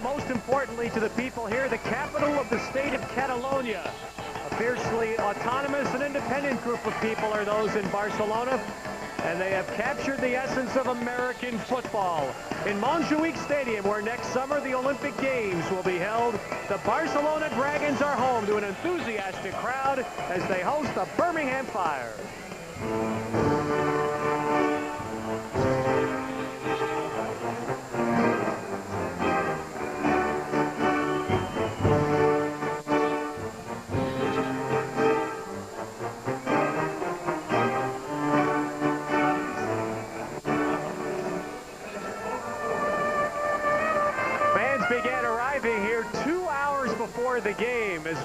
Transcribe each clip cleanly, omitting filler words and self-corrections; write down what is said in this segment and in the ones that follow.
but most importantly to the people here, the capital of the state of Catalonia. A fiercely autonomous and independent group of people are those in Barcelona, and they have captured the essence of American football. In Montjuic Stadium, where next summer the Olympic Games will be held, the Barcelona Dragons are home to an enthusiastic crowd as they host the Birmingham Fire. Began arriving here 2 hours before the game as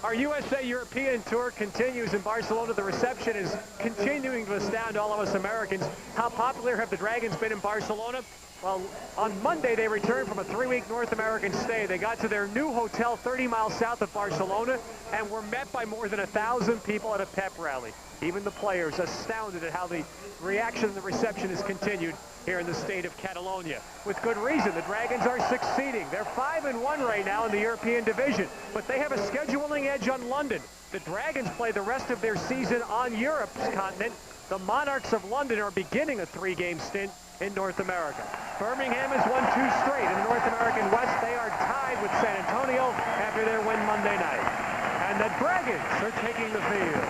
our USA European tour continues in Barcelona. The reception is continuing to astound all of us Americans. How popular have the Dragons been in Barcelona? Well, on Monday they returned from a 3-week North American stay. They got to their new hotel 30 miles south of Barcelona and were met by more than 1,000 people at a pep rally. Even the players astounded at how the reaction and the reception has continued here in the state of Catalonia. With good reason, the Dragons are succeeding. They're 5-1 right now in the European division, but they have a scheduling edge on London. The Dragons play the rest of their season on Europe's continent. The Monarchs of London are beginning a 3-game stint in North America. Birmingham has won 2 straight. In the North American West, they are tied with San Antonio after their win Monday night. And the Dragons are taking the field.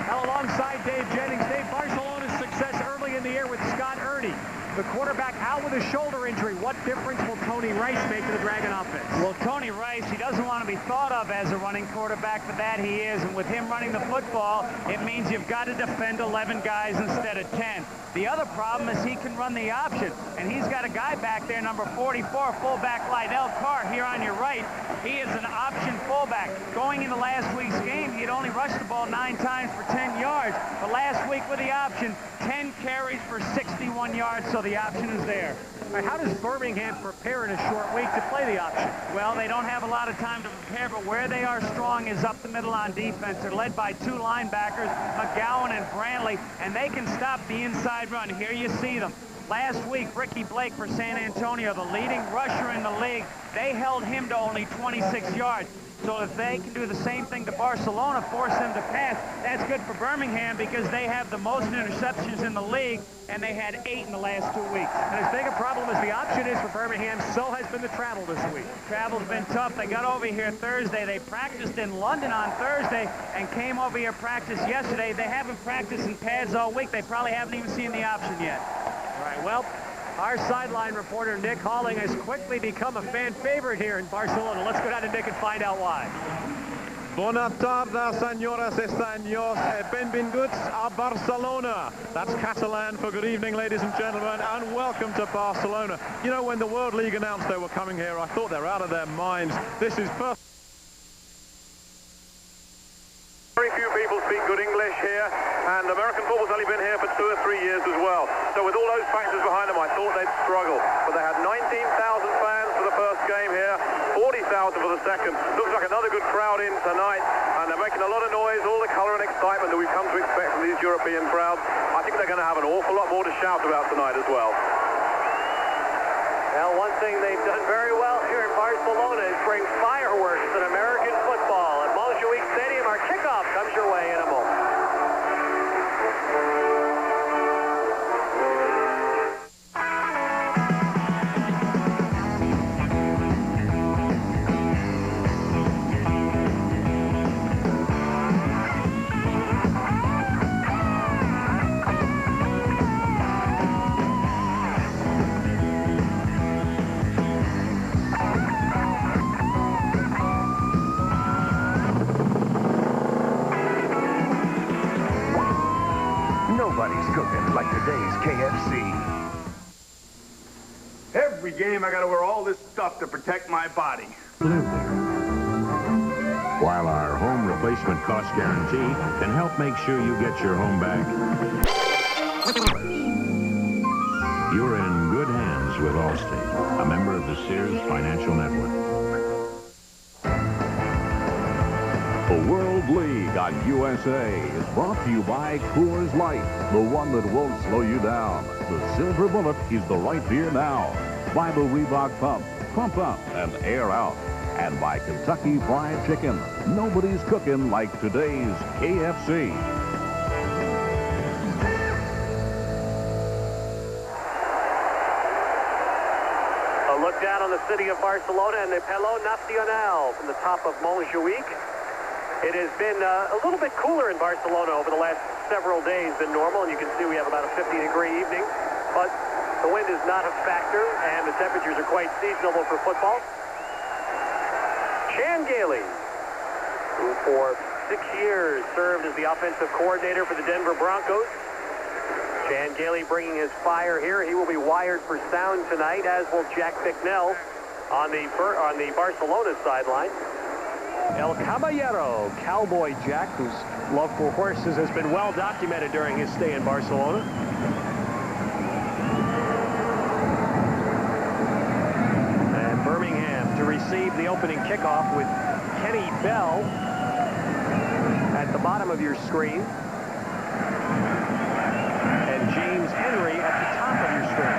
Now alongside Dave Jennings, Dave, Barcelona's success early in the year with Scott Ernie. The quarterback out with a shoulder injury. What difference will Tony Rice make to the Dragon offense? Well, Tony Rice, he doesn't want to be thought of as a running quarterback, but that he is. And with him running the football, it means you've got to defend 11 guys instead of 10. The other problem is he can run the option, and he's got a guy back there, number 44, fullback Lydell Carr, here on your right. He is an option fullback. Going into last week's game, he had only rushed the ball 9 times for 10 yards. But last week with the option, 10 carries for 61 yards, so the option is there. All right, how does Birmingham prepare in a short week to play the option? Well, they don't have a lot of time to prepare, but where they are strong is up the middle on defense. They're led by 2 linebackers, McGowan and Brantley, and they can stop the inside run. Here you see them. Last week, Ricky Blake for San Antonio, the leading rusher in the league, they held him to only 26 yards. So if they can do the same thing to Barcelona, force them to pass, that's good for Birmingham because they have the most interceptions in the league, and they had 8 in the last 2 weeks. And as big a problem as the option is for Birmingham, so has been the travel this week. Travel's been tough. They got over here Thursday. They practiced in London on Thursday and came over here practice yesterday. They haven't practiced in pads all week. They probably haven't even seen the option yet. All right, well, our sideline reporter, Nick Halling, has quickly become a fan favorite here in Barcelona. Let's go down to Nick and find out why. Bona tarda, senyores e senyors. Benvinguts a Barcelona. That's Catalan for good evening, ladies and gentlemen, and welcome to Barcelona. You know, when the World League announced they were coming here, I thought they're out of their minds. This is perfect. Very few people speak good English here, and American football's only been here for 2 or 3 years as well. So with all those factors behind them, I thought they'd struggle. But they had 19,000 fans for the first game here, 40,000 for the second. Looks like another good crowd in tonight, and they're making a lot of noise, all the colour and excitement that we've come to expect from these European crowds. I think they're going to have an awful lot more to shout about tonight as well. Well, one thing they've done very well here in Barcelona is bring fireworks to American football. At Montjuic Stadium, our kickoff comes your way in a moment. Nobody's cooking like today's KFC. Every game I gotta wear all this stuff to protect my body. While our home replacement cost guarantee can help make sure you get your home back, you're in good hands with Allstate, a member of the Sears Financial Network. The World League on USA is brought to you by Coors Light, the one that won't slow you down. The Silver Bullet is the right beer now. By the Reebok Pump, Pump Up and Air Out. And by Kentucky Fried Chicken. Nobody's cooking like today's KFC. A look down on the city of Barcelona and the Pelo Nacional from the top of Montjuic. It has been a little bit cooler in Barcelona over the last several days than normal, and you can see we have about a 50-degree evening, but the wind is not a factor, and the temperatures are quite seasonable for football. Chan Gailey, who for 6 years served as the offensive coordinator for the Denver Broncos. Chan Gailey bringing his fire here. He will be wired for sound tonight, as will Jack Bicknell on the Barcelona sideline. El Caballero, Cowboy Jack, whose love for horses has been well documented during his stay in Barcelona. And Birmingham to receive the opening kickoff with Kenny Bell at the bottom of your screen. And James Henry at the top of your screen.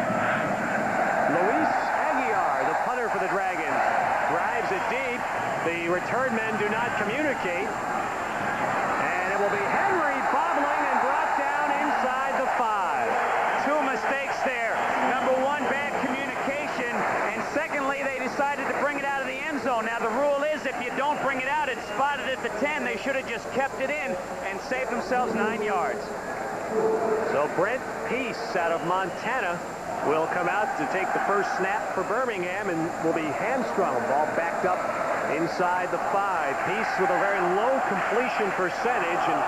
Luis Aguiar, the punter for the Dragons, drives it deep. The return men do not communicate. And it will be Henry bobbling and brought down inside the 5. Two mistakes there. Number one, bad communication. And secondly, they decided to bring it out of the end zone. Now, the rule is if you don't bring it out, it's spotted at the 10. They should have just kept it in and saved themselves 9 yards. So Brent Peace out of Montana will come out to take the first snap for Birmingham and will be hamstrung. Ball backed up inside the 5. Peace with a very low completion percentage, and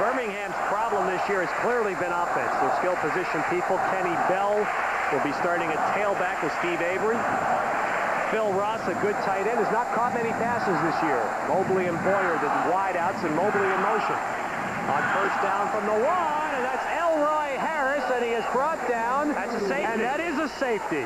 Birmingham's problem this year has clearly been offense. Their skill position people. Kenny Bell will be starting at tailback with Steve Avery. Phil Ross, a good tight end, has not caught many passes this year. Mobley and Boyer did wideouts, and Mobley in motion. On first down from the 1, and that's Elroy Harris, and he is brought down. That's a safety. And that is a safety.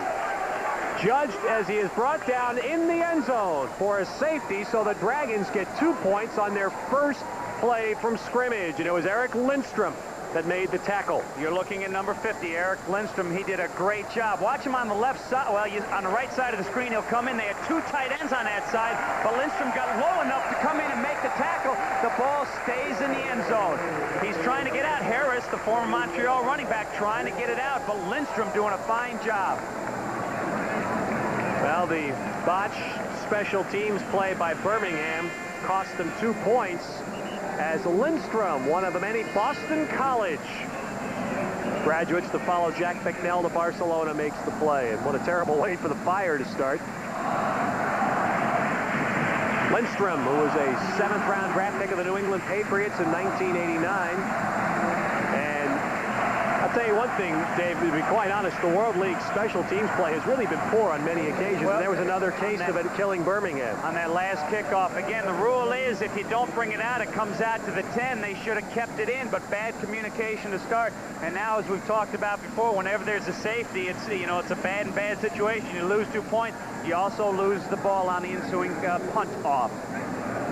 Judged as he is brought down in the end zone for a safety, so the Dragons get 2 points on their first play from scrimmage, and it was Eric Lindstrom that made the tackle. You're looking at number 50, Eric Lindstrom. He did a great job. Watch him on the left side. Well, on the right side of the screen, he'll come in. They had 2 tight ends on that side, but Lindstrom got low enough to come in and make the tackle. The ball stays in the end zone. He's trying to get out. Harris, the former Montreal running back, trying to get it out, but Lindstrom doing a fine job. Well, the botch special teams play by Birmingham cost them 2 points, as Lindstrom, one of the many Boston College graduates to follow Jack Bicknell to Barcelona, makes the play. And what a terrible way for the Fire to start. Lindstrom, who was a 7th-round draft pick of the New England Patriots in 1989. And I'll tell you one thing, Dave, to be quite honest, the World League special teams play has really been poor on many occasions. Well, and there was another case of it killing Birmingham. On that last kickoff, again, the rule is if you don't bring it out, it comes out to the 10. They should have kept it in, but bad communication to start. And now, as we've talked about before, whenever there's a safety, it's a bad situation. You lose 2 points. You also lose the ball on the ensuing punt off.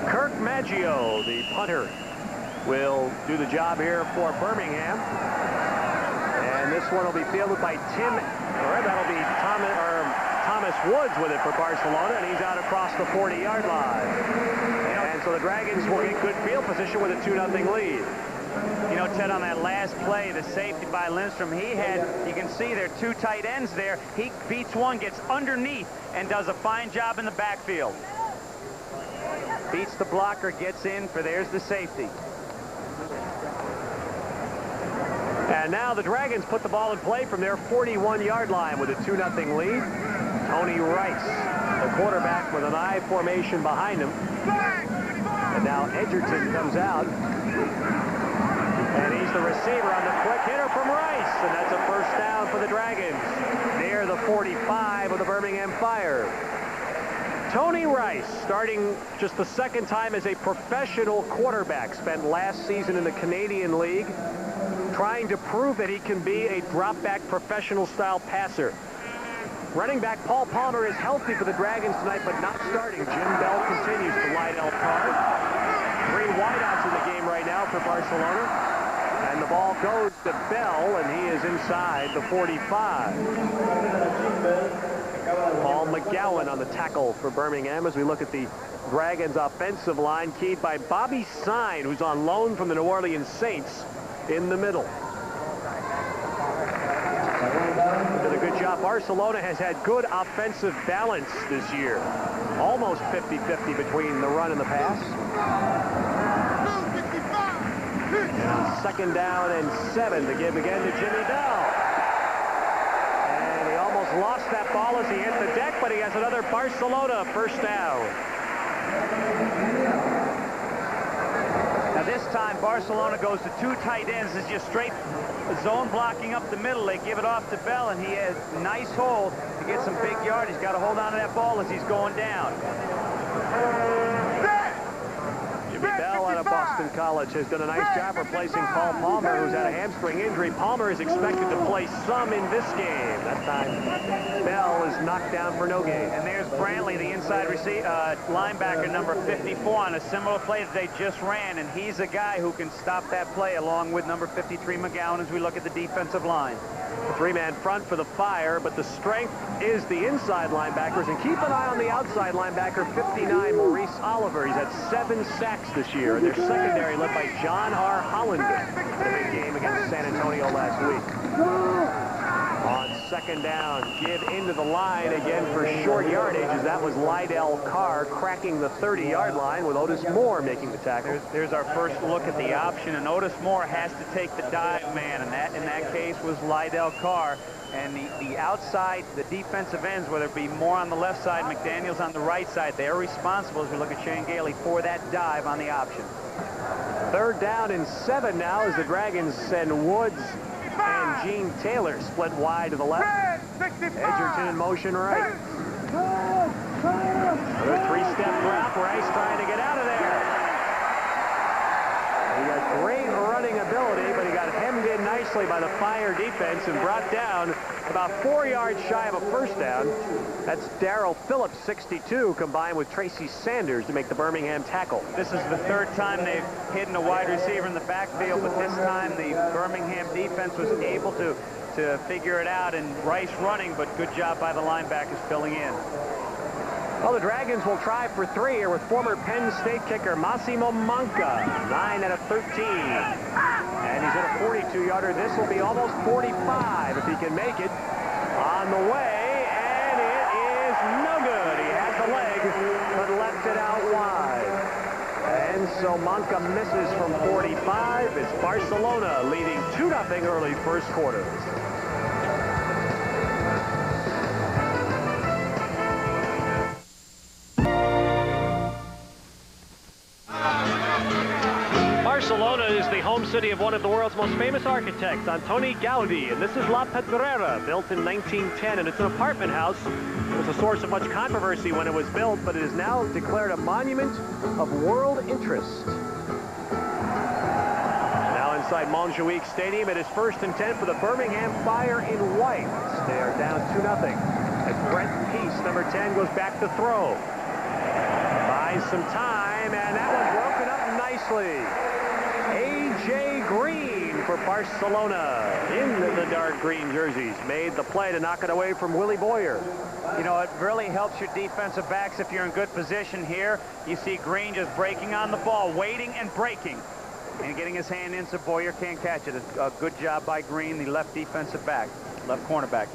Kirk Maggio, the punter, will do the job here for Birmingham. And this one will be fielded by that'll be Thomas Woods with it for Barcelona, and he's out across the 40-yard line. And so the Dragons will get good field position with a 2-0 lead. You know, Ted, on that last play, the safety by Lindstrom, you can see there are 2 tight ends there. He beats one, gets underneath, and does a fine job in the backfield. Beats the blocker, gets in there's the safety. And now the Dragons put the ball in play from their 41-yard line with a 2-0 lead. Tony Rice, the quarterback, with an I formation behind him. And now Edgerton comes out. And he's the receiver on the quick hitter from Rice. And that's a first down for the Dragons near the 45 of the Birmingham Fire. Tony Rice, starting just the 2nd time as a professional quarterback, spent last season in the Canadian League trying to prove that he can be a drop-back professional-style passer. Running back Paul Palmer is healthy for the Dragons tonight, but not starting. Jim Bell continues to Lydell Carr. 3 wideouts in the game right now for Barcelona. And the ball goes to Bell, and he is inside the 45. Paul McGowan on the tackle for Birmingham as we look at the Dragons' offensive line, keyed by Bobby Sine, who's on loan from the New Orleans Saints, in the middle. Did a good job. Barcelona has had good offensive balance this year. Almost 50-50 between the run and the pass. And 2nd down and 7 to give again to Jimmy Bell. And he almost lost that ball as he hit the deck, but he has another Barcelona first down. Now this time Barcelona goes to 2 tight ends. It's just straight zone blocking up the middle. They give it off to Bell, and he has a nice hole to get some big yard. He's got to hold on to that ball as he's going down. Jimmy Bell out of Boston College has done a nice job replacing Paul Palmer, who's had a hamstring injury. Palmer is expected to play some in this game. That time, Bell is knocked down for no gain. And there's Brantley, the inside linebacker, number 54, on a similar play that they just ran, and he's a guy who can stop that play along with number 53, McGowan, as we look at the defensive line. A 3-man front for the Fire, but the strength is the inside linebackers. And keep an eye on the outside linebacker, 59, Maurice Oliver. He's had 7 sacks this year. And their secondary led by John R. Hollander in a big game against San Antonio last week. On 2nd down, give into the line again for short yardage, as that was Lydell Carr cracking the 30-yard line with Otis Moore making the tackle. There's our first look at the option, and Otis Moore has to take the dive man, and that in that case was Lydell Carr. And the outside, the defensive ends, whether it be Moore on the left side, McDaniels on the right side, they're responsible, as we look at Shane Gailey, for that dive on the option. 3rd down and 7 now as the Dragons send Woods and Gene Taylor split wide to the left. Edgerton in motion right. Another 3-step drop. Rice trying to get out of there. He got great running ability, but he got hemmed in nicely by the Fire defense and brought down about 4 yards shy of a first down. That's Darrell Phillips, 62, combined with Tracy Sanders to make the Birmingham tackle. This is the 3rd time they've hidden a wide receiver in the backfield, but this time the Birmingham defense was able to figure it out, and Rice running, but good job by the linebackers filling in. Well, the Dragons will try for 3 here with former Penn State kicker Massimo Manca, 9 out of 13. And he's at a 42-yarder. This will be almost 45 if he can make it. On the way, and it is no good. He had the leg, but left it out wide. And so Manca misses from 45. It's Barcelona leading 2-0 early first quarter. Barcelona is the home city of one of the world's most famous architects, Antoni Gaudi, and this is La Pedrera, built in 1910, and it's an apartment house. It was a source of much controversy when it was built, but it is now declared a monument of world interest. Now inside Montjuic Stadium, it is 1st and 10 for the Birmingham Fire in white. They are down 2-0. As Brent Peace, number 10, goes back to throw. Buys some time, and that one's broken up nicely. A.J. Green for Barcelona in the dark green jerseys. Made the play to knock it away from Willie Boyer. You know, it really helps your defensive backs if you're in good position here. You see Green just breaking on the ball, waiting and breaking, and getting his hand in so Boyer can't catch it. A good job by Green, the left defensive back, left cornerback.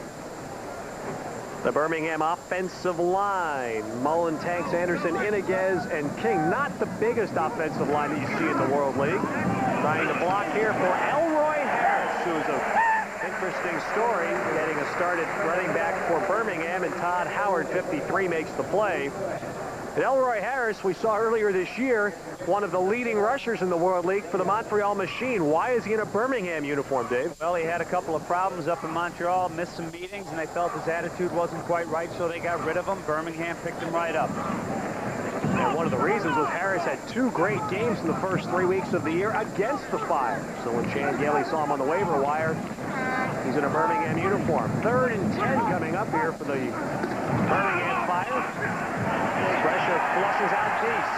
The Birmingham offensive line, Mullen, Tanks, Anderson, Iniguez, and King. Not the biggest offensive line that you see in the World League. Trying to block here for Elroy Harris, who's an interesting story, getting a start at running back for Birmingham, and Todd Howard, 53, makes the play. And Elroy Harris, we saw earlier this year, one of the leading rushers in the World League for the Montreal Machine. Why is he in a Birmingham uniform, Dave? Well, he had a couple of problems up in Montreal, missed some meetings, and they felt his attitude wasn't quite right, so they got rid of him. Birmingham picked him right up. And one of the reasons was Harris had 2 great games in the first 3 weeks of the year against the Fire. So when Shane Gailey saw him on the waiver wire, he's in a Birmingham uniform. 3rd and 10 coming up here for the Birmingham Fire. Pressure flushes out Peace.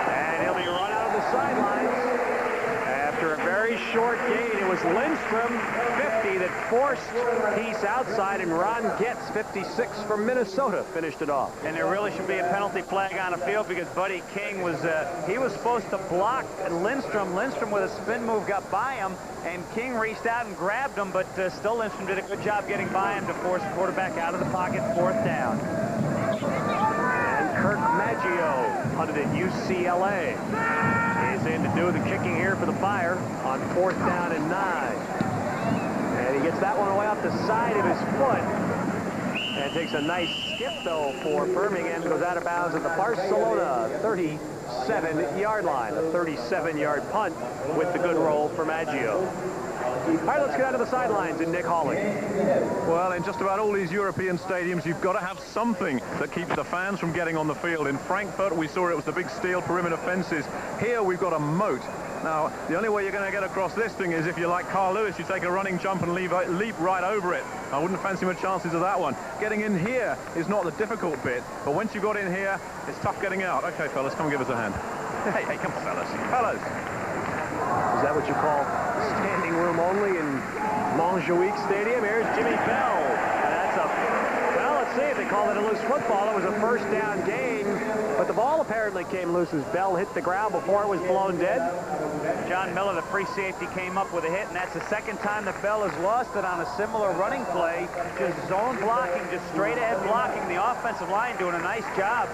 And he'll be sidelines. After a very short gain, it was Lindstrom, 50, that forced Peace outside, and Ron Getz, 56 from Minnesota, finished it off. And there really should be a penalty flag on the field because Buddy King was, he was supposed to block Lindstrom. Lindstrom with a spin move got by him, and King reached out and grabbed him, but still Lindstrom did a good job getting by him to force the quarterback out of the pocket, 4th down. And Kirk Maggio, punted at UCLA, is in to do the kicking here for the Fire on 4th down and 9. And he gets that one away off the side of his foot. And takes a nice skip, though, for Birmingham. Goes out of bounds at the Barcelona 37-yard line. A 37-yard punt with the good roll for Maggio. All right, let's get out of the sidelines and Nick Hawley. Well, in just about all these European stadiums, you've got to have something that keeps the fans from getting on the field. In Frankfurt, we saw it was the big steel perimeter fences. Here, we've got a moat. Now, the only way you're going to get across this thing is if you're like Carl Lewis, you take a running jump and leap right over it. I wouldn't fancy my chances of that one. Getting in here is not the difficult bit, but once you got in here, it's tough getting out. Okay, fellas, come and give us a hand. Hey, come on, fellas. Fellas. Is that what you call standing room only in Montjuic Stadium? Here's Jimmy Bell. And that's a, well, let's see if they call it a loose football. It was a 1st down gain, but the ball apparently came loose as Bell hit the ground before it was blown dead. John Miller, the free safety, came up with a hit, and that's the 2nd time that Bell has lost it on a similar running play. Just zone blocking, just straight ahead blocking. The offensive line doing a nice job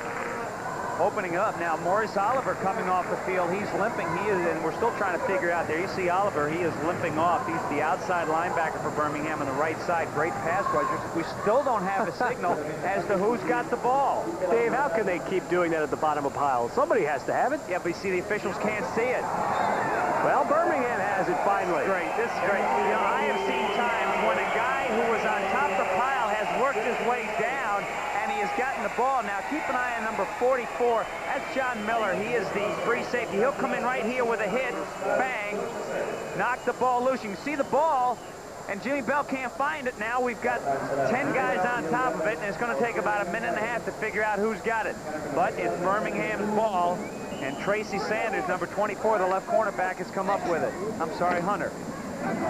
opening up. Now, Maurice Oliver coming off the field. He's limping. He is, and we're still trying to figure out there. You see Oliver, he is limping off. He's the outside linebacker for Birmingham on the right side. Great pass rushers. We still don't have a signal as to who's got the ball. Dave, how can they keep doing that at the bottom of piles? Somebody has to have it. Yeah, but you see, the officials can't see it. Well, Birmingham has it finally. Great. This is great. You know, I have seen times when a guy who was on top of the pile has worked his way down, and he has gotten the ball. Now, keep an eye on number 44. That's John Miller. He is the free safety. He'll come in right here with a hit. Bang. Knock the ball loose. You can see the ball, and Jimmy Bell can't find it now. We've got 10 guys on top of it, and it's going to take about a minute and a half to figure out who's got it. But it's Birmingham's ball, and Tracy Sanders, number 24, the left cornerback, has come up with it. I'm sorry, Hunter.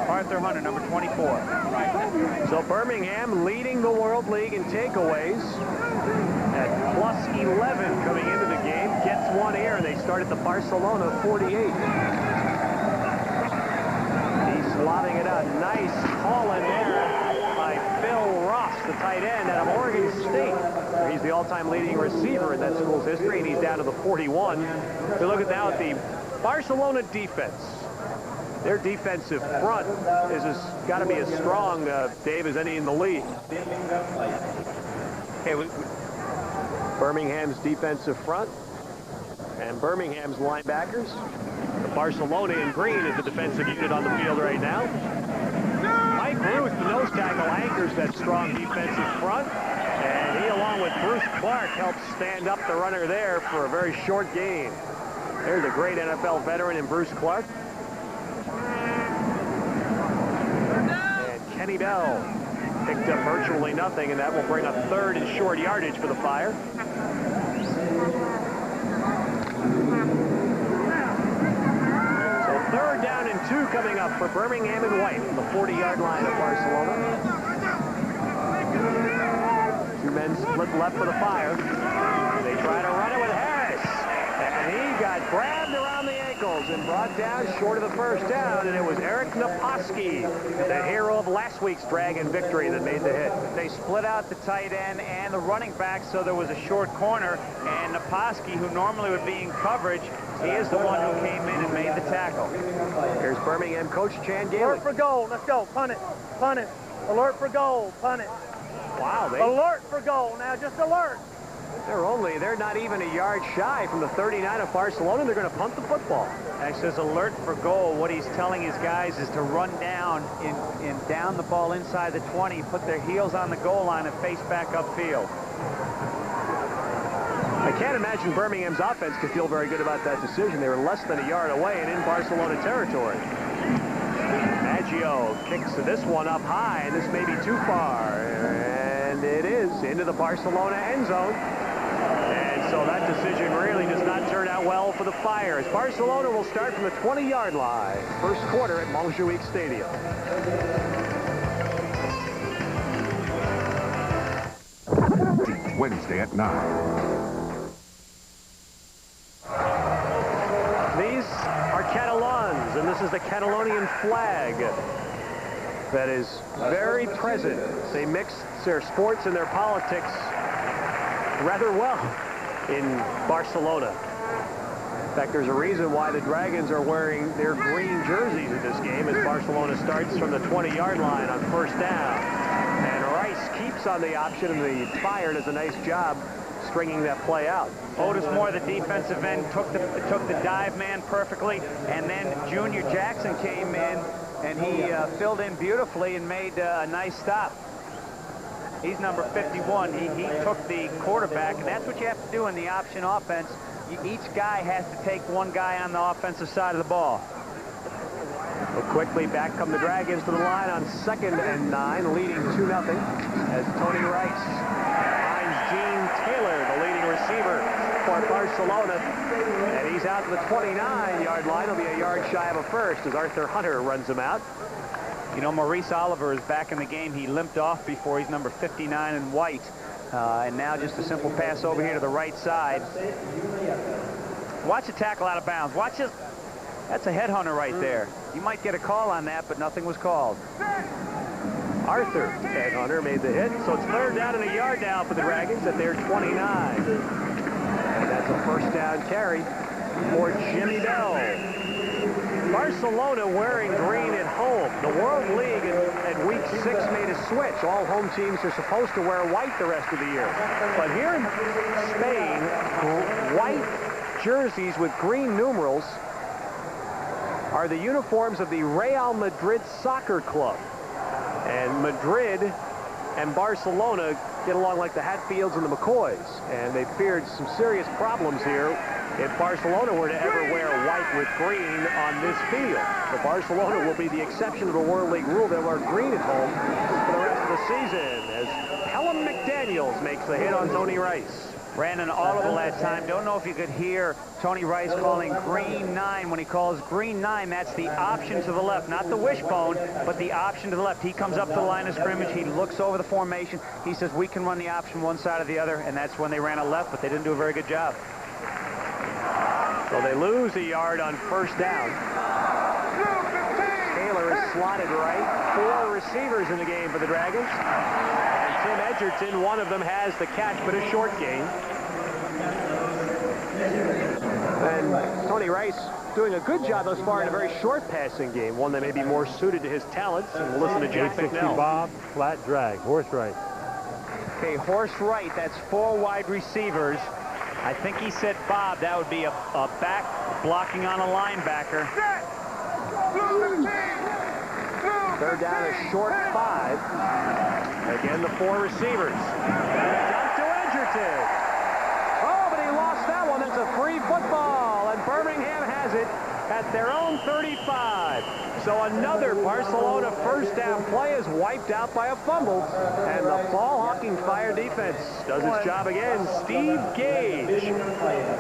Arthur Hunter, number 24. So Birmingham leading the World League in takeaways at +11 coming into the game. Gets one here, and they start at the Barcelona 48. He's slotting it out. Nice call in there by Phil Ross, the tight end out of Oregon State. He's the all-time leading receiver in that school's history, and he's down to the 41. We look at now at the Barcelona defense. Their defensive front is got to be as strong, Dave, as any in the league. Okay, Birmingham's defensive front and Birmingham's linebackers. The Barcelona in green is the defensive unit on the field right now. Mike Ruth, the nose tackle, anchors that strong defensive front. And he, along with Bruce Clark, helps stand up the runner there for a very short gain. There's a great NFL veteran in Bruce Clark. And Kenny Bell picked up virtually nothing, and that will bring up 3rd and short yardage for the Fire. So 3rd down and 2 coming up for Birmingham and White from the 40-yard line of Barcelona. 2 men split left for the Fire. They try to run it with Harris, and he got grabbed around the ankles and brought down short of the 1st down, and it was Eric Naposki, the hero of last week's Dragon victory, that made the hit. They split out the tight end and the running back, so there was a short corner, and Naposki, who normally would be in coverage, he is the one who came in and made the tackle. Here's Birmingham coach Chan Gailey. Alert for goal. Let's go. Punt it. Punt it. Alert for goal. Punt it. Wow. Alert for goal. Now, just alert. They're not even a yard shy from the 39 of Barcelona. They're going to punt the football. Actually, says alert for goal. What he's telling his guys is to run down and down the ball inside the 20, put their heels on the goal line and face back upfield. I can't imagine Birmingham's offense could feel very good about that decision. They were less than a yard away and in Barcelona territory. Maggio kicks this one up high, and this may be too far. And it is into the Barcelona end zone. And So that decision really does not turn out well for the Fires. Barcelona will start from the 20-yard line. First quarter at Montjuic Stadium. Wednesday at 9. These are Catalans, and this is the Catalonian flag that is very present. They mix their sports and their politics rather well in Barcelona. In fact, there's a reason why the Dragons are wearing their green jerseys in this game as Barcelona starts from the 20-yard line on first down. And Rice keeps on the option, and the Fire does a nice job stringing that play out. Otis Moore, the defensive end, took the dive man perfectly, and then Junior Jackson came in, and he filled in beautifully and made a nice stop. He's number 51. He took the quarterback, and that's what you have to do in the option offense. Each guy has to take one guy on the offensive side of the ball. But quickly back come the Dragons to the line on 2nd and 9, leading 2-0 as Tony Rice finds Gene Taylor, the leading receiver for Barcelona, and he's out to the 29-yard line. He'll be a yard shy of a first as Arthur Hunter runs him out. You know, Maurice Oliver is back in the game. He limped off before. He's number 59 in white. And now just a simple pass over here to the right side. Watch the tackle out of bounds. Watch this. That's a headhunter right there. You might get a call on that, but nothing was called. Arthur headhunter made the hit. So it's 3rd down and a yard now for the Dragons at their 29. And that's a first down carry for Jimmy Bell. Barcelona wearing green at home. The World League at week 6 made a switch. All home teams are supposed to wear white the rest of the year. But here in Spain, white jerseys with green numerals are the uniforms of the Real Madrid Soccer Club. And Madrid and Barcelona get along like the Hatfields and the McCoys. And they feared some serious problems here if Barcelona were to ever wear white with green on this field. So Barcelona will be the exception to the World League rule. They'll wear green at home for the rest of the season as Helen McDaniels makes the hit on Tony Rice. Ran an audible that time. Don't know if you could hear Tony Rice calling green 9. When he calls green 9, that's the option to the left, not the wishbone, but the option to the left. He comes up to the line of scrimmage. He looks over the formation. He says, we can run the option one side or the other, and that's when they ran a left, but they didn't do a very good job. So they lose a yard on first down. Taylor is slotted right. 4 receivers in the game for the Dragons. And Tim Edgerton, one of them, has the catch, but a short gain. And Tony Rice doing a good job thus far in a very short passing game, one that may be more suited to his talents. And we'll listen to Jack McNell. Bob, flat drag, horse right. Okay, horse right, that's 4 wide receivers. I think he said Bob. That would be a back blocking on a linebacker. 3rd down, a short 5. Again, the 4 receivers. Dump to Edgerton. Oh, but he lost that one. That's a free football, and Birmingham has it at their own 35. So another Barcelona first down play is wiped out by a fumble, and the ball-hawking Fire defense does its job again. Steve Gage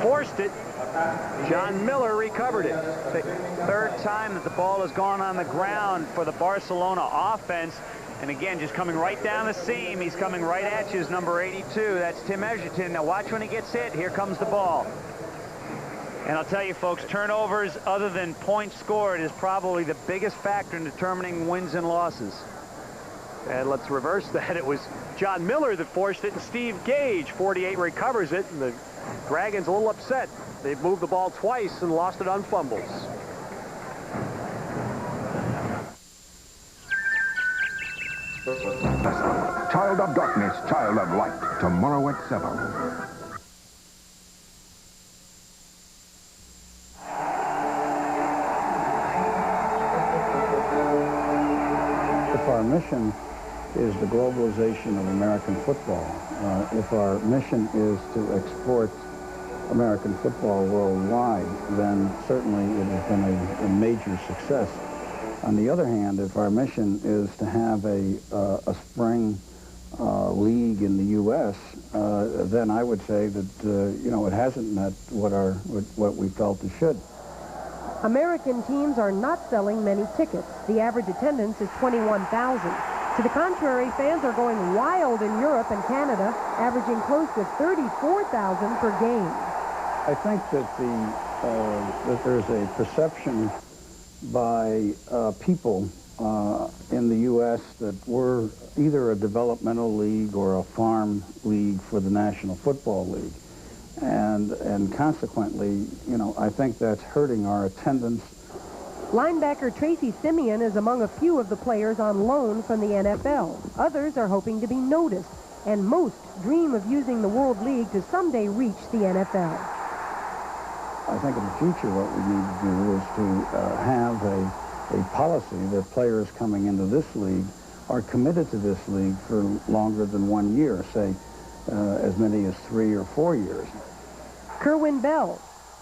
forced it. John Miller recovered it. The 3rd time that the ball has gone on the ground for the Barcelona offense. And again, just coming right down the seam. He's coming right at you, is number 82. That's Tim Edgerton. Now watch when he gets hit. Here comes the ball. And I'll tell you, folks, turnovers other than points scored is probably the biggest factor in determining wins and losses. And let's reverse that. It was John Miller that forced it, and Steve Gage, 48, recovers it. And the Dragons a little upset. They've moved the ball twice and lost it on fumbles. Child of darkness, child of light. Tomorrow at 7. If our mission is the globalization of American football, if our mission is to export American football worldwide, then certainly it has been a major success. On the other hand, if our mission is to have a spring league in the U.S., then I would say that, you know, it hasn't met what we felt it should. American teams are not selling many tickets. The average attendance is 21,000. To the contrary, fans are going wild in Europe and Canada, averaging close to 34,000 per game. I think that that there's a perception by people in the U.S. that we're either a developmental league or a farm league for the National Football League. And consequently, you know, I think that's hurting our attendance. Linebacker Tracy Simeon is among a few of the players on loan from the NFL. Others are hoping to be noticed, and most dream of using the World League to someday reach the NFL. I think in the future what we need to do is to have a policy that players coming into this league are committed to this league for longer than 1 year, say as many as 3 or 4 years. Kerwin Bell,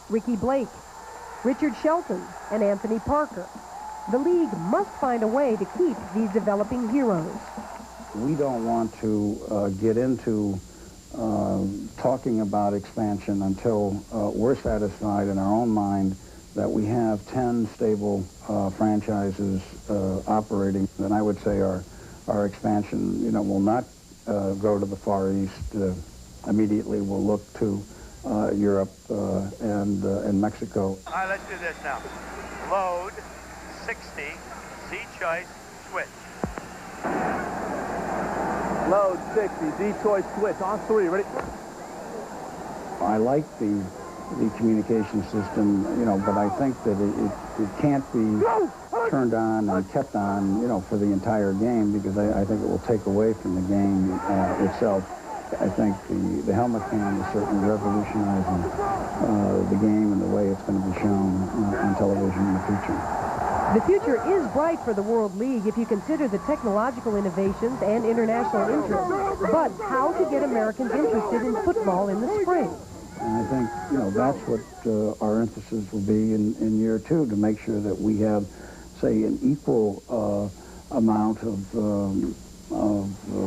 Ricky Blake, Richard Shelton, and Anthony Parker. The league must find a way to keep these developing heroes. We don't want to get into talking about expansion until we're satisfied in our own mind that we have 10 stable franchises operating. And I would say our expansion, you know, will not go to the Far East. Immediately we'll look to Europe and Mexico. All right, let's do this now. Load, 60, Z choice, switch. Load, 60, Z choice, switch. On 3, ready? I like the communication system, you know, but I think that it can't be turned on and kept on, you know, for the entire game, because I think it will take away from the game itself. I think the helmet cam is certainly revolutionizing the game and the way it's going to be shown on television in the future. The future is bright for the World League if you consider the technological innovations and international interest. But how to get Americans interested in football in the spring? And I think, you know, that's what our emphasis will be in year 2, to make sure that we have, say, an equal amount of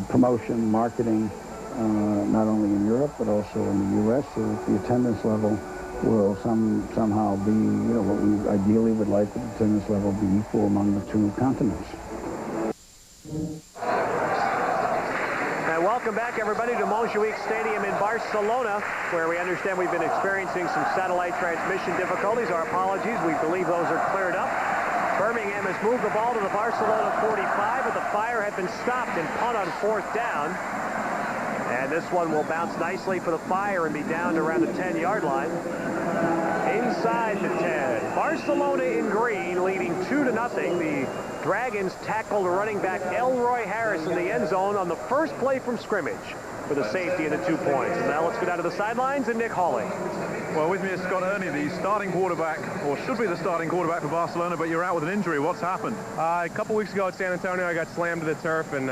promotion, marketing, not only in Europe but also in the U.S., so that the attendance level will somehow be, you know, what we ideally would like the attendance level be equal among the 2 continents. And welcome back, everybody, to Montjuic Stadium in Barcelona, where we understand we've been experiencing some satellite transmission difficulties. Our apologies. We believe those are cleared up. Birmingham has moved the ball to the Barcelona 45, but the Fire had been stopped and punt on 4th down. And this one will bounce nicely for the Fire and be down to around the 10-yard line. Inside the 10. Barcelona in green, leading 2-0. The Dragons tackled running back Elroy Harris in the end zone on the first play from scrimmage for the safety and the 2 points. And now let's go down to the sidelines and Nick Hawley. Well, with me is Scott Ernie, the starting quarterback, or should be the starting quarterback for Barcelona, but you're out with an injury. What's happened? A couple weeks ago at San Antonio, I got slammed to the turf and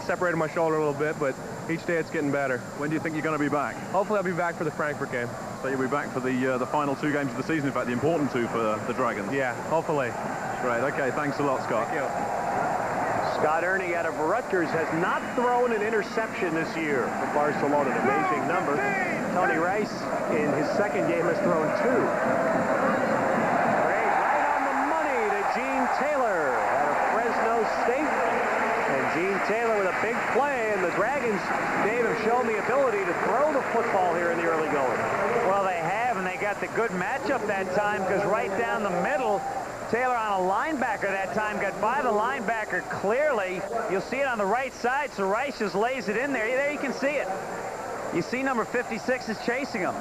separated my shoulder a little bit, but each day it's getting better. When do you think you're going to be back? Hopefully I'll be back for the Frankfurt game. So you'll be back for the final 2 games of the season, in fact, the important 2 for the Dragons. Yeah, hopefully. Great. Okay, thanks a lot, Scott. Thank you. Scott Ernie out of Rutgers has not thrown an interception this year for Barcelona, an amazing number. Tony Rice in his 2nd game has thrown 2. Great, right on the money to Gene Taylor out of Fresno State. And Gene Taylor with a big play, and the Dragons, Dave, have shown the ability to throw the football here in the early going. Well, they have, and they got the good matchup that time, because right down the middle, Taylor on a linebacker that time got by the linebacker clearly. You'll see it on the right side, so Rice just lays it in there. There you can see it. You see number 56 is chasing him.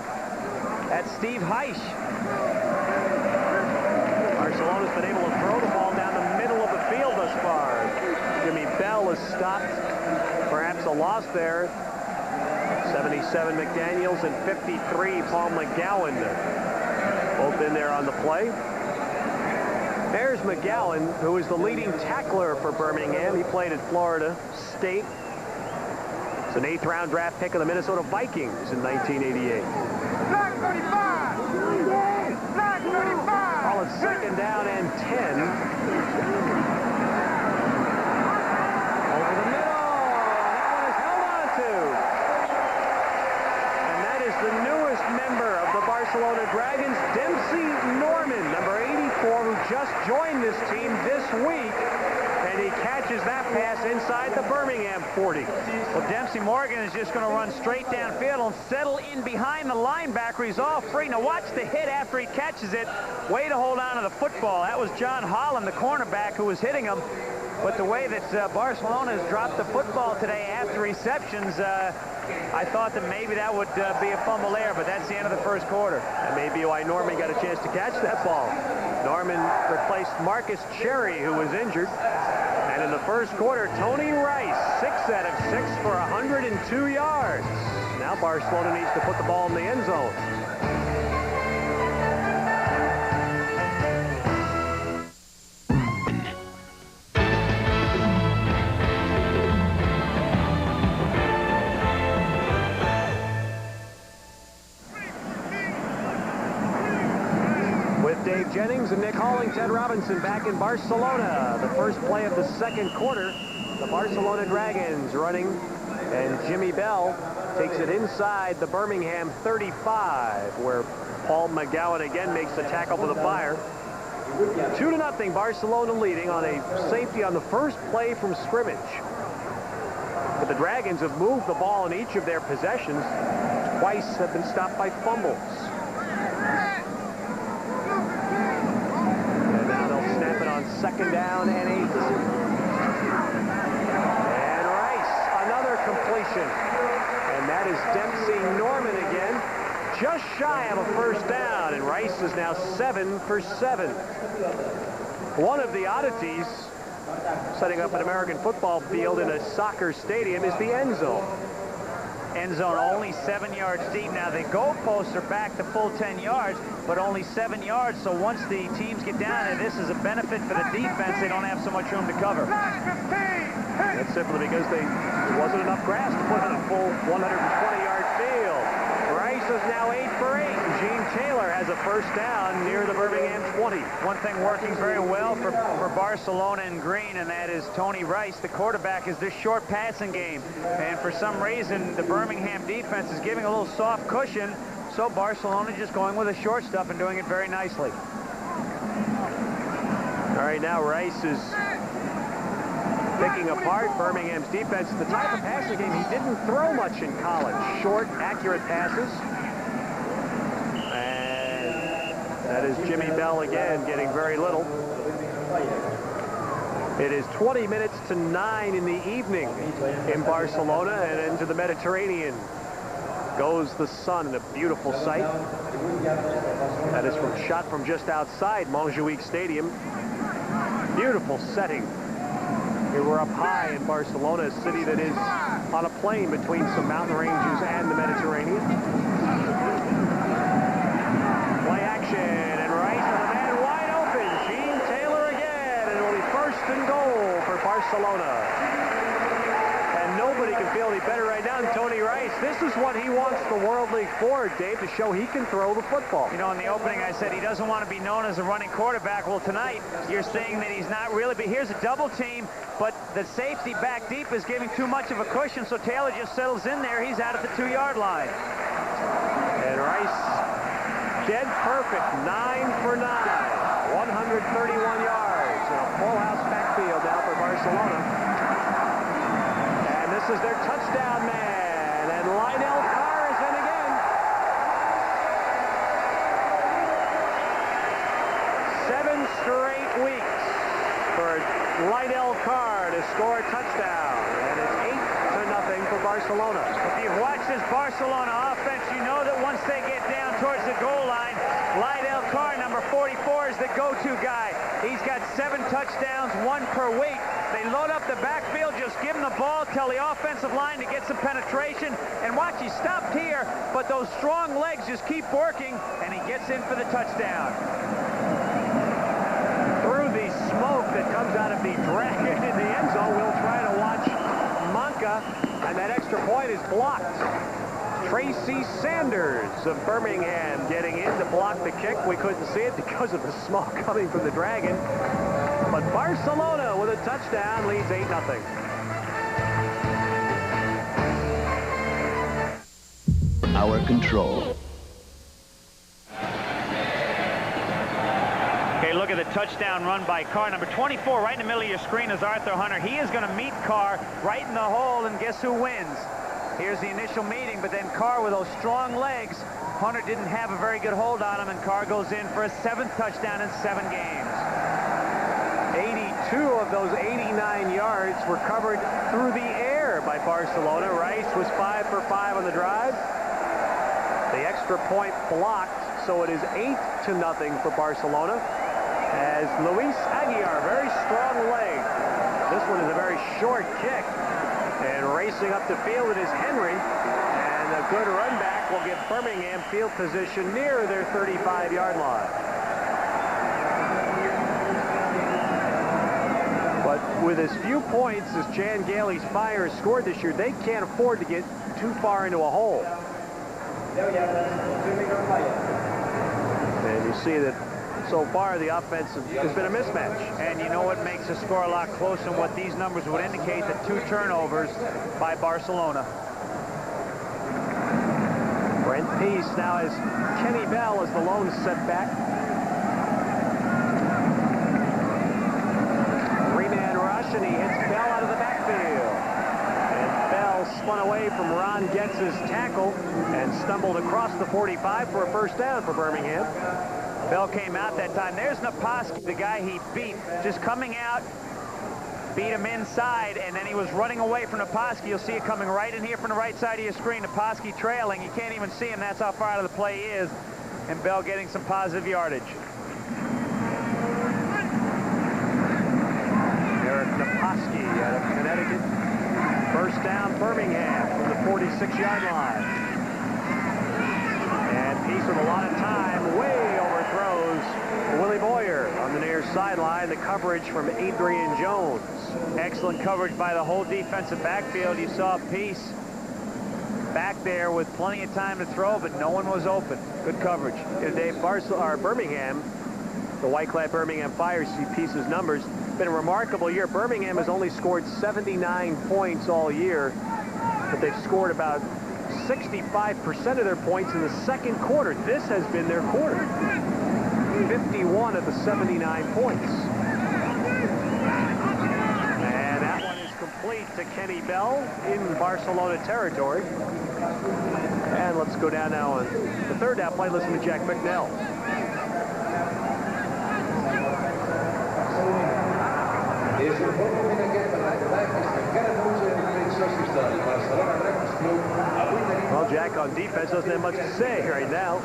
That's Steve Heisch. Barcelona's been able to throw the ball down the middle of the field thus far. Jimmy Bell has stopped. Perhaps a loss there. 77 McDaniels and 53 Paul McGowan. Both in there on the play. There's McGowan, who is the leading tackler for Birmingham. He played at Florida State. It's an 8th-round draft pick of the Minnesota Vikings in 1988. Flag 35! Flag 35! Call it 2nd down and 10. Over the middle. That one is held on to. 40. Well, Dempsey Morgan is just going to run straight downfield and settle in behind the linebacker. He's all free. Now watch the hit after he catches it. Way to hold on to the football. That was John Holland, the cornerback, who was hitting him. But the way that Barcelona has dropped the football today after receptions, I thought that maybe that would be a fumble there, but that's the end of the first quarter. And maybe why Norman got a chance to catch that ball. Norman replaced Marcus Cherry, who was injured. And in the first quarter, Tony Rice, 6 out of 6 for 102 yards. Now Barcelona needs to put the ball in the end zone. Dave Jennings and Nick Halling, Ted Robinson back in Barcelona. The first play of the second quarter. The Barcelona Dragons running, and Jimmy Bell takes it inside the Birmingham 35, where Paul McGowan again makes the tackle for the fire. 2-0, Barcelona leading on a safety on the first play from scrimmage. But the Dragons have moved the ball in each of their possessions. Twice have been stopped by fumbles. Second down and 8. And Rice, another completion. And that is Dempsey Norman again. Just shy of a first down. And Rice is now 7 for 7. One of the oddities setting up an American football field in a soccer stadium is the end zone. End zone only 7 yards deep. Now the goalposts are back to full 10 yards, but only 7 yards. So once the teams get down there, this is a benefit for the defense. They don't have so much room to cover. That's simply because there wasn't enough grass to put in a full 120-yard field. Rice is now 8 for 8. Gene Taylor has a first down near the Birmingham 20. One thing working very well for Barcelona and Green, and that is Tony Rice, the quarterback, is this short passing game. And for some reason, the Birmingham defense is giving a little soft cushion, so Barcelona just going with the short stuff and doing it very nicely. All right, now Rice is picking apart Birmingham's defense. The type of passing game he didn't throw much in college. Short, accurate passes. And that is Jimmy Bell again, getting very little. It is 20 minutes to 9 in the evening in Barcelona, and into the Mediterranean goes the sun in a beautiful sight. That is shot from just outside Montjuic Stadium. Beautiful setting. Here we're up high in Barcelona, a city that is on a plain between some mountain ranges and the Mediterranean. Play action, and Rice with a man wide open. Gene Taylor again, and it'll be 1st and goal for Barcelona. And nobody can feel any better right now than Tony Rice. This is what he wants the World League for, Dave, to show he can throw the football. You know, in the opening I said he doesn't want to be known as a running quarterback. Well, tonight you're saying that he's not really, but here's a double team, but the safety back deep is giving too much of a cushion, so Taylor just settles in there. He's out at the 2-yard line. And Rice, dead perfect, 9 for 9, 131 yards. A full house backfield now for Barcelona. And this is their touchdown man, and Lionel Carr is in again. 7 straight weeks for Lionel Carr to score a touchdown, and it's 8-0 for Barcelona. If you've watched this Barcelona offense, you know that once they get down towards the goal line, Lionel Carr, number 44, is the go-to guy. He's got 7 touchdowns, 1 per week. They load up the backfield, just give him the ball, tell the offensive line to get some penetration, and watch, he stopped here, but those strong legs just keep working, and he gets in for the touchdown. Through the smoke that comes out of the Dragon in the end zone, we'll try to watch Monca, and that extra point is blocked. Tracy Sanders of Birmingham getting in to block the kick. We couldn't see it because of the smoke coming from the Dragon. But Barcelona with a touchdown leads 8-0. Our control. Okay, look at the touchdown run by Carr. Number 24 right in the middle of your screen is Arthur Hunter. He is going to meet Carr right in the hole, and guess who wins? Here's the initial meeting, but then Carr with those strong legs, Hunter didn't have a very good hold on him, and Carr goes in for a 7th touchdown in 7 games. 82 of those 89 yards were covered through the air by Barcelona. Rice was 5 for 5 on the drive. The extra point blocked, so it is 8-0 for Barcelona. As Luis Aguiar, very strong leg. This one is a very short kick. And racing up the field, it is Henry. And a good run back will give Birmingham field position near their 35-yard line. But with as few points as Jan Gailey's Fire has scored this year, they can't afford to get too far into a hole. And you see that so far the offense has been a mismatch. And you know what makes the score a lot closer, and what these numbers would indicate, the 2 turnovers by Barcelona. Brent Peace now has Kenny Bell as the lone setback. 3-man rush, and he hits Bell out of the backfield. And Bell spun away from Ron Getz's tackle and stumbled across the 45 for a first down for Birmingham. Bell came out that time. There's Naposki, the guy he beat, just coming out, beat him inside, and then he was running away from Naposki. You'll see it coming right in here from the right side of your screen. Naposki trailing. You can't even see him. That's how far out of the play he is. And Bell getting some positive yardage. Eric Naposki out of Connecticut. First down, Birmingham from the 46-yard line. And Peace with a lot of time, way overthrows Willie Boyer on the near sideline. The coverage from Adrian Jones. Excellent coverage by the whole defensive backfield. You saw Peace back there with plenty of time to throw, but no one was open. Good coverage. Today, Birmingham, the white-clad Birmingham Fire, see Peace's numbers. Been a remarkable year. Birmingham has only scored 79 points all year, but they've scored about 65% of their points in the second quarter. This has been their quarter. 51 of the 79 points. And that one is complete to Kenny Bell in Barcelona territory. And let's go down now on the third down play. Listen to Jack McNell. Well, Jack on defense doesn't have much to say right now.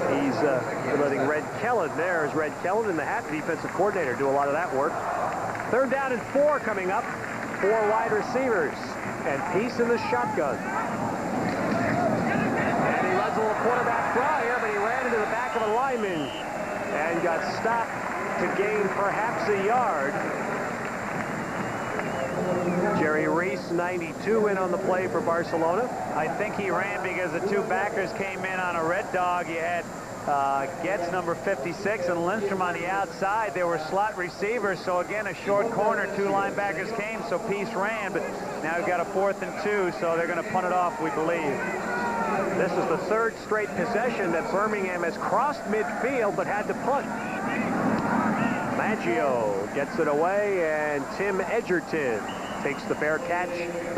He's letting Red Kellen there as Red Kellen and the half defensive coordinator do a lot of that work. 3rd down and 4 coming up. 4 wide receivers and Peace in the shotgun. And he runs a little quarterback draw here, but he ran into the back of a lineman and got stopped to gain perhaps a yard. Jerry Reese, 92, in on the play for Barcelona. I think he ran because the 2 backers came in on a red dog. You had Getz, number 56, and Lindstrom on the outside. They were slot receivers, so again, a short corner. 2 linebackers came, so Peace ran, but now we've got a 4th and 2, so they're going to punt it off, we believe. This is the 3rd straight possession that Birmingham has crossed midfield but had to punt. Maggio gets it away, and Tim Edgerton takes the fair catch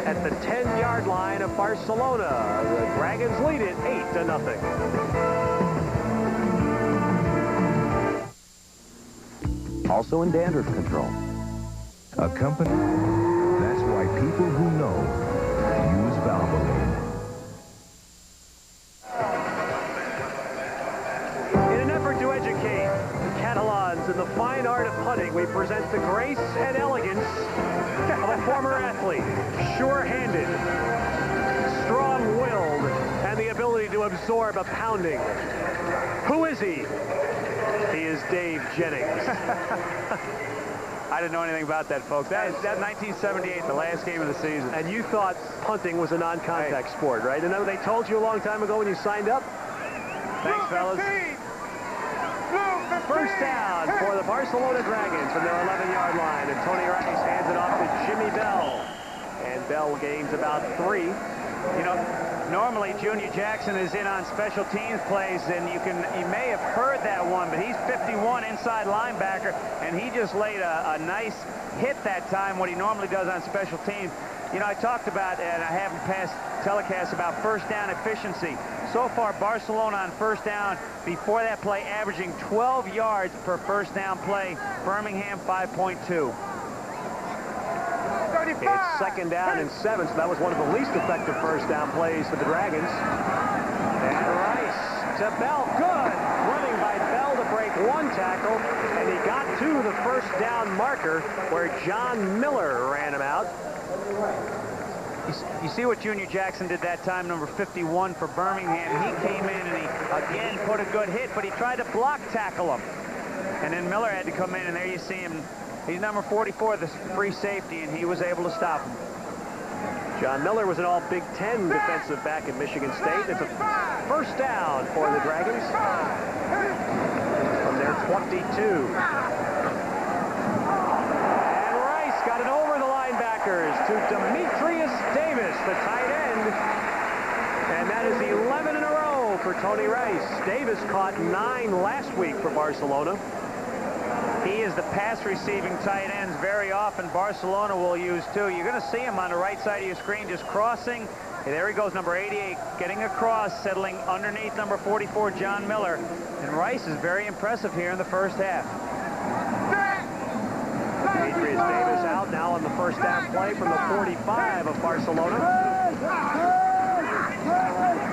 at the 10-yard line of Barcelona. The Dragons lead it 8-0. Also in dandruff control. A company, that's why people who know use Valvoline. In an effort to educate Catalans in the fine art of punting, we present the grace and elegance of a former athlete, sure-handed, strong-willed, and the ability to absorb a pounding. Who is he? He is Dave Jennings. I didn't know anything about that, folks. That is 1978, the last game of the season. And you thought punting was a non-contact sport, right? And they told you a long time ago when you signed up? Thanks, fellas. First down for the Barcelona Dragons from their 11-yard line. And Tony Rice hands it off to Jimmy Bell. And Bell gains about 3. You know, normally Junior Jackson is in on special teams plays, and you may have heard that one, but he's 51 inside linebacker, and he just laid a nice hit that time, what he normally does on special teams. You know, I talked about, and I haven't passed telecast about first down efficiency. So far, Barcelona on first down before that play averaging 12 yards per first down play. Birmingham 5.2. It's second down and 7, so that was one of the least effective first down plays for the Dragons. And Rice to Bell. Good running by Bell to break one tackle, and he got to the first down marker where John Miller ran him out. You see what Junior Jackson did that time, number 51 for Birmingham. He came in and he, again, put a good hit, but he tried to block tackle him. And then Miller had to come in, and there you see him. He's number 44, the free safety, and he was able to stop him. John Miller was an all Big Ten defensive back at Michigan State. It's a first down for the Dragons from their 22. And Rice got it over the linebackers to Demetrius Davis, the tight end. And that is 11 in a row for Tony Rice. Davis caught 9 last week for Barcelona. He is the pass receiving tight ends very often. Barcelona will use too. You're going to see him on the right side of your screen just crossing. And there he goes, number 88, getting across, settling underneath number 44, John Miller. And Rice is very impressive here in the first half. Demetrius Davis out now on the first down play from the 45 of Barcelona.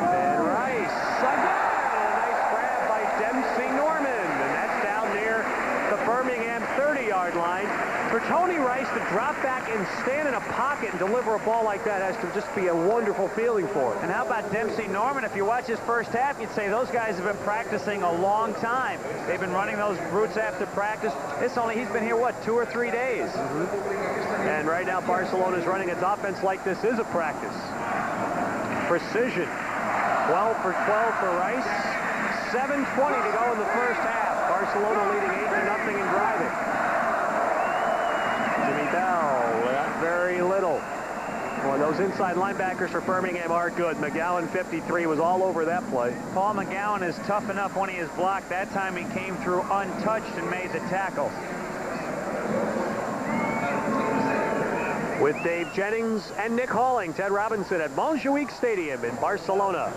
And Rice again. A nice grab by Dempsey Norman. And that's down near the Birmingham 30-yard line. For Tony Rice to drop back and stand in a pocket and deliver a ball like that has to just be a wonderful feeling for him. And how about Dempsey Norman? If you watch his first half, you'd say those guys have been practicing a long time. They've been running those routes after practice. He's been here, what, 2 or 3 days? And right now, Barcelona's running its offense like this is a practice. Precision. 12 for 12 for Rice. 7:20 to go in the first half. Barcelona leading 8-0 and driving. Jimmy Bell, very little. Well, those inside linebackers for Birmingham are good. McGowan, 53, was all over that play. Paul McGowan is tough enough when he is blocked. That time he came through untouched and made the tackle. With Dave Jennings and Nick Halling, Ted Robinson at Montjuic Stadium in Barcelona.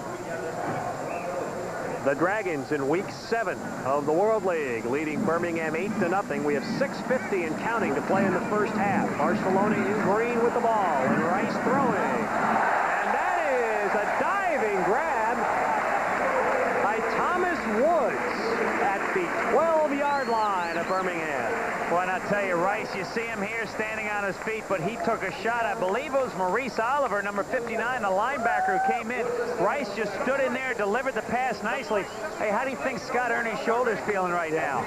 The Dragons in Week 7 of the World League, leading Birmingham 8-0. We have 6:50 and counting to play in the first half. Barcelona in green with the ball, and Rice throwing. And that is a diving grab by Thomas Woods at the 12-yard line of Birmingham. Well, and I tell you, Rice, you see him here standing on his feet, but he took a shot. I believe it was Maurice Oliver, number 59, the linebacker who came in. Rice just stood in there, delivered the pass nicely. Hey, how do you think Scott Ernie's shoulder's feeling right now?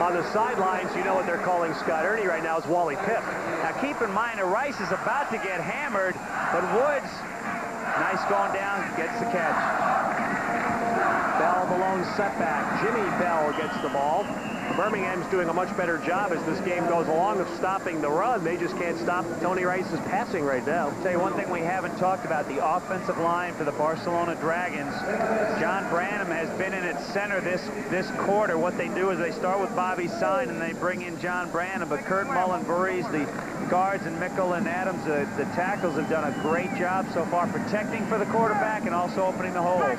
On the sidelines, you know what they're calling Scott Ernie right now is Wally Pipp. Now, keep in mind that Rice is about to get hammered, but Woods, nice going down, gets the catch. Bell, the lone setback. Jimmy Bell gets the ball. Birmingham's doing a much better job as this game goes along of stopping the run. They just can't stop Tony Rice's passing right now. I'll tell you one thing we haven't talked about, the offensive line for the Barcelona Dragons. John Branham has been in its center this quarter. What they do is they start with Bobby Sine and they bring in John Branham, but Kurt Mullen-Voorhees, the guards, and Mickle and Adams, the tackles, have done a great job so far protecting for the quarterback and also opening the holes.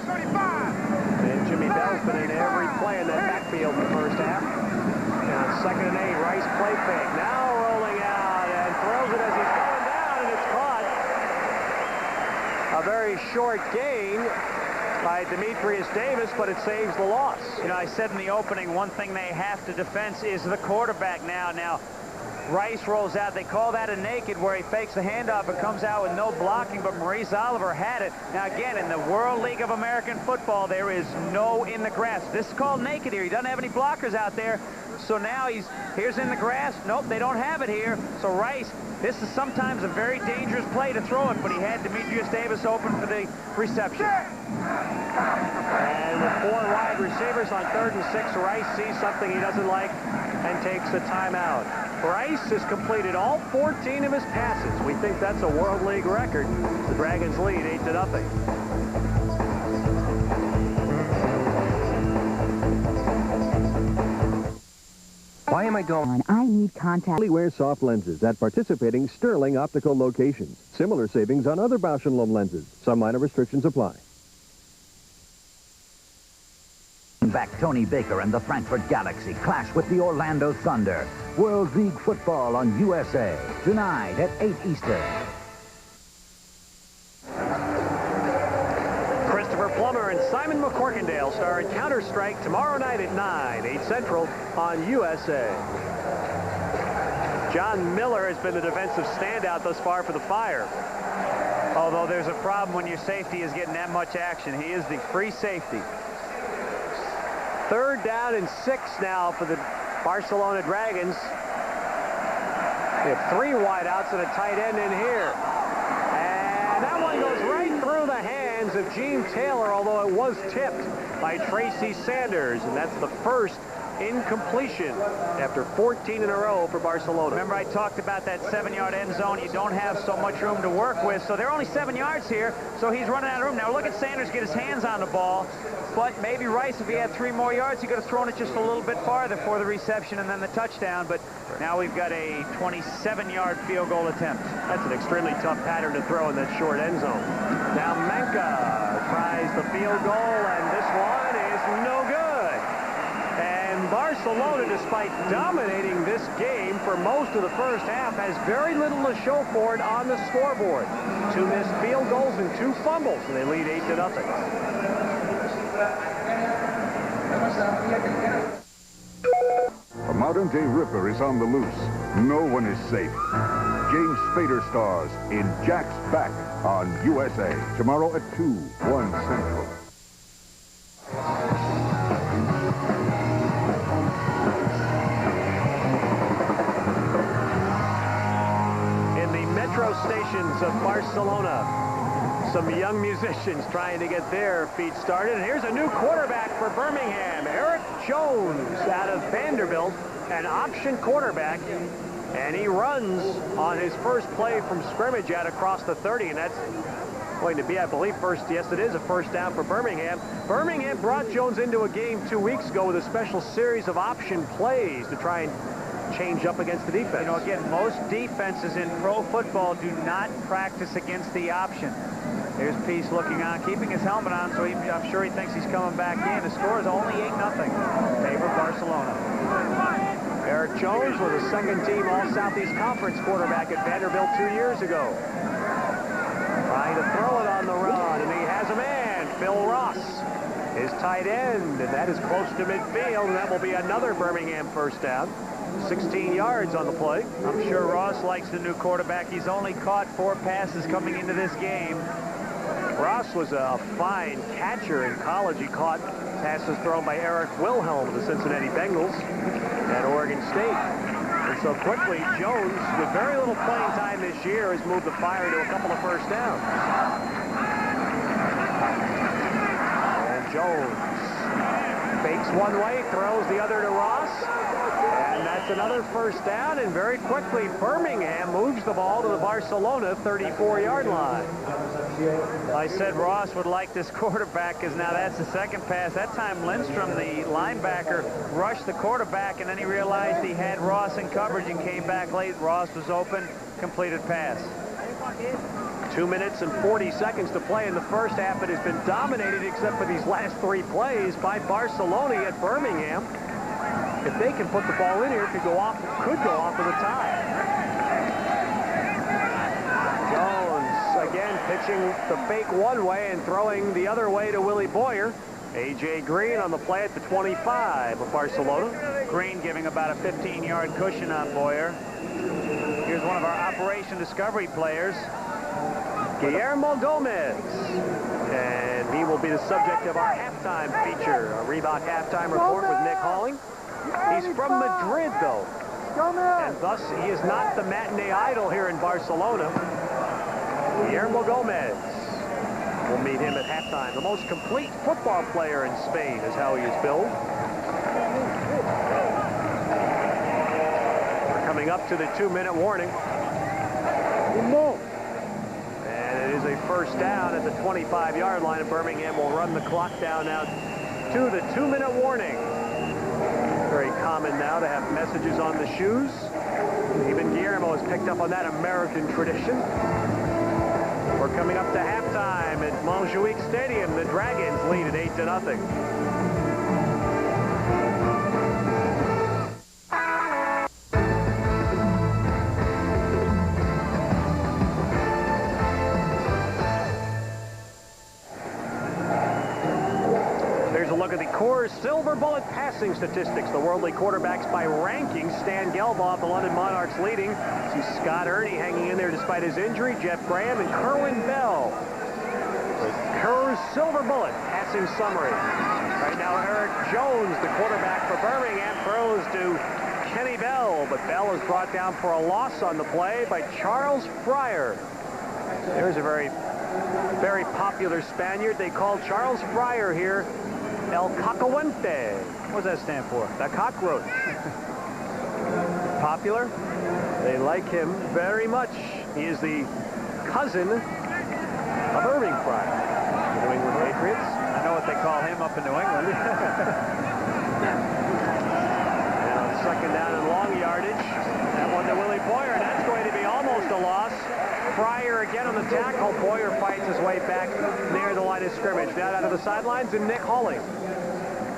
And Jimmy Bell's been in every play in that backfield in the first half. And on 2nd and 8, Rice play fake. Now rolling out and throws it as he's going down, and it's caught. A very short gain by Demetrius Davis, but it saves the loss. You know, I said in the opening, one thing they have to defend is the quarterback now. Now, Rice rolls out. They call that a naked where he fakes the handoff and comes out with no blocking, but Maurice Oliver had it. Now, again, in the World League of American Football, there is no in the grass. This is called naked here. He doesn't have any blockers out there. So now here's in the grass. Nope, they don't have it here. So Rice, this is sometimes a very dangerous play to throw it, but he had Demetrius Davis open for the reception. And with 4 wide receivers on 3rd and 6, Rice sees something he doesn't like and takes a timeout. Rice has completed all 14 of his passes. We think that's a World League record. The Dragons lead 8-0. Why am I going? I need contact. Only wear soft lenses at participating Sterling optical locations. Similar savings on other Bausch & Lomb lenses. Some minor restrictions apply. Back Tony Baker and the Frankfurt Galaxy clash with the Orlando Thunder. World League football on USA. Tonight at 8 Eastern. Christopher Plummer and Simon McCorkindale star in Counter-Strike tomorrow night at 9, 8 Central on USA. John Miller has been the defensive standout thus far for the Fire. Although there's a problem when your safety is getting that much action. He is the free safety. 3rd down and 6 now for the Barcelona Dragons. They have 3 wideouts and a tight end in here. And that one goes right through the hands of Gene Taylor, although it was tipped by Tracy Sanders. And that's the first incompletion after 14 in a row for Barcelona. Remember I talked about that 7-yard end zone. You don't have so much room to work with. So they're only 7 yards here. So he's running out of room. Now look at Sanders get his hands on the ball. But maybe Rice, if he had 3 more yards, he could have thrown it just a little bit farther for the reception and then the touchdown. But now we've got a 27-yard field goal attempt. That's an extremely tough pattern to throw in that short end zone. Now Menka tries the field goal, and this one is no good. And Barcelona, despite dominating this game for most of the first half, has very little to show for it on the scoreboard. 2 missed field goals and 2 fumbles, and they lead 8-0. A modern-day Ripper is on the loose. No one is safe. James Spader stars in Jack's Back on USA. Tomorrow at 2, 1 Central. In the metro stations of Barcelona, some young musicians trying to get their feet started. And here's a new quarterback for Birmingham, Eric Jones out of Vanderbilt, an option quarterback. And he runs on his first play from scrimmage out across the 30. And that's going to be, I believe, yes, it is a first down for Birmingham. Birmingham brought Jones into a game 2 weeks ago with a special series of option plays to try and change up against the defense. You know, again, most defenses in pro football do not practice against the option. Here's Peace looking on, keeping his helmet on, so I'm sure he thinks he's coming back in. The score is only 8-0 favor Barcelona. Eric Jones was a second-team All-Southeast Conference quarterback at Vanderbilt 2 years ago. Trying to throw it on the run, and he has a man, Phil Ross, his tight end, and that is close to midfield, and that will be another Birmingham first down. 16 yards on the play. I'm sure Ross likes the new quarterback. He's only caught 4 passes coming into this game. Ross was a fine catcher in college. He caught passes thrown by Eric Wilhelm of the Cincinnati Bengals at Oregon State. And so quickly, Jones, with very little playing time this year, has moved the Fire to a couple of first downs. And Jones fakes one way, throws the other to Ross. And that's another first down, and very quickly Birmingham moves the ball to the Barcelona 34-yard line. I said Ross would like this quarterback because now that's the second pass. That time Lindstrom, the linebacker, rushed the quarterback, and then he realized he had Ross in coverage and came back late. Ross was open, completed pass. 2 minutes and 40 seconds to play in the first half. It has been dominated except for these last 3 plays by Barcelona at Birmingham. If they can put the ball in here, it could go off with a tie. Jones again pitching the fake one way and throwing the other way to Willie Boyer. A.J. Green on the play at the 25 of Barcelona. Green giving about a 15-yard cushion on Boyer. Here's one of our Operation Discovery players, Guillermo Gomez. And he will be the subject of our halftime feature, a Reebok halftime report with Nick Halling. He's from Madrid, though. And thus, he is not the matinee idol here in Barcelona. Guillermo Gomez. We'll meet him at halftime. The most complete football player in Spain is how he is billed. We're coming up to the 2-minute warning. And it is a first down at the 25-yard line, and Birmingham will run the clock down now to the 2-minute warning. Very common now to have messages on the shoes. Even Guillermo has picked up on that American tradition. We're coming up to halftime at Montjuic Stadium. The Dragons lead at 8-0. Look at the Coors Silver Bullet passing statistics. The World League quarterbacks by ranking. Stan Gelbaugh, the London Monarchs, leading. See Scott Ernie hanging in there despite his injury. Jeff Graham and Kerwin Bell. The Coors Silver Bullet passing summary. Right now, Eric Jones, the quarterback for Birmingham, throws to Kenny Bell, but Bell is brought down for a loss on the play by Charles Fryer. There's a very popular Spaniard. They call Charles Fryer here El Cacahuente. What does that stand for? The cockroach. Popular? They like him very much. He is the cousin of Irving Fryer, the New England Patriots. I know what they call him up in New England. And on second down and long yardage, that one to Willie Boyer. That's going to be almost a loss. Fryer again on the tackle. Boyer fights his way back near the line of scrimmage. Down out of the sidelines, and Nick Hawley.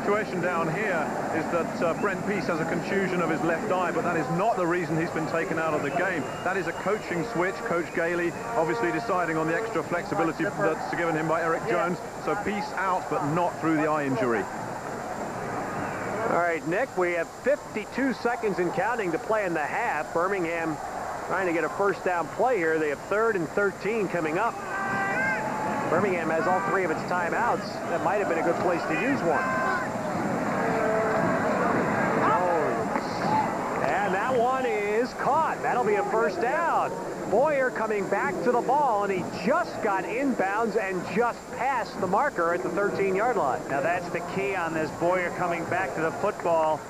Situation down here is that Brent Peace has a contusion of his left eye, but that is not the reason he's been taken out of the game. That is a coaching switch. Coach Gailey obviously deciding on the extra flexibility that's given him by Eric Jones. So Peace out, but not through the eye injury. All right, Nick, we have 52 seconds and counting to play in the half. Birmingham trying to get a first down play here. They have 3rd and 13 coming up. Birmingham has all 3 of its timeouts. That might have been a good place to use one. And that one is caught. That'll be a first down. Boyer coming back to the ball, and he just got inbounds and just passed the marker at the 13-yard line. Now that's the key on this. Boyer coming back to the football.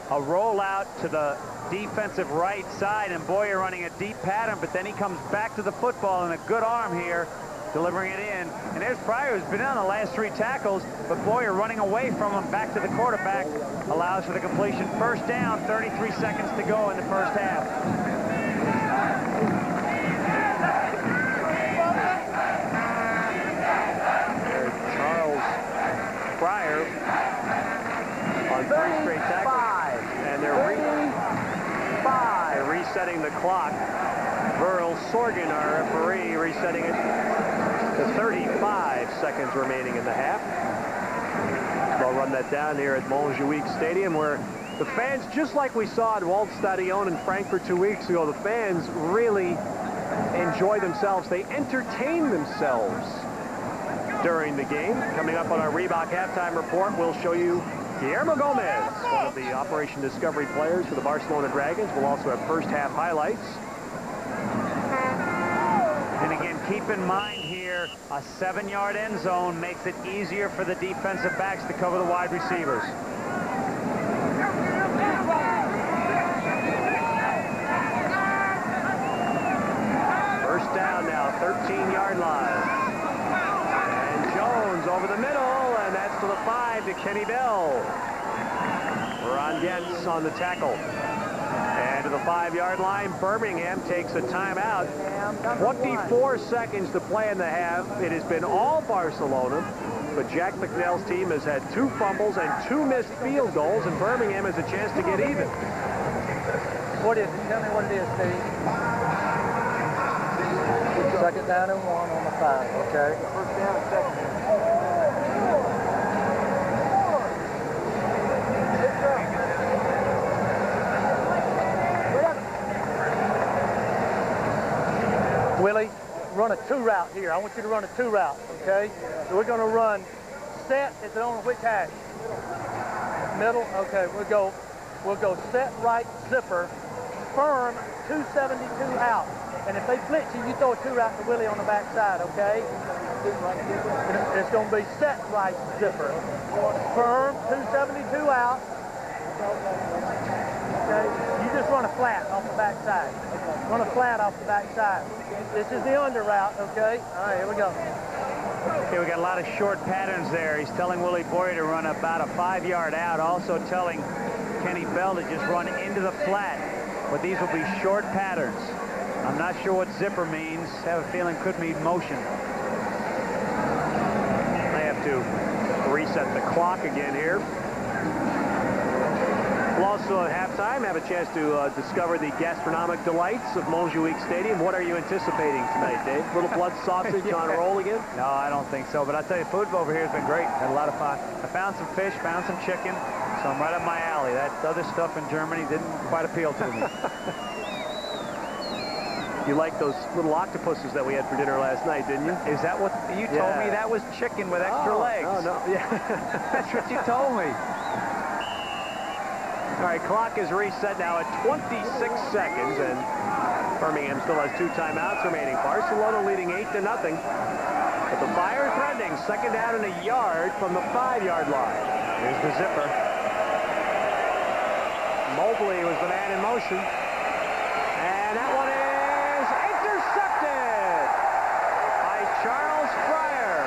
A rollout to the defensive right side, and Boyer running a deep pattern, but then he comes back to the football, and a good arm here, delivering it in. And there's Fryer, who's been on the last 3 tackles, but Boyer running away from him back to the quarterback allows for the completion. First down, 33 seconds to go in the first half. There's Charles Fryer on 3 straight tackles. And they're resetting the clock. Burl Sorgan, our referee, resetting it to 35 seconds remaining in the half. They'll run that down here at Montjuic Stadium, where the fans, just like we saw at Waldstadion in Frankfurt 2 weeks ago, the fans really enjoy themselves. They entertain themselves during the game. Coming up on our Reebok halftime report, we'll show you Guillermo Gomez, one of the Operation Discovery players for the Barcelona Dragons. We'll also have first half highlights. And again, keep in mind here, a 7-yard end zone makes it easier for the defensive backs to cover the wide receivers. First down now, 13-yard line. And Jones over the middle, and that's to the 5 to Kenny Bell. Ron Gentz on the tackle. And to the 5-yard line, Birmingham takes a timeout. 24 seconds to play in the half. It has been all Barcelona, but Jack McNell's team has had 2 fumbles and 2 missed field goals, and Birmingham has a chance to get even. What is it? Tell me what it is, Steve. Second down and 1 on the 5, okay? First down and second. Willie, run a 2 route here. I want you to run a 2 route, okay? So we're going to run set. Is it on which hash? Middle? Okay, we'll go we'll go set right zipper, firm 272 out. And if they blitz you, you throw a 2-route to Willie on the backside, okay? It's going to be set right zipper. Firm 272 out. Okay? You just run a flat off the backside. Run a flat off the backside. This is the under route, okay? All right, here we go. Okay, we got a lot of short patterns there. He's telling Willie Boyer to run about a 5-yard out, also telling Kenny Bell to just run into the flat. But these will be short patterns. I'm not sure what zipper means. I have a feeling could mean motion. I have to reset the clock again here. We'll also at halftime have a chance to discover the gastronomic delights of Montjuic Stadium. What are you anticipating tonight, Dave? A little blood sausage on roll again? No, I don't think so. But I tell you, food over here has been great. Had a lot of fun. I found some fish, found some chicken, so I'm right up my alley. That other stuff in Germany didn't quite appeal to me. You like those little octopuses that we had for dinner last night, didn't you? Is that what you told me? That was chicken with extra legs. No, yeah. That's what you told me. All right, clock is reset now at 26 seconds, and Birmingham still has 2 timeouts remaining. Barcelona leading 8-0. But the Fire threatening, second down and a yard from the 5-yard line. Here's the zipper. Mobley was the man in motion. And that one is intercepted by Charles Fryer.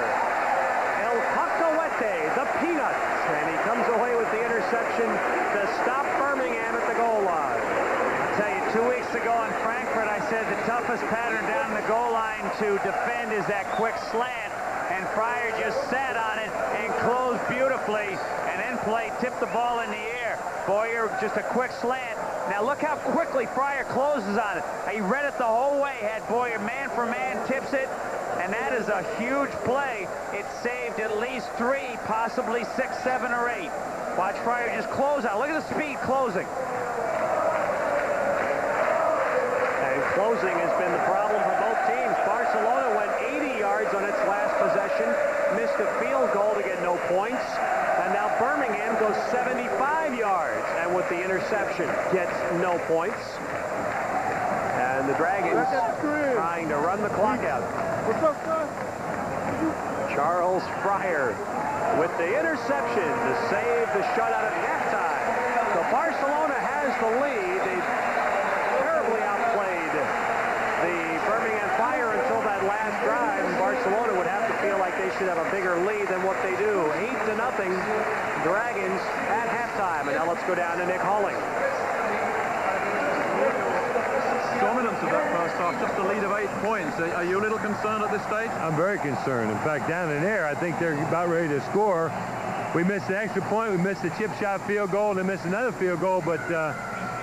El Cacahuete, the Peanut. And he comes away with the interception to stop Birmingham at the goal line. I'll tell you, 2 weeks ago in Frankfurt, I said the toughest pattern down the goal line to defend is that quick slant. And Fryer just sat on it and closed beautifully. And in play, tipped the ball in the air. Boyer, just a quick slant. Now look how quickly Fryer closes on it. He read it the whole way, had Boyer man for man, tips it. And that is a huge play. It saved at least 3, possibly 6, 7, or 8. Watch Fryer just close out. Look at the speed closing. And closing has been the problem for both teams. Barcelona went 80 yards on its last possession, missed a field goal to get no points. And now Birmingham goes 75 yards, and with the interception, gets no points. And the Dragons trying to run the clock out. What's up, son? Charles Fryer with the interception to save the shutout at halftime. So Barcelona has the lead. They terribly outplayed the Birmingham Fire until that last drive, and Barcelona would have to feel like they should have a bigger lead than what they do. 8-0 Dragons at halftime. And now let's go down to Nick Halling. Dominance of that first half, just a lead of 8 points. Are you a little concerned at this stage? I'm very concerned. In fact, down in there, I think they're about ready to score. We missed the extra point. We missed the chip shot field goal, and then missed another field goal. But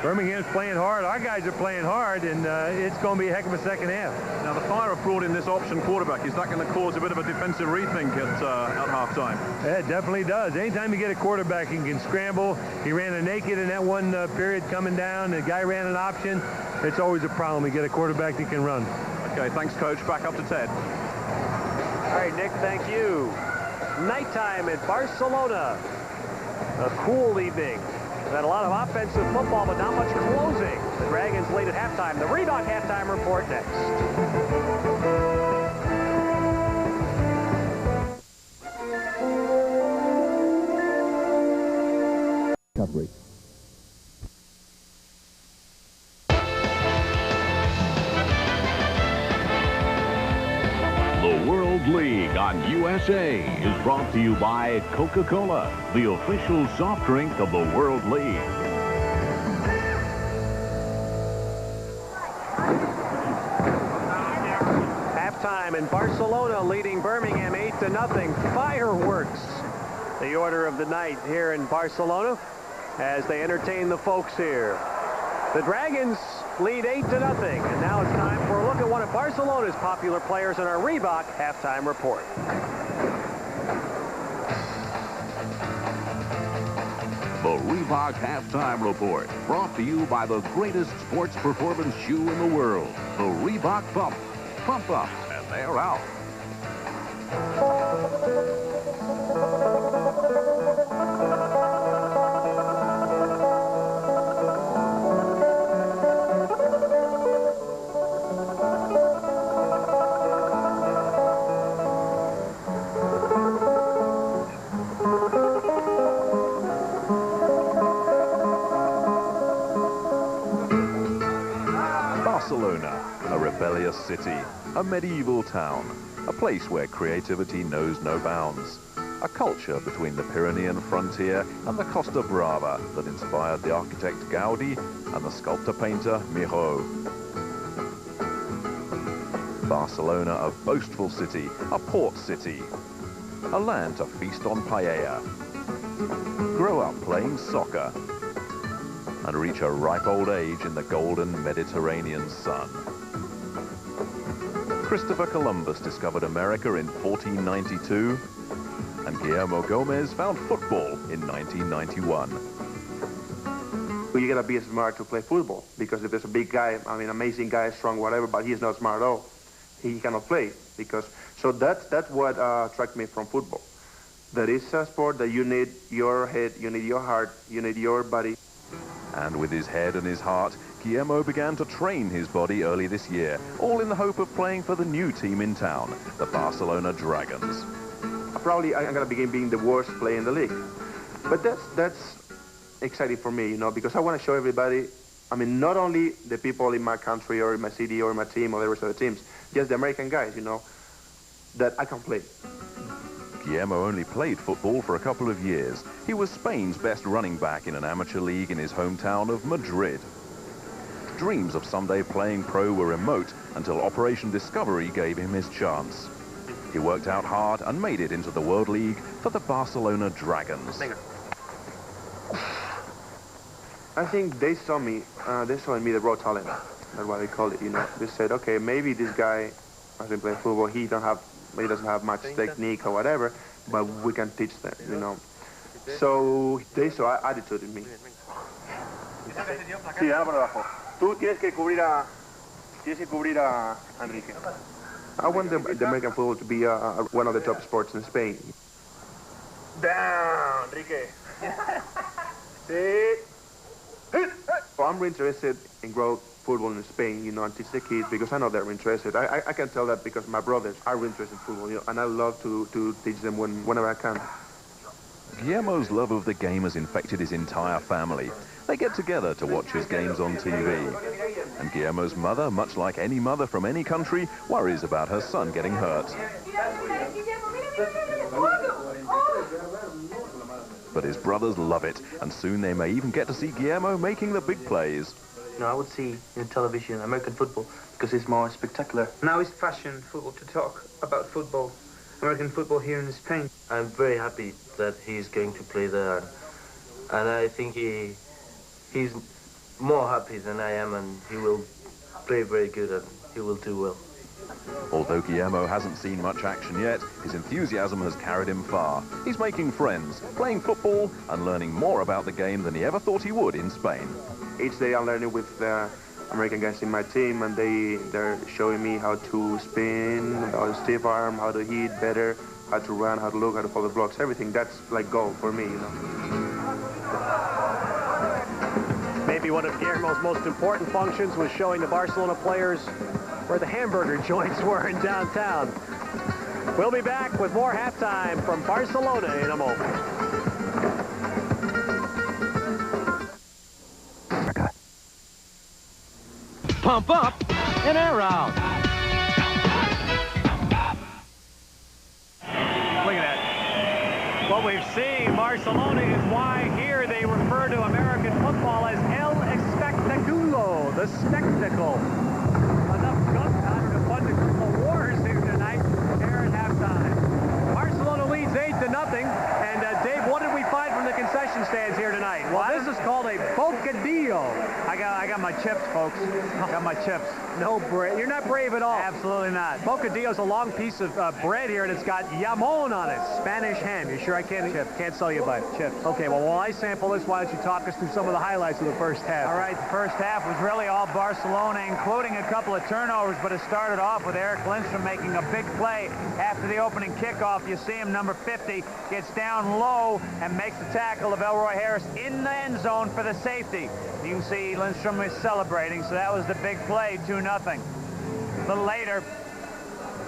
Birmingham's playing hard. Our guys are playing hard, and it's going to be a heck of a second half. Now, the Fire have brought in this option quarterback. Is that going to cause a bit of a defensive rethink at halftime? Yeah, it definitely does. Anytime you get a quarterback, he can scramble. He ran a naked in that one period coming down. The guy ran an option. It's always a problem. You get a quarterback that can run. Okay, thanks, Coach. Back up to Ted. All right, Nick, thank you. Nighttime in Barcelona. A cool evening. We've had a lot of offensive football, but not much closing. The Dragons lead at halftime. The Reebok halftime report next. Recovery. The World League on USA is brought to you by Coca-Cola, the official soft drink of the World League. Halftime in Barcelona, leading Birmingham 8-0. Fireworks, the order of the night here in Barcelona as they entertain the folks here. The Dragons lead 8-0, and now it's time for a look at one of Barcelona's popular players in our Reebok halftime report. The Reebok Halftime Report, brought to you by the greatest sports performance shoe in the world, the Reebok Pump. Pump up, and they're out. City, a medieval town, a place where creativity knows no bounds. A culture between the Pyrenean frontier and the Costa Brava that inspired the architect Gaudi and the sculptor-painter Miro. Barcelona, a boastful city, a port city, a land to feast on paella, grow up playing soccer, and reach a ripe old age in the golden Mediterranean sun. Christopher Columbus discovered America in 1492, and Guillermo Gomez found football in 1991. You gotta be smart to play football, because if there's a big guy, I mean, amazing guy, strong, whatever, but he's not smart at all, he cannot play. So that's what attracted me from football. That is a sport that you need your head, you need your heart, you need your body. And with his head and his heart, Guillermo began to train his body early this year, all in the hope of playing for the new team in town, the Barcelona Dragons. Probably I'm gonna begin being the worst player in the league. But that's exciting for me, you know, because I want to show everybody, I mean, not only the people in my country or in my city or in my team or the rest of the teams, just the American guys, you know, that I can play. Guillermo only played football for a couple of years. He was Spain's best running back in an amateur league in his hometown of Madrid. Dreams of someday playing pro were remote until Operation Discovery gave him his chance. He worked out hard and made it into the World League for the Barcelona Dragons. I think they saw in me the raw talent. That's what they call it, you know. They said, okay, maybe this guy has been playing football. He doesn't have much technique or whatever, but we can teach them, you know. So they saw attitude in me. Sí, dale por abajo. Tú tienes que cubrir a Enrique. I want the American football to be one of the top sports in Spain. Down, Enrique. Sí. So I'm really interested in growth football in Spain, you know, and teach the kids, because I know they're interested. I can tell that because my brothers are really interested in football, you know, and I love to teach them whenever I can. Guillermo's love of the game has infected his entire family. They get together to watch his games on TV. And Guillermo's mother, much like any mother from any country, worries about her son getting hurt. But his brothers love it, and soon they may even get to see Guillermo making the big plays. I would see in television American football because it's more spectacular. Now it's fashion football to talk about football, American football here in Spain. I'm very happy that he's going to play there, and I think he's more happy than I am, and he will play very good and he will do well. Although Guillermo hasn't seen much action yet, his enthusiasm has carried him far. He's making friends, playing football, and learning more about the game than he ever thought he would in Spain. Each day I'm learning with American guys in my team, and they're showing me how to spin, how to stiff arm, how to hit better, how to run, how to look, how to follow blocks, everything. That's like gold for me, you know. Maybe one of Guillermo's most important functions was showing the Barcelona players where the hamburger joints were in downtown. We'll be back with more halftime from Barcelona in a moment. Pump up and air out. Look at that. What we've seen, Barcelona, is why here they refer to American football as El Espectaculo, the spectacle. Enough gunpowder to fund a group of wars here tonight, here at halftime. Barcelona leads 8-0. And Dave, what did we find from the concession stands here tonight? Well, this is called a bocadillo. I got my chips, folks. Got my chips. No bread. You're not brave at all. Absolutely not. Bocadillo is a long piece of bread here, and it's got jamon on it, Spanish ham. You sure I can't sell you by chips? Okay, well, while I sample this, why don't you talk us through some of the highlights of the first half? All right, the first half was really all Barcelona, including a couple of turnovers, but it started off with Eric Lindstrom making a big play after the opening kickoff. You see him, number 50, gets down low and makes the tackle of Elroy Harris in the end zone for the safety. You can see Lindstrom is celebrating, so that was the big play, 2-0. A little later,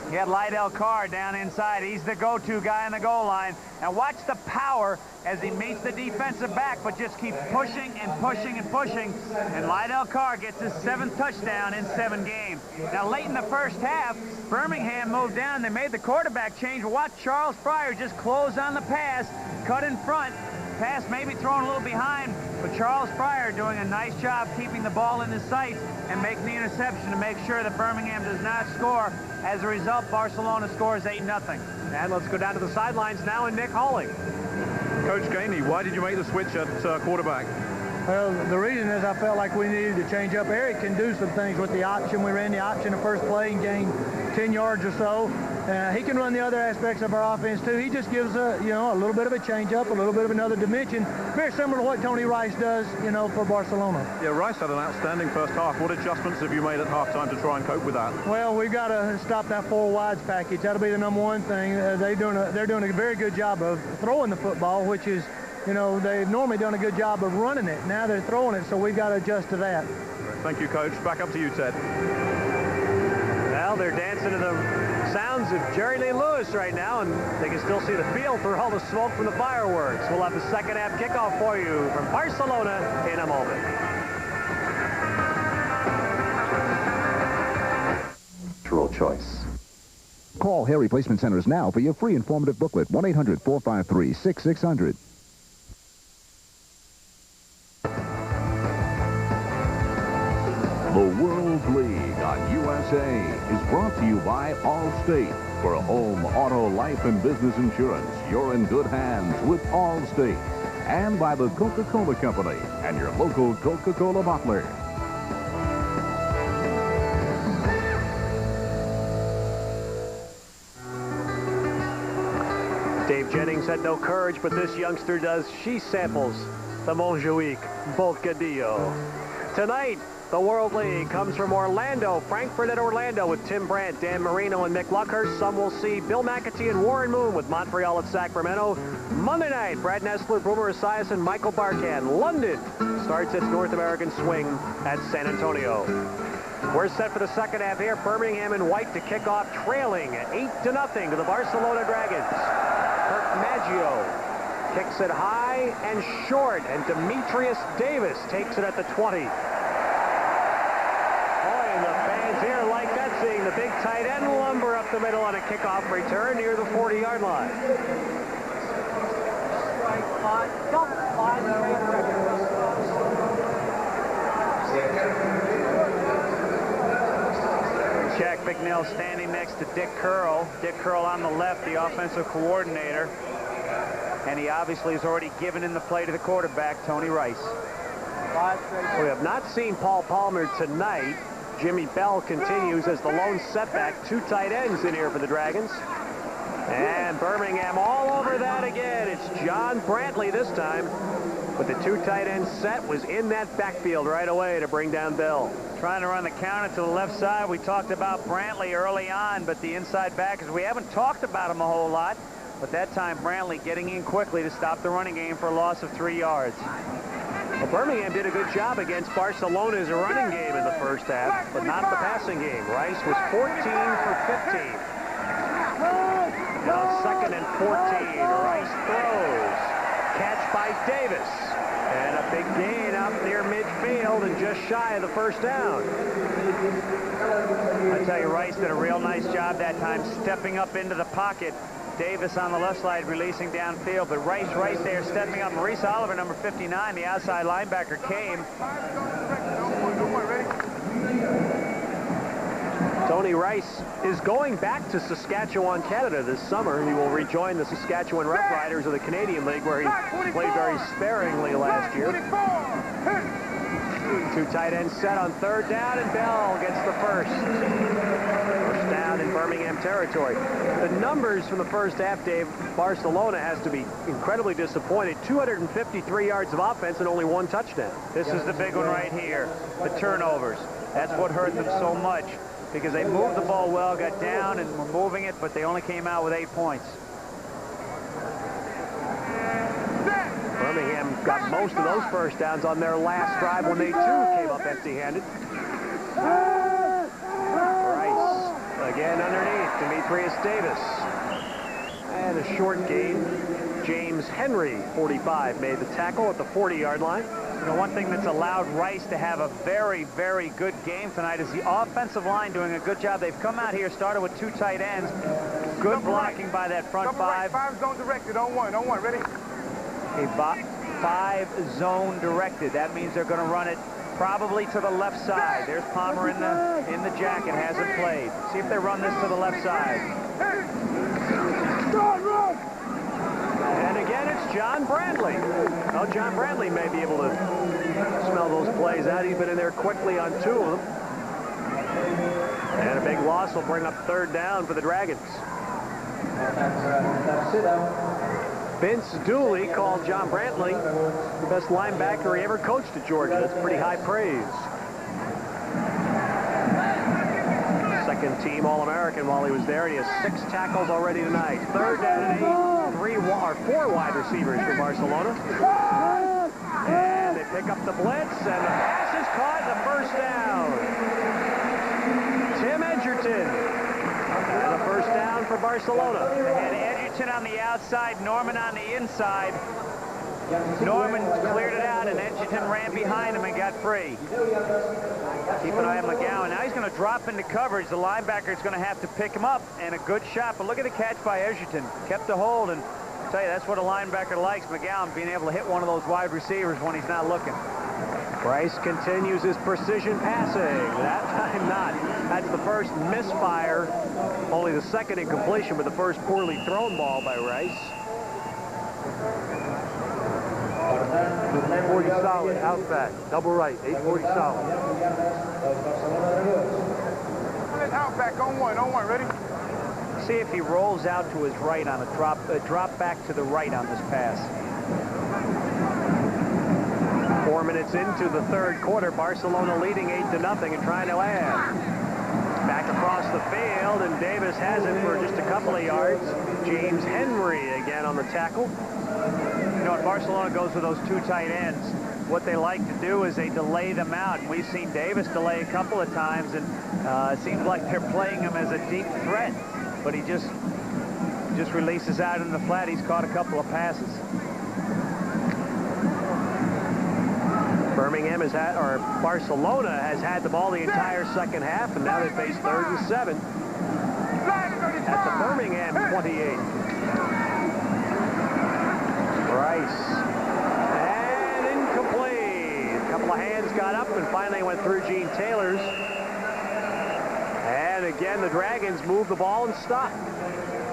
He had Lydell Carr down inside. He's the go-to guy on the goal line. And watch the power as he meets the defensive back, but just keeps pushing and pushing and pushing. And Lydell Carr gets his 7th touchdown in 7 games. Now, late in the first half, Birmingham moved down. They made the quarterback change. Watch Charles Fryer just close on the pass, cut in front. Pass maybe thrown a little behind, but Charles Fryer doing a nice job keeping the ball in his sights and making the interception to make sure that Birmingham does not score. As a result, Barcelona scores 8-0. And let's go down to the sidelines now and Nick Hawley. Coach Gainey, why did you make the switch at quarterback? Well, the reason is I felt like we needed to change up. Eric can do some things with the option. We ran the option the first play and gained 10 yards or so. He can run the other aspects of our offense too. He just gives a little bit of a change up, a little bit of another dimension, very similar to what Tony Rice does, for Barcelona. Yeah, Rice had an outstanding first half. What adjustments have you made at halftime to try and cope with that? Well, we've got to stop that 4 wides package. That'll be the #1 thing. They're doing a very good job of throwing the football, which is, they've normally done a good job of running it. Now they're throwing it, so we've got to adjust to that. Thank you, Coach. Back up to you, Ted. Well, they're dancing to the sounds of Jerry Lee Lewis right now, and they can still see the field through all the smoke from the fireworks. We'll have the second half kickoff for you from Barcelona in a moment. Natural choice. Call Hair Replacement Centers now for your free informative booklet, 1-800-453-6600. The World League on USA is brought to you by Allstate. For home, auto, life, and business insurance, you're in good hands with Allstate. And by the Coca-Cola Company and your local Coca-Cola bottler. Dave Jennings had no courage, but this youngster does. She samples the Montjuic Bocadillo. Tonight, the World League comes from Orlando, Frankfurt at Orlando with Tim Brandt, Dan Marino, and Mick Luckhurst. Some will see Bill McAtee and Warren Moon with Montreal at Sacramento. Monday night, Brad Nessler, Boomer Esiason, and Michael Barkan. London starts its North American swing at San Antonio. We're set for the second half here. Birmingham in white to kick off, trailing 8-0 to the Barcelona Dragons. Kirk Maggio kicks it high and short, and Demetrius Davis takes it at the 20. Here like that, seeing the big tight end lumber up the middle on a kickoff return near the 40-yard line. Jack Bicknell standing next to Dick Curl. Dick Curl on the left, the offensive coordinator. And he obviously has already given in the play to the quarterback, Tony Rice. We have not seen Paul Palmer tonight. Jimmy Bell continues as the lone setback. 2 tight ends in here for the Dragons. And Birmingham all over that again. It's John Brantley this time. But the 2 tight end set was in that backfield right away to bring down Bell. Trying to run the counter to the left side. We talked about Brantley early on, but the inside backers, we haven't talked about him a whole lot. But that time, Brantley getting in quickly to stop the running game for a loss of 3 yards. Well, Birmingham did a good job against Barcelona's running game in the first half, but not the passing game. Rice was 14 for 15. And on 2nd and 14, Rice throws. Catch by Davis. And a big gain up near midfield and just shy of the first down. I tell you, Rice did a real nice job that time, stepping up into the pocket. Davis on the left side releasing downfield, but Rice right there stepping up. Maurice Oliver, number 59, the outside linebacker, came. Tony Rice is going back to Saskatchewan, Canada this summer. He will rejoin the Saskatchewan Roughriders of the Canadian League, where he played very sparingly last year. 2 tight ends set on 3rd down, and Bell gets the first. First down in Birmingham territory. The numbers from the first half, Dave, Barcelona has to be incredibly disappointed. 253 yards of offense and only 1 touchdown. This is the big one right here, the turnovers. That's what hurt them so much, because they moved the ball well, got down, and were moving it, but they only came out with 8 points. Birmingham got most of those first downs on their last drive when they, too, came up empty-handed. Rice Again underneath, Demetrius Davis. And a short gain. James Henry, 45, made the tackle at the 40-yard line. You know, one thing that's allowed Rice to have a very, very good game tonight is the offensive line doing a good job. They've come out here, started with 2 tight ends. Good blocking by that front 5. 5 zone directed on 1, ready? A 5 zone directed. That means they're going to run it probably to the left side. There's Palmer in the jacket, hasn't played. See if they run this to the left side. And again, it's John Bradley. Oh, John Bradley may be able to smell those plays out. He's been in there quickly on 2 of them. And a big loss will bring up 3rd down for the Dragons. Vince Dooley called John Brantley the best linebacker he ever coached at Georgia. That's pretty high praise. Second team All-American while he was there. He has 6 tackles already tonight. 3rd down and 8. 4 wide receivers for Barcelona. And they pick up the blitz, and the pass is caught, and a 1st down. Tim Edgerton. And a 1st down for Barcelona. They had Edgerton on the outside, Norman on the inside. Norman cleared it out, and Edgerton ran behind him and got free. Keep an eye on McGowan. Now he's going to drop into coverage. The linebacker is going to have to pick him up, and a good shot. But look at the catch by Edgerton. Kept the hold, and I'll tell you, that's what a linebacker likes, McGowan, being able to hit one of those wide receivers when he's not looking. Bryce continues his precision passing. That time not. That's the first misfire. Only the 2nd incompletion, but the first poorly thrown ball by Rice. 840 solid, out back, double right, 840 solid. Out back on 1, ready? See if he rolls out to his right on a drop back to the right on this pass. 4 minutes into the 3rd quarter, Barcelona leading 8-0 and trying to add. Back across the field, and Davis has it for just a couple of yards. James Henry again on the tackle. You know, when Barcelona goes with those 2 tight ends, what they like to do is they delay them out. And we've seen Davis delay a couple of times, and it seems like they're playing him as a deep threat. But he just releases out in the flat. He's caught a couple of passes. Birmingham has had, or Barcelona has had the ball the entire 2nd half, and now they face 3rd and 7 at the Birmingham 28. Rice. And incomplete. A couple of hands got up and finally went through Gene Taylor's. And again, the Dragons move the ball and stop.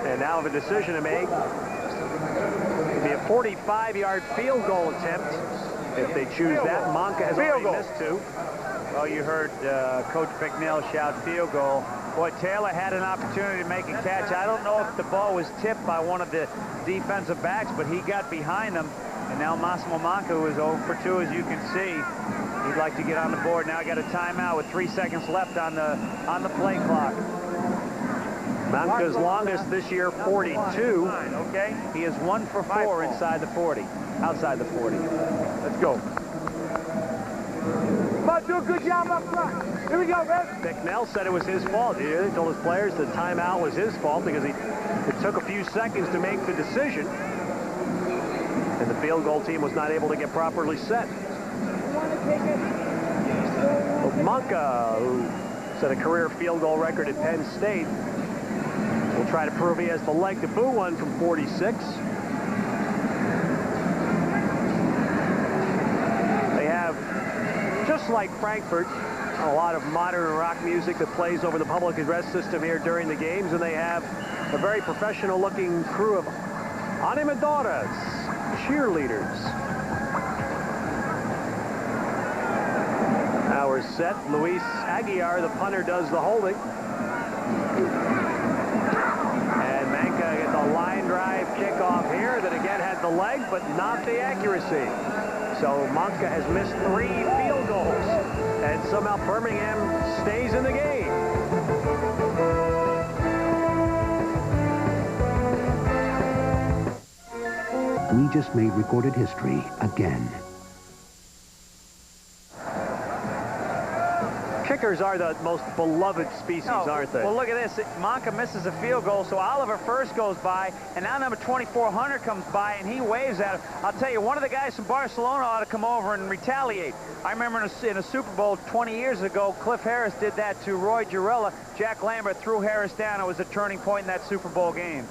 And now have a decision to make. It'll be a 45-yard field goal attempt if they choose that. Monka has already missed 2. Well, you heard Coach McNeil shout field goal. Boy, Taylor had an opportunity to make a catch. I don't know if the ball was tipped by one of the defensive backs, but he got behind them. And now Massimo Monka, who is 0 for 2, as you can see. He'd like to get on the board. Now got a timeout with 3 seconds left on the play clock. Monka's longest this year, 42. Okay, he is 1 for 4 inside the 40, outside the 40. Let's go. Do a good job up front. Here we go, man. McNeil said it was his fault. He told his players the timeout was his fault because it took a few seconds to make the decision. And the field goal team was not able to get properly set. Well, Monka, who set a career field goal record at Penn State, will try to prove he has the leg to boo one from 46. They have, just like Frankfurt, a lot of modern rock music that plays over the public address system here during the games, and they have a very professional-looking crew of animadoras, cheerleaders. Now we're set. Luis Aguiar, the punter, does the holding. And Manka gets a line drive kickoff here that again had the leg, but not the accuracy. So Manka has missed 3 field goals, and somehow Birmingham stays in the game. We just made recorded history again. Kickers are the most beloved species, aren't they? Well, look at this. Monka misses a field goal, so Oliver first goes by, and now number 24, Hunter, comes by, and he waves at him. I'll tell you, one of the guys from Barcelona ought to come over and retaliate. I remember in a Super Bowl 20 years ago, Cliff Harris did that to Roy Girella. Jack Lambert threw Harris down. It was a turning point in that Super Bowl game.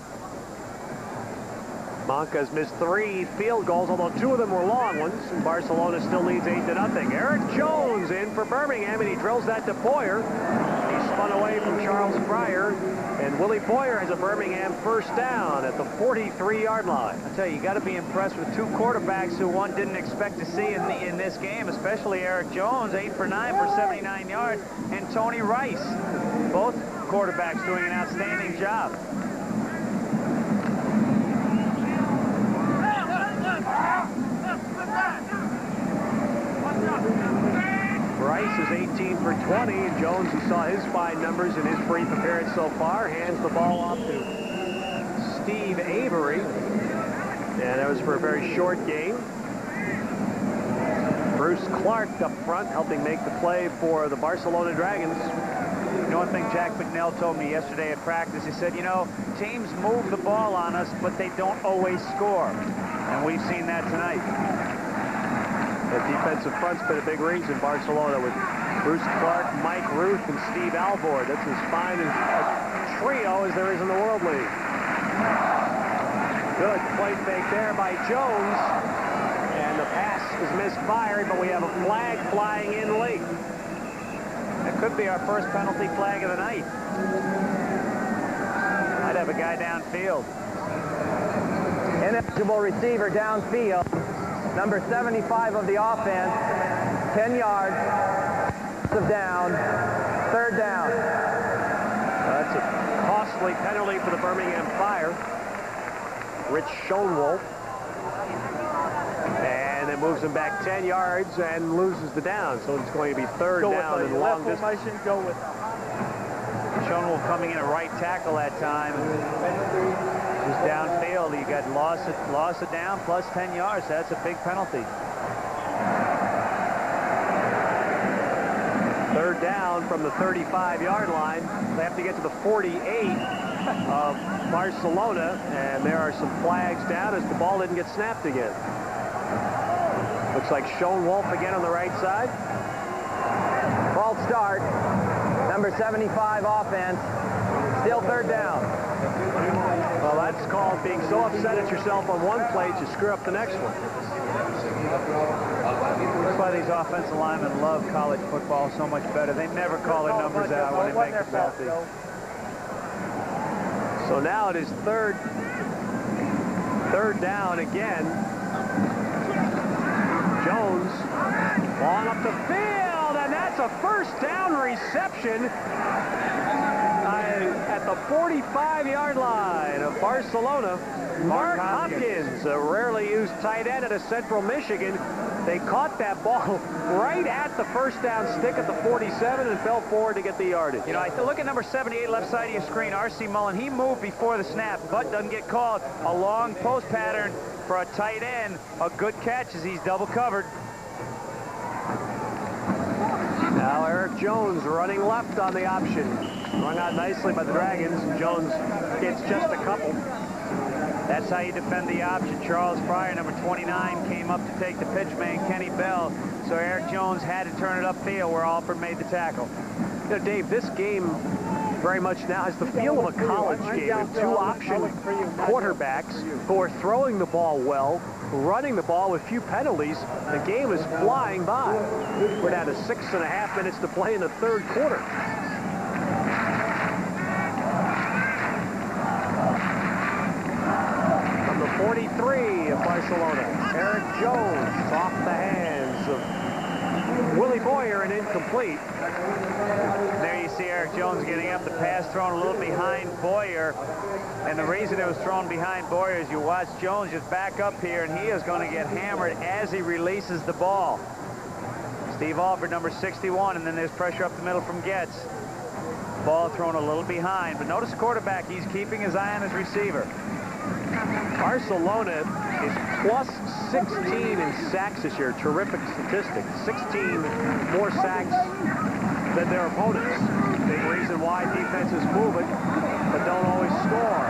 Monka's missed 3 field goals, although 2 of them were long ones, and Barcelona still leads 8-0. Eric Jones in for Birmingham, and he drills that to Boyer. He spun away from Charles Fryer, and Willie Boyer has a Birmingham first down at the 43-yard line. I tell you, you got to be impressed with 2 quarterbacks who one didn't expect to see in this game, especially Eric Jones, 8 for 9 for 79 yards, and Tony Rice. Both quarterbacks doing an outstanding job. Rice is 18 for 20, and Jones, who saw his fine numbers in his brief appearance so far, hands the ball off to Steve Avery. And that was for a very short game. Bruce Clark up front, helping make the play for the Barcelona Dragons. You know, one thing Jack McNell told me yesterday at practice, he said, you know, teams move the ball on us, but they don't always score. And we've seen that tonight. The defensive front's been a big reason. Barcelona with Bruce Clark, Mike Ruth, and Steve Alvord. That's as fine a trio as there is in the World League. Good play fake there by Jones. And the pass is misfired, but we have a flag flying in late. That could be our first penalty flag of the night. I'd have a guy downfield. Ineligible receiver downfield. Number 75 of the offense, 10 yards of down, 3rd down. That's a costly penalty for the Birmingham Fire. Rich Schoenwolf. And it moves him back 10 yards and loses the down. So it's going to be 3rd down and long distance. Go with Schoenwolf coming in at right tackle that time. Just downfield, you got loss of down plus 10 yards. That's a big penalty. 3rd down from the 35-yard line. They have to get to the 48 of Barcelona, and there are some flags down as the ball didn't get snapped again. Looks like Schoenwolf again on the right side. False start. Number 75 offense. Still 3rd down. Well, that's called being so upset at yourself on one play you screw up the next one. That's why these offensive linemen love college football so much better. They never call their numbers out when they make a penalty. So now it is third down again. Jones long up the field, and that's a first down reception at the 45-yard line of Barcelona. Mark Hopkins, a rarely used tight end out of Central Michigan. They caught that ball right at the first down stick at the 47 and fell forward to get the yardage. You know, I look at number 78 left side of your screen, R.C. Mullen. He moved before the snap, but doesn't get called. A long post pattern for a tight end. A good catch as he's double covered. Now Eric Jones running left on the option. Rung out nicely by the Dragons. Jones gets just a couple. That's how you defend the option. Charles Fryer, number 29, came up to take the pitch man, Kenny Bell. So Eric Jones had to turn it upfield where Alford made the tackle. You know, Dave, this game very much now has the feel of a college game with 2 option quarterbacks who are throwing the ball well, running the ball with few penalties. The game is flying by. We're down to 6.5 minutes to play in the 3rd quarter. From the 43 of Barcelona, Eric Jones off the hands of Willie Boyer and incomplete. There you see Eric Jones getting up. The pass thrown a little behind Boyer. And the reason it was thrown behind Boyer is you watch Jones just back up here, and he is going to get hammered as he releases the ball. Steve Alford, number 61, and then there's pressure up the middle from Getz. Ball thrown a little behind, but notice the quarterback, he's keeping his eye on his receiver. Barcelona is plus 16 in sacks this year. Terrific statistic. 16 more sacks than their opponents. Big reason why defenses move it, but don't always score.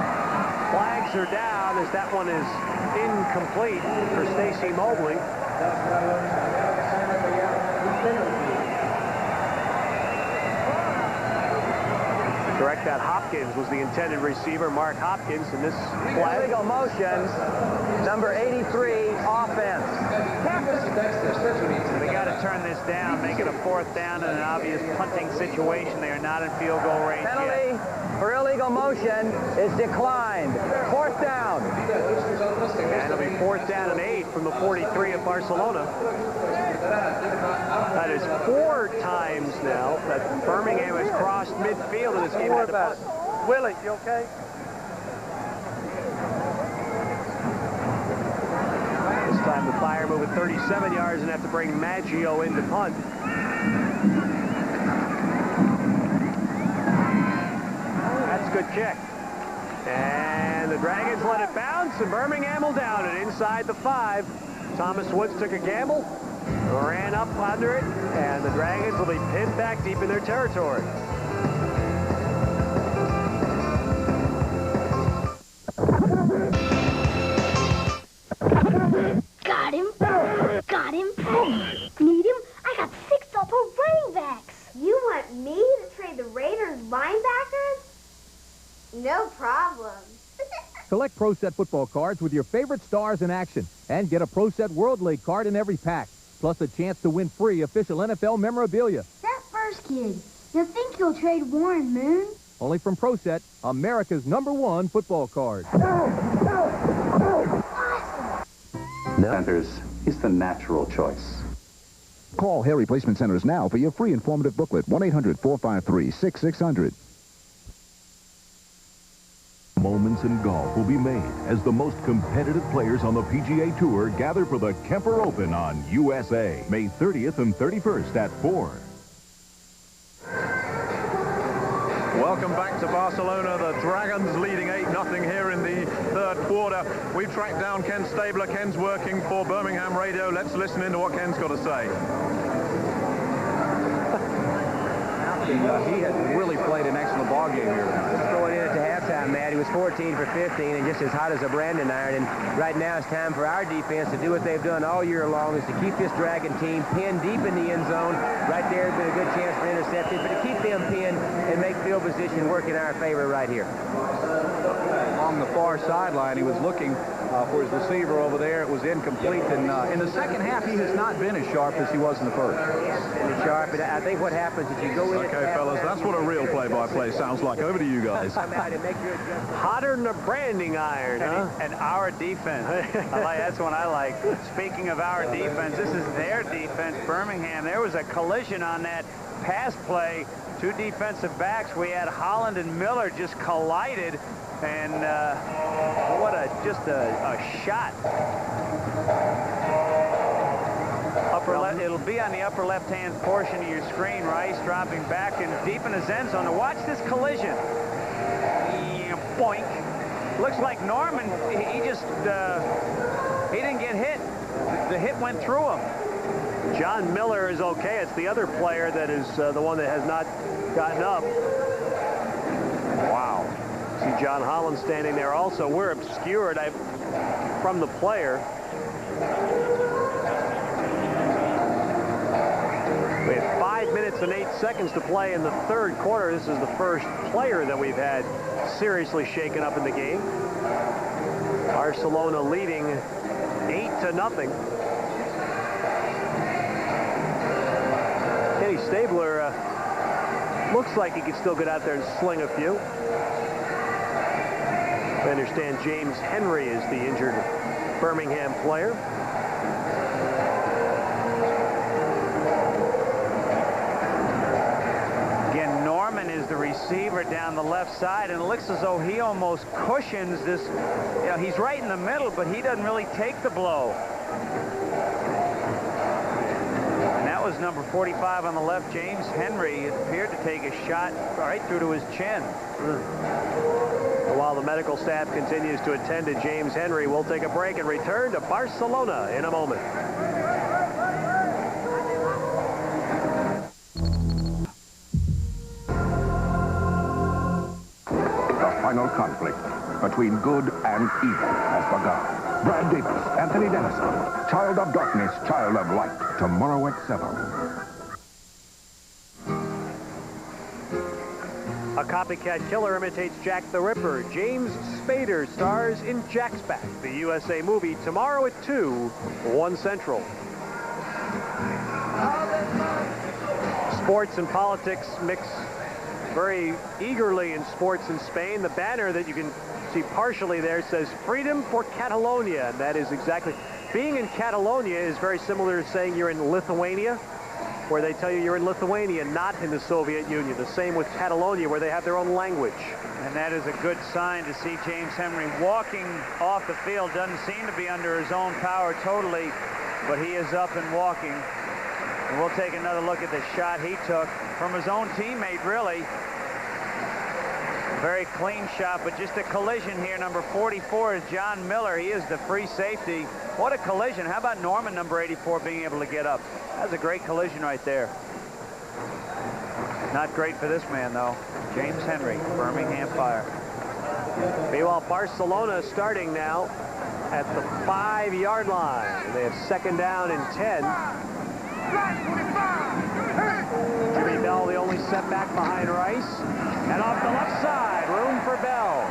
Flags are down as that one is incomplete for Stacy Mobley. Correct that. Hopkins was the intended receiver, Mark Hopkins, in this flag. Illegal motion, number 83, offense. We got to turn this down, make it a 4th down and an obvious punting situation. They are not in field goal range Penalty yet. for illegal motion is declined. 4th down. And it'll be 4th down and 8 from the 43 of Barcelona. That is 4 times now that Birmingham has crossed midfield in this game. Willie, you okay? This time the Fire move at 37 yards and have to bring Maggio in to punt. That's a good kick. And the Dragons let it bounce, and Birmingham will down it inside the 5. Thomas Woods took a gamble, ran up under it, and the Dragons will be pinned back deep in their territory. Got him. Got him. Need him? I got 6 double running backs. You want me to trade the Raiders linebackers? No problem. Collect Pro Set football cards with your favorite stars in action and get a Pro Set World League card in every pack, plus a chance to win free official NFL memorabilia. That first kid, you think you'll trade Warren Moon? Only from Pro Set, America's #1 football card. Centers is the natural choice. Call Hair Replacement Centers now for your free informative booklet. 1-800-453-6600. Moments in golf will be made as the most competitive players on the PGA Tour gather for the Kemper Open on USA, May 30th and 31st at 4. Welcome back to Barcelona. The Dragons leading 8-0 here in the 3rd quarter. We've tracked down Ken Stabler. Ken's working for Birmingham Radio. Let's listen into what Ken's got to say. He had really played an excellent ball game here. Just going in at the halftime, Matt, he was 14 for 15 and just as hot as a branding iron. And right now it's time for our defense to do what they've done all year long, is to keep this Dragon team pinned deep in the end zone. Right there has been a good chance for interception, but to keep them pinned and make field position work in our favor right here. Along the far sideline, he was looking for his receiver over there. It was incomplete. And in the second half, he has not been as sharp as he was in the first. And sharp, but I think what happens is you go in. Okay, fellas, that's what a real play-by-play sounds like. Over to you guys. Hotter than a branding iron, huh? And our defense. That's one I like. Speaking of our defense, this is their defense, Birmingham. There was a collision on that pass play. 2 defensive backs. We had Holland and Miller just collided, and what a shot. Upper left, it'll be on the upper left-hand portion of your screen. Rice dropping back and deep in his end zone. Now watch this collision. Boink. Looks like Norman. He just he didn't get hit. The hit went through him. John Miller is okay. It's the other player that is the one that has not gotten up. Wow. See John Holland standing there also. We're obscured from the player. We have 5 minutes and 8 seconds to play in the 3rd quarter. This is the first player that we've had seriously shaken up in the game. Barcelona leading 8-0. Kenny Stabler looks like he could still get out there and sling a few. I understand James Henry is the injured Birmingham player. Again, Norman is the receiver down the left side, and it looks as though he almost cushions this. You know, he's right in the middle, but he doesn't really take the blow. Was number 45 on the left, James Henry. It appeared to take a shot right through to his chin. While the medical staff continues to attend to James Henry, we'll take a break and return to Barcelona in a moment. final conflict between good and evil has begun. Brad Davis, Anthony Dennison, Child of Darkness, Child of Light, tomorrow at 7. A copycat killer imitates Jack the Ripper. James Spader stars in Jack's Back, the USA movie, tomorrow at 2, 1 Central. Sports and politics mix very eagerly in sports in Spain. The banner that you can see partially there says "Freedom for Catalonia," and that is exactly... Being in Catalonia is very similar to saying you're in Lithuania, where they tell you you're in Lithuania, not in the Soviet Union. The same with Catalonia, where they have their own language. And that is a good sign to see James Henry walking off the field. Doesn't seem to be under his own power totally, but he is up and walking. And we'll take another look at the shot he took from his own teammate, really. Very clean shot, but just a collision here. Number 44 is John Miller. He is the free safety. What a collision. How about Norman, number 84, being able to get up? That was a great collision right there. Not great for this man, though. James Henry, Birmingham Fire. Meanwhile, Barcelona starting now at the 5-yard line. They have second down and 10. Jimmy Bell, the only setback behind Rice. And off the left side, room for Bell.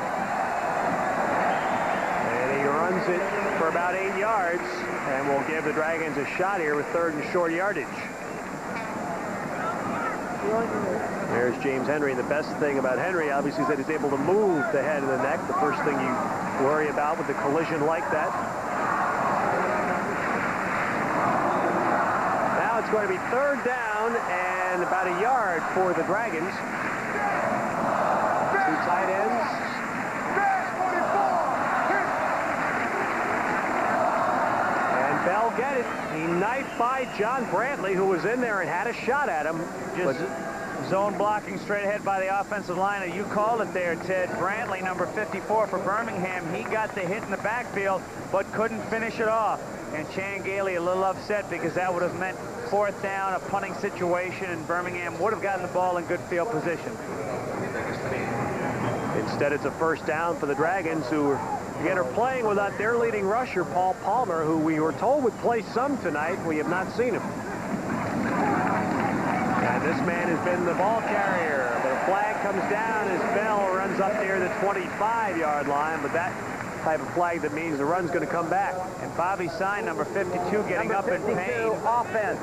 And he runs it for about 8 yards. And will give the Dragons a shot here with 3rd and short yardage. There's James Henry. The best thing about Henry, obviously, is that he's able to move the head and the neck. The first thing you worry about with a collision like that. Now it's going to be 3rd down and about a yard for the Dragons. Two tight ends. And Bell get it. He knifed by John Brantley, who was in there and had a shot at him. Just zone blocking straight ahead by the offensive line. You called it there, Ted. Brantley, number 54 for Birmingham. He got the hit in the backfield, but couldn't finish it off. And Chan Gailey a little upset because that would have meant 4th down, a punting situation, and Birmingham would have gotten the ball in good field position. Instead, it's a 1st down for the Dragons, who again are playing without their leading rusher, Paul Palmer, who we were told would play some tonight. We have not seen him. And this man has been the ball carrier. But a flag comes down as Bell runs up near the 25-yard line. But that type of flag that means the run's going to come back. And Bobby Sign, number 52, getting up in pain. Offense.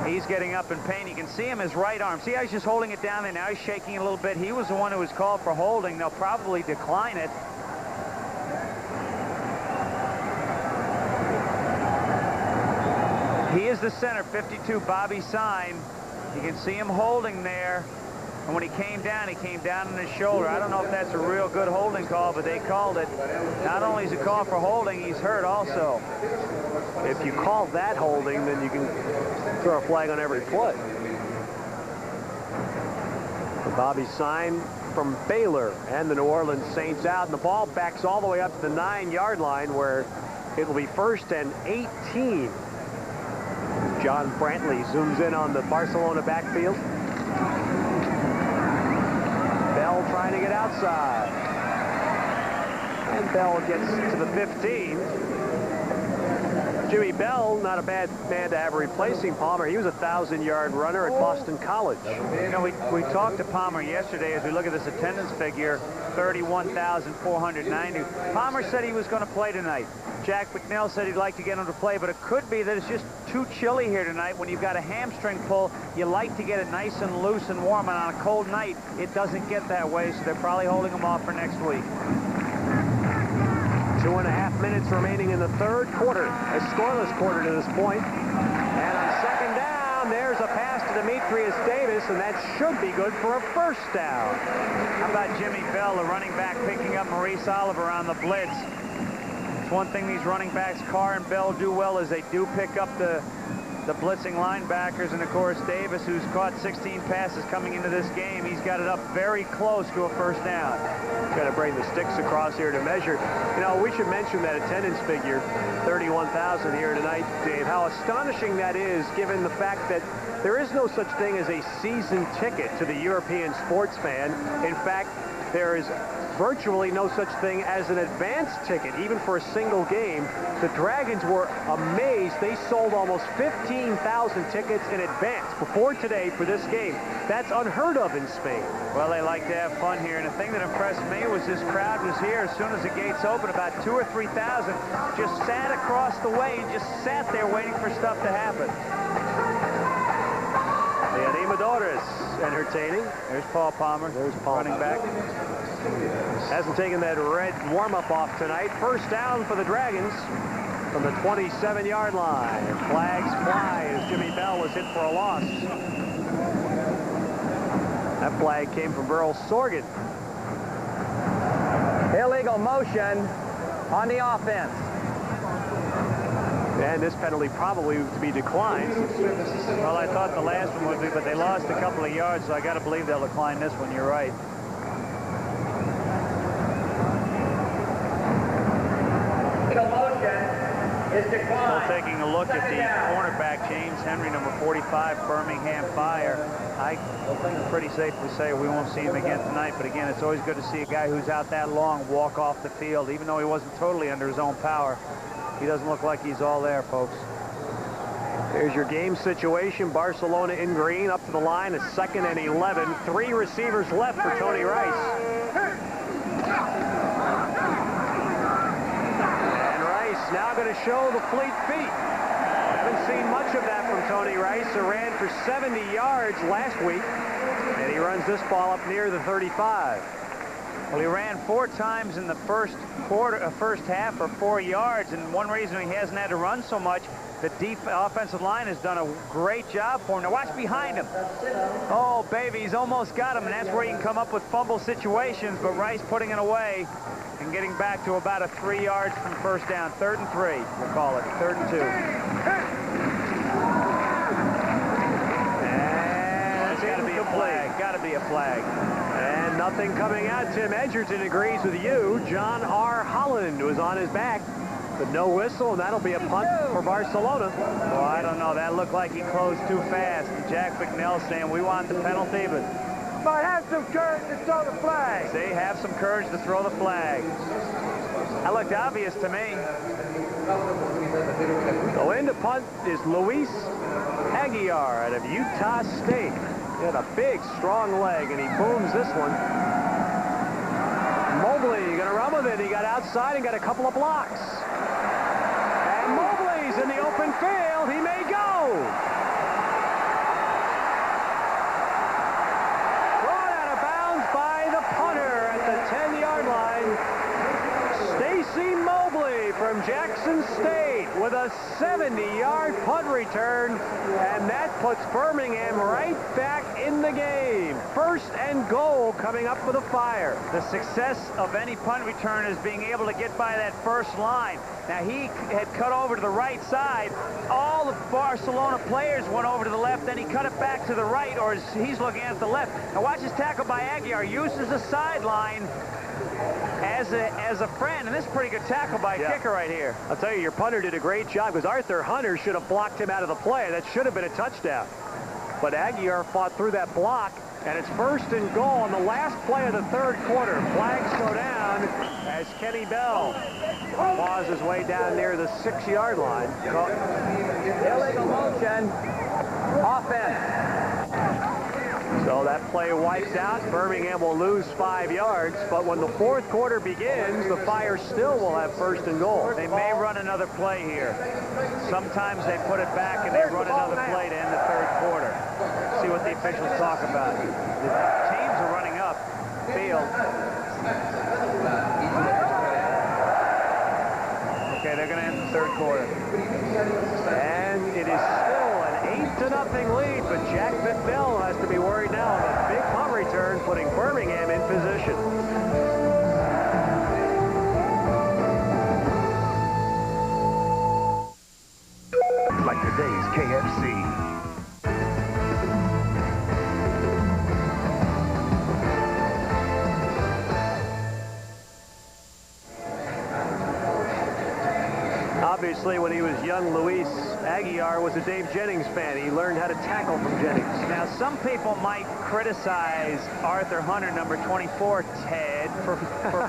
He's getting up in pain. You can see him, his right arm. See how he's just holding it down there? Now he's shaking a little bit. He was the one who was called for holding. They'll probably decline it. He is the center, 52, Bobby Sign. You can see him holding there. And when he came down on his shoulder. I don't know if that's a real good holding call, but they called it. Not only is it called for holding, he's hurt also. If you call that holding, then you can throw a flag on every play. Bobby Sign from Baylor and the New Orleans Saints out, and the ball backs all the way up to the 9-yard line, where it will be 1st and 18. John Brantley zooms in on the Barcelona backfield. Bell trying to get outside. And Bell gets to the 15. Jimmy Bell, not a bad man to have replacing Palmer. He was a 1,000-yard runner at Boston College. You know, we talked to Palmer yesterday as we look at this attendance figure, 31,490. Palmer said he was going to play tonight. Jack McNeil said he'd like to get him to play, but it could be that it's just too chilly here tonight. When you've got a hamstring pull, you like to get it nice and loose and warm, and on a cold night, it doesn't get that way, so they're probably holding him off for next week. 2.5 minutes remaining in the 3rd quarter. A scoreless quarter to this point. And on 2nd down, there's a pass to Demetrius Davis, and that should be good for a 1st down. How about Jimmy Bell, the running back, picking up Maurice Oliver on the blitz? It's one thing these running backs, Carr and Bell, do well is they do pick up the blitzing linebackers, and of course Davis, who's caught 16 passes coming into this game, he's got it up very close to a 1st down. Got to bring the sticks across here to measure. You know, we should mention that attendance figure, 31,000 here tonight, Dave. How astonishing that is, given the fact that there is no such thing as a season ticket to the European sports fan. In fact, there is virtually no such thing as an advance ticket, even for a single game. The Dragons were amazed. They sold almost 15,000 tickets in advance before today for this game. That's unheard of in Spain. Well, they like to have fun here, and the thing that impressed me was this crowd was here as soon as the gates opened. About 2,000 or 3,000 just sat across the way and just sat there waiting for stuff to happen. The Animadores entertaining. There's Paul Palmer. There's Paul running back. Hasn't taken that red warm-up off tonight. First down for the Dragons from the 27-yard line. Flags fly as Jimmy Bell was hit for a loss. That flag came from Burl Sorgan. Illegal motion on the offense. And this penalty probably to be declined. Well, I thought the last one would be, but they lost a couple of yards, so I got to believe they'll decline this one. You're right. Is declined. So taking a look at the cornerback, James Henry, number 45, Birmingham Fire. I think it's pretty safe to say we won't see him again tonight, but again, it's always good to see a guy who's out that long walk off the field, even though he wasn't totally under his own power. He doesn't look like he's all there, folks. There's your game situation. Barcelona in green, up to the line, a 2nd and 11. 3 receivers left for Tony Rice. Now going to show the fleet feet. Haven't seen much of that from Tony Rice, who ran for 70 yards last week, and he runs this ball up near the 35. Well, he ran 4 times in the first half for 4 yards, and one reason he hasn't had to run so much, the offensive line has done a great job for him. Now watch behind him. Oh, baby, he's almost got him, and that's where you can come up with fumble situations, but Rice putting it away and getting back to about a 3 yards from first down. 3rd and 3, we'll call it. 3rd and 2. And that's got to be a flag. Got to be a flag. And nothing coming out. Tim Edgerton agrees with you. John R. Holland was on his back, but no whistle, and that'll be a punt for Barcelona. Well, I don't know. That looked like he closed too fast. And Jack McNeil saying we want the penalty, but have some courage to throw the flag. See, have some courage to throw the flag. That looked obvious to me. So in to punt is Luis Aguiar out of Utah State. He had a big, strong leg, and he booms this one. Mobley going to run with it. He got outside and got a couple of blocks. And Mobley's in the open field. He may go. Brought out of bounds by the punter at the 10-yard line. Stacy Mobley from Jackson State with a 70-yard punt return, and that puts Birmingham right back in the game. 1st and goal coming up for the Fire. The success of any punt return is being able to get by that first line. Now, he had cut over to the right side. All the Barcelona players went over to the left, then he cut it back to the right, or he's looking at the left. Now, watch his tackle by Aguiar. Uses the sideline as a friend, and this is a pretty good tackle by a kicker right here. I'll tell you, your punter did a great job, because Arthur Hunter should have blocked him out of the play. That should have been a touchdown. But Aguiar fought through that block, and it's 1st and goal on the last play of the 3rd quarter. Flags go down as Kenny Bell claws his way down near the 6-yard line. Illegal motion. Offense. So that play wipes out. Birmingham will lose 5 yards, but when the 4th quarter begins, the Fire still will have 1st and goal. They may run another play here. Sometimes they put it back and they run another play to end the 3rd quarter. See what the officials talk about. The teams are running up field. Okay, they're going to end the 3rd quarter. And it is still an 8-0 lead, but Jack McNeil has to be worried now on a big punt return, putting Birmingham in position. Like today's KFC. Obviously, when he was young, Luis Aguiar was a Dave Jennings fan. He learned how to tackle from Jennings. Now, some people might criticize Arthur Hunter, number 24, Ted, for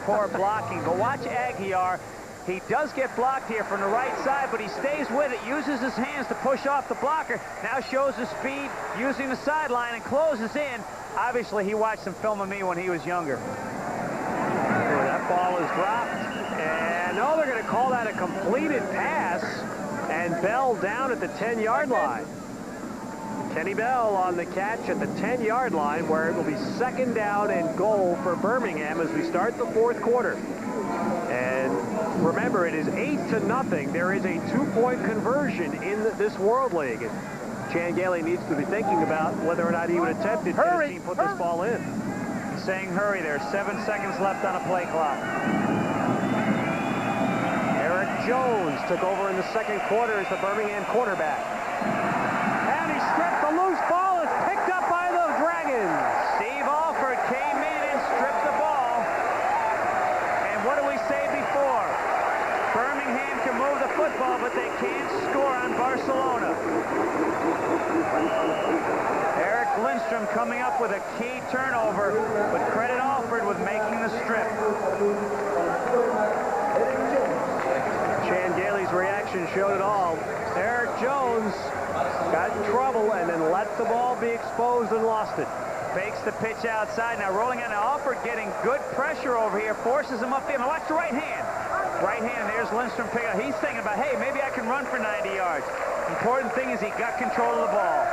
poor blocking. But watch Aguiar. He does get blocked here from the right side, but he stays with it, uses his hands to push off the blocker. Now shows his speed using the sideline and closes in. Obviously, he watched some film of me when he was younger. That ball is dropped. And no, they're going to call that a completed pass. And Bell down at the 10-yard line. Kenny Bell on the catch at the 10-yard line, where it will be 2nd down and goal for Birmingham as we start the 4th quarter. And remember, it is 8-0. There is a 2-point conversion in this World League. And Chan Gailey needs to be thinking about whether or not he would attempt it to team put this ball in. He's saying hurry. There's 7 seconds left on a play clock. Eric Jones took over in the 2nd quarter as the Birmingham quarterback. And he stripped the loose ball. It's picked up by the Dragons. Steve Alford came in and stripped the ball. And what did we say before? Birmingham can move the football, but they can't score on Barcelona. Eric Lindstrom coming up with a key turnover, but credit Alford with making the strip. Chan Gailey's reaction showed it all. Eric Jones got in trouble and then let the ball be exposed and lost it. Fakes the pitch outside. Now rolling on Alford, getting good pressure over here, forces him upfield. Now watch the right hand. Right hand, there's Lindstrom pick up. He's thinking about, hey, maybe I can run for 90 yards. Important thing is he got control of the ball.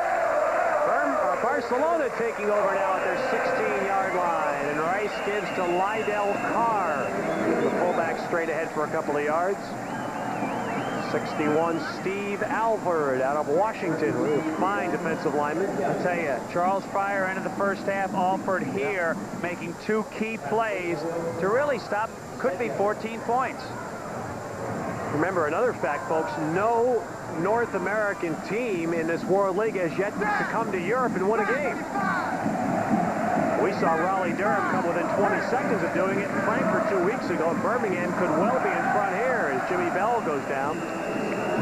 Barcelona taking over now at their 16-yard line. And Rice gives to Lydell Carr. The fullback straight ahead for a couple of yards. 61, Steve Alford out of Washington. Fine defensive lineman. I'll tell you, Charles Pryor ended the first half. Alford here making 2 key plays to really stop, could be 14 points. Remember, another fact, folks, no North American team in this World League has yet to come to Europe and win a game. We saw Raleigh-Durham come within 20 seconds of doing it in Frankfurt 2 weeks ago. Birmingham could well be in front here as Jimmy Bell goes down.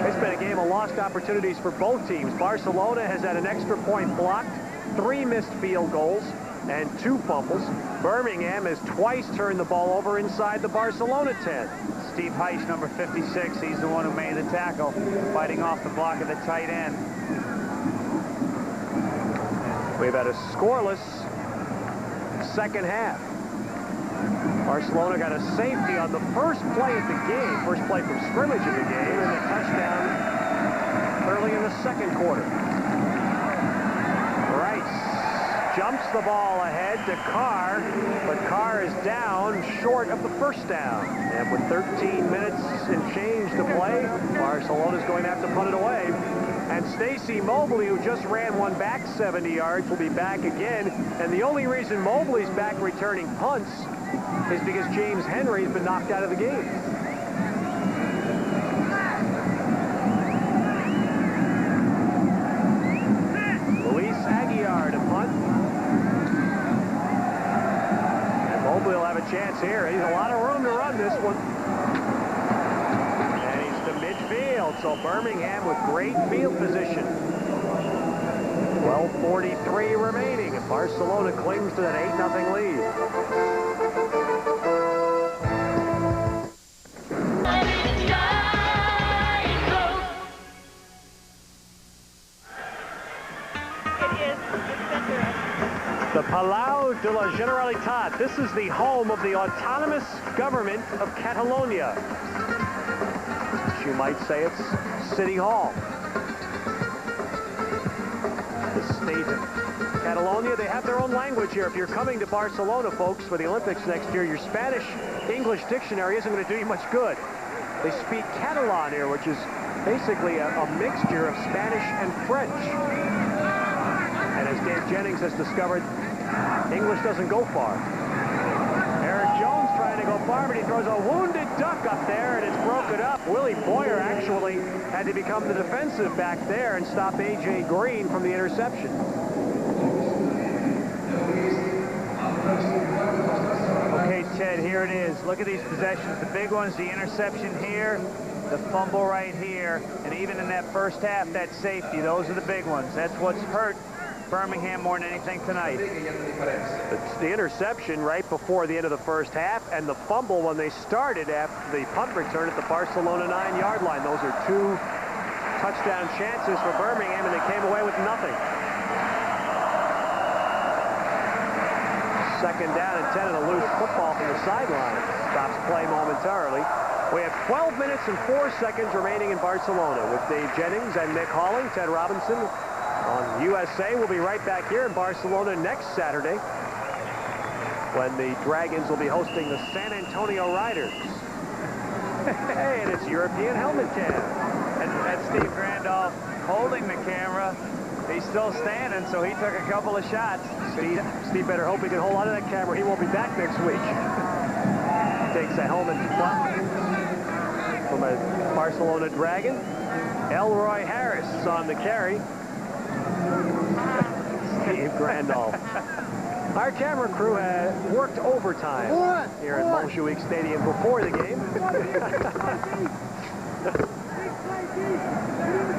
It's been a game of lost opportunities for both teams. Barcelona has had an extra point blocked, 3 missed field goals, and 2 fumbles. Birmingham has twice turned the ball over inside the Barcelona 10. Steve Heisch, number 56, he's the one who made the tackle, fighting off the block of the tight end. We've had a scoreless 2nd half. Barcelona got a safety on the first play of the game, first play from scrimmage of the game, and a touchdown early in the 2nd quarter. Rice jumps the ball ahead to Carr, but Carr is down short of the first down. And with 13 minutes and change to play, Barcelona's going to have to punt it away. And Stacy Mobley, who just ran one back 70 yards, will be back again. And the only reason Mobley's back returning punts is because James Henry's been knocked out of the game. Luis Aguiar to punt. And Mobley will have a chance here. He's a lot of room to run this one. And he's to midfield, so Birmingham with great field position. 12:43 remaining, and Barcelona clings to that 8-0 lead. The Palau de la Generalitat. This is the home of the autonomous government of Catalonia. You might say it's City Hall. The state of Catalonia, they have their own language here. If you're coming to Barcelona, folks, for the Olympics next year, your Spanish-English dictionary isn't going to do you much good. They speak Catalan here, which is basically a mixture of Spanish and French. And as Dave Jennings has discovered, English doesn't go far. Eric Jones trying to go far, but he throws a wounded duck up there, and it's broken up. Willie Boyer actually had to become the defensive back there and stop A.J. Green from the interception. Okay, Ted, here it is. Look at these possessions. The big one's the interception here. the fumble right here, and even in that first half, that safety, those are the big ones. That's what's hurt Birmingham more than anything tonight. It's the interception right before the end of the first half, and the fumble when they started after the punt return at the Barcelona 9-yard line. Those are 2 touchdown chances for Birmingham, and they came away with nothing. Second down and 10, and a loose football from the sideline stops play momentarily. We have 12 minutes and 4 seconds remaining in Barcelona with Dave Jennings and Nick Halling. Ted Robinson on USA. We'll be right back here in Barcelona next Saturday when the Dragons will be hosting the San Antonio Riders. Hey, and it's European Helmet Cam. And that's Steve Randolph holding the camera. He's still standing, so he took a couple of shots. Steve better hope he can hold on to that camera. He won't be back next week. Takes a helmet from a Barcelona Dragon. Elroy Harris on the carry. Steve Randolph. Our camera crew had worked overtime here at Montjuic Stadium before the game.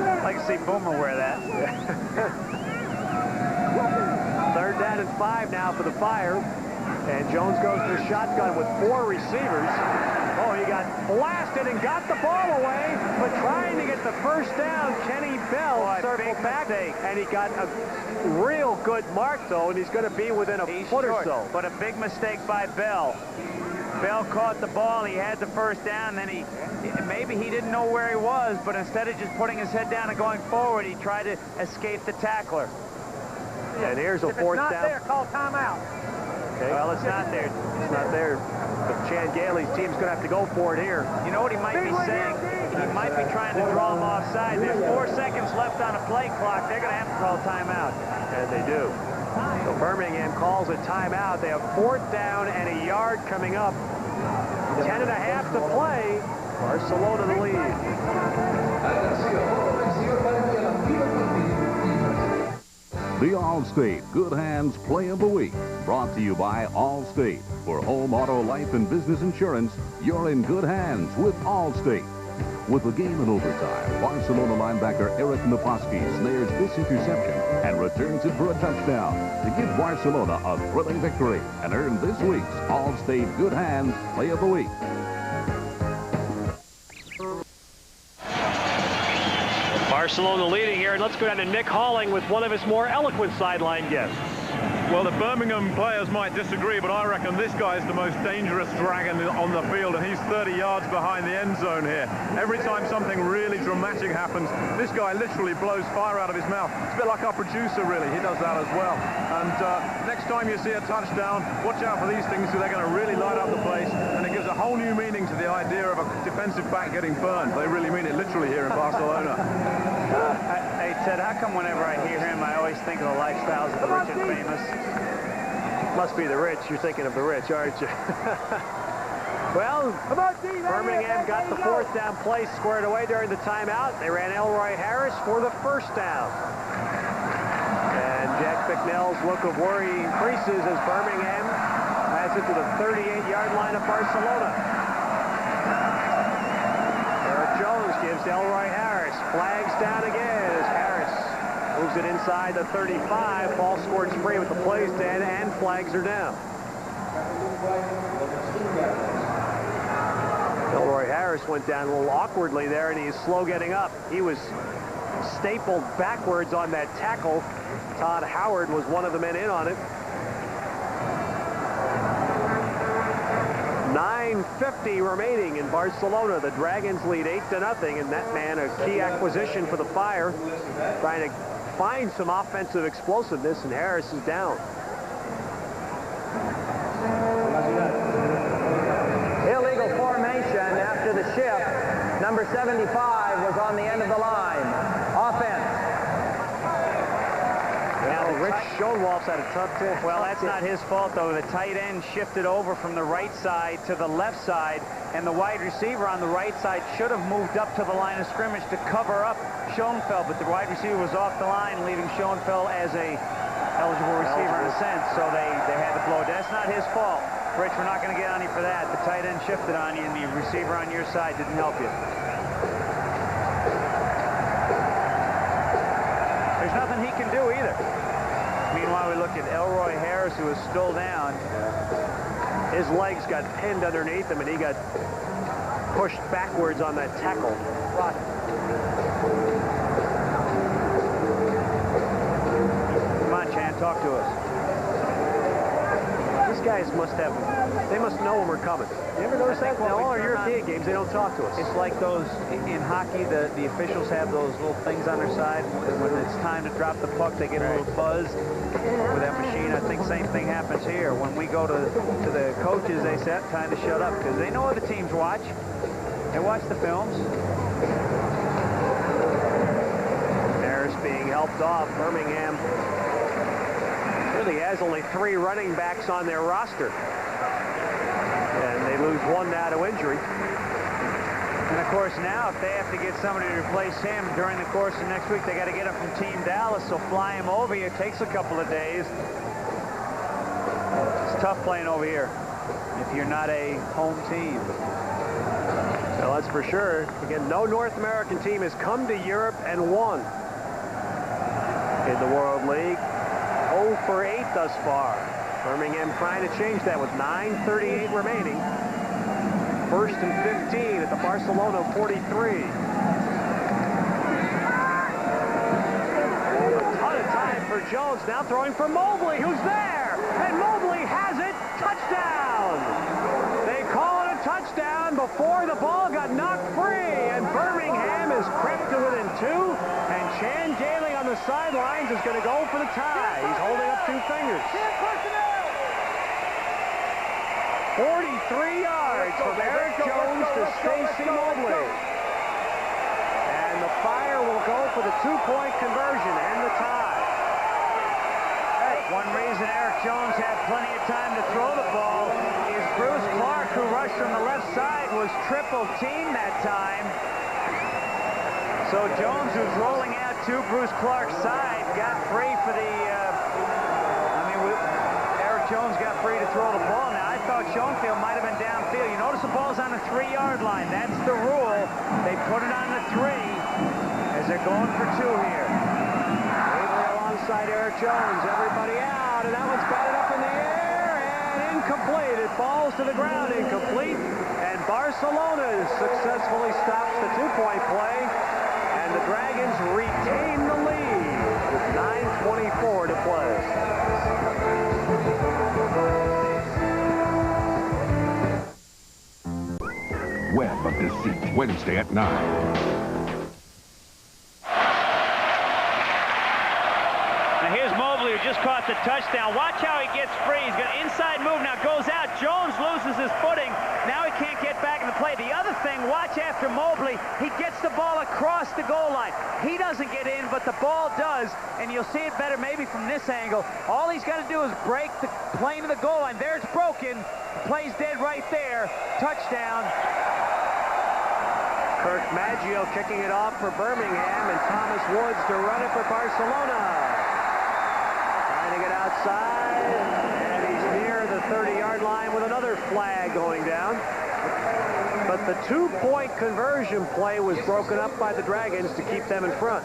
I'd like to see Boomer wear that. Third down and 5 now for the Fire. And Jones goes to the shotgun with 4 receivers. Oh, he got blasted and got the ball away, but trying to get the first down, Kenny Bell circled back, and he got a real good mark, though, and he's going to be within a foot or so. But a big mistake by Bell. Bell caught the ball, he had the first down, then maybe he didn't know where he was, but instead of just putting his head down and going forward, he tried to escape the tackler. And here's a fourth down. If it's not there, call timeout. Okay. Well, it's not there. It's not there. But Chan Gailey's team's going to have to go for it here. You know what he might be saying? He might be trying to draw him offside. There's 4 seconds left on a play clock. They're going to have to call timeout. And they do. So Birmingham calls a timeout. They have 4th down and a yard coming up. 10.5 to play. Barcelona the lead. The Allstate Good Hands Play of the Week, brought to you by Allstate. For home, auto, life, and business insurance, you're in good hands with Allstate. With the game in overtime, Barcelona linebacker Eric Naposki snares this interception and returns it for a touchdown to give Barcelona a thrilling victory and earn this week's Allstate Good Hands Play of the Week. Barcelona leading here, and let's go down to Nick Halling with one of his more eloquent sideline guests. Well, the Birmingham players might disagree, but I reckon this guy is the most dangerous Dragon on the field, and he's 30 yards behind the end zone here. Every time something really dramatic happens, this guy literally blows fire out of his mouth. It's a bit like our producer, really. He does that as well. And next time you see a touchdown, watch out for these things, because they're going to really light up the place, and it gives a whole new meaning to the idea of a defensive back getting burned. They really mean it literally here in Barcelona. Hey, Ted, how come whenever I hear him, I always think of the lifestyles of the rich and famous? Must be the rich. You're thinking of the rich, aren't you? Well, Birmingham got the 4th down play squared away during the timeout. They ran Elroy Harris for the first down. And Jack Bicknell's look of worry increases as Birmingham has it to the 38-yard line of Barcelona. Eric Jones gives Elroy Harris. Flags down again as Harris moves it inside the 35. Ball scored free with the plays dead, and flags are down. Elroy Harris went down a little awkwardly there, and he's slow getting up. He was stapled backwards on that tackle. Todd Howard was one of the men in on it. 9:50 remaining in Barcelona. The Dragons lead 8-0, and that man a key acquisition for the Fire, trying to find some offensive explosiveness, and Harris is down. Illegal formation after the shift. Number 75 was on the end of the line. Offense. Now, Rich Schoenwolf's had a tough day. Well, that's not his fault, though. The tight end shifted over from the right side to the left side, and the wide receiver on the right side should have moved up to the line of scrimmage to cover up Schoenfeld, but the wide receiver was off the line, leaving Schoenfeld as a eligible receiver in a sense, so they had to blow it. That's not his fault. Rich, we're not going to get on you for that. The tight end shifted on you, and the receiver on your side didn't help you. he can do either. Meanwhile, we look at Elroy Harris, who is still down. His legs got pinned underneath him, and he got pushed backwards on that tackle. Come on, Chan, talk to us. These guys must have, they must know when we're coming. You ever notice that? In all our European games, they don't talk to us. It's like those, in hockey, the officials have those little things on their side. When it's time to drop the puck, they get a little buzz with that machine. I think same thing happens here. When we go to the coaches, they say, time to shut up, because they know other teams watch. They watch the films. Harris being helped off. Birmingham really has only 3 running backs on their roster. And they lose one now to injury. And of course now, if they have to get somebody to replace him during the course of next week, they got to get him from Team Dallas, so fly him over here. It takes a couple of days. It's tough playing over here if you're not a home team. Well, that's for sure. Again, no North American team has come to Europe and won in the World League. 0 for 8 thus far. Birmingham trying to change that with 9:38 remaining. 1st and 15 at the Barcelona 43. A ton of time for Jones. Now throwing for Mobley, who's there. And Mobley has it. Touchdown. They call it a touchdown before the ball got knocked free. And Birmingham has crept to within 2. And Chan Gailey on the sidelines is going to go for the tie. He's holding up 2 fingers. 43 yards from Eric Jones to Stacy Mobley. And the Fire will go for the 2-point conversion and the tie. One reason Eric Jones had plenty of time to throw the ball is Bruce Clark, who rushed from the left side, was triple teamed that time. So Jones, who's rolling out to Bruce Clark's side, got free for the, Eric Jones got free to throw the ball. Now, I thought Schoenfield might have been downfield. You notice the ball's on the 3-yard line. That's the rule. They put it on the 3 as they're going for 2 here. Alongside Eric Jones, everybody out, and that one's batted up in the air, and incomplete. It falls to the ground, incomplete, and Barcelona successfully stops the 2-point play. And the Dragons retain the lead with 9:24 to play. Web of Deceit, Wednesday at 9. Now here's Mobley, who just caught the touchdown. Watch how he gets free. He's got an inside move, now goes out. Jones loses his footing. Now he can't get back in the play. The other thing, watch after Mobley. He gets the ball across the goal line. He doesn't get in, but the ball does, and you'll see it better maybe from this angle. All he's got to do is break the plane to the goal line. There it's broken. The play's dead right there. Touchdown. Kirk Maggio kicking it off for Birmingham, and Thomas Woods to run it for Barcelona. Trying to get outside, and he's near the 30-yard line with another flag going down. But the 2-point conversion play was broken up by the Dragons to keep them in front.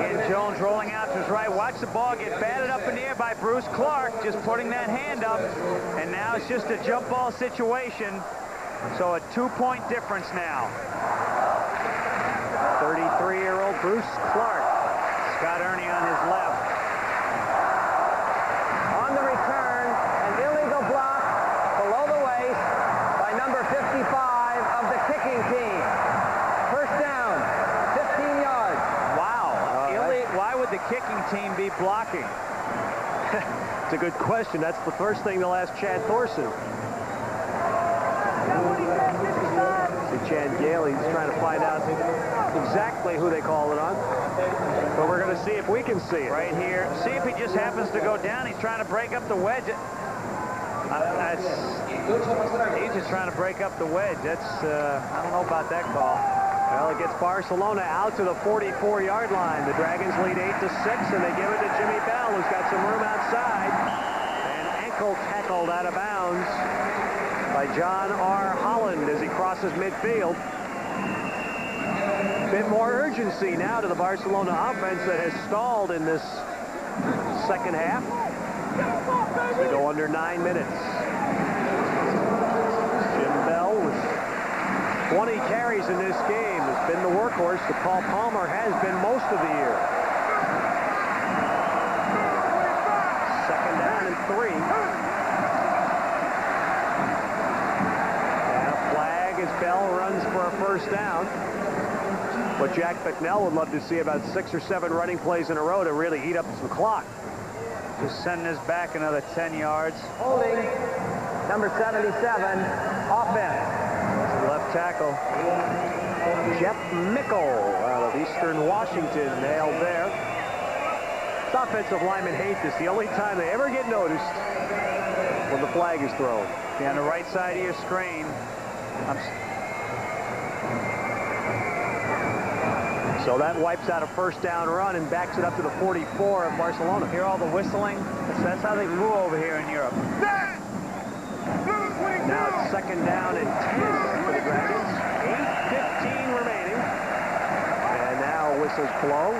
Again, Jones rolling out to his right. Watch the ball get batted up in the air by Bruce Clark, just putting that hand up. And now it's just a jump ball situation. So a 2-point difference now. 33-year-old Bruce Clark. Scott Ernie on his left. On the return, an illegal block below the waist by number 55 of the kicking team. First down, 15 yards. Wow. Why would the kicking team be blocking? It's a good question. That's the first thing they'll ask Chad Thorson. See Chad Gailey's trying to find out exactly who they call it on. But we're going to see if we can see it. Right here. See if he just happens to go down. He's trying to break up the wedge. He's just trying to break up the wedge. That's, I don't know about that call. Well, it gets Barcelona out to the 44-yard line. The Dragons lead 8-6, and they give it to Jimmy Bell, who's got some room outside. And ankle tackled out of bounds by John R. Holland as he crosses midfield. Bit more urgency now to the Barcelona offense that has stalled in this second half. We go under 9 minutes. Jim Bell with 20 carries in this game has been the workhorse that Paul Palmer has been most of the year. Second down and 3. And a flag as Bell runs for a first down. What Jack Bicknell would love to see about 6 or 7 running plays in a row to really heat up some clock. Just sending this back another 10 yards. Holding, number 77, offense. Left tackle, Jeff Mickle out of Eastern Washington, nailed there. This offensive linemen hate this. The only time they ever get noticed when the flag is thrown. Yeah, on the right side of your screen. So that wipes out a first down run and backs it up to the 44 of Barcelona. Hear all the whistling? That's how they grew over here in Europe. Now it's second down and 10 for the Dragons. 8:15 remaining. And now whistles blow.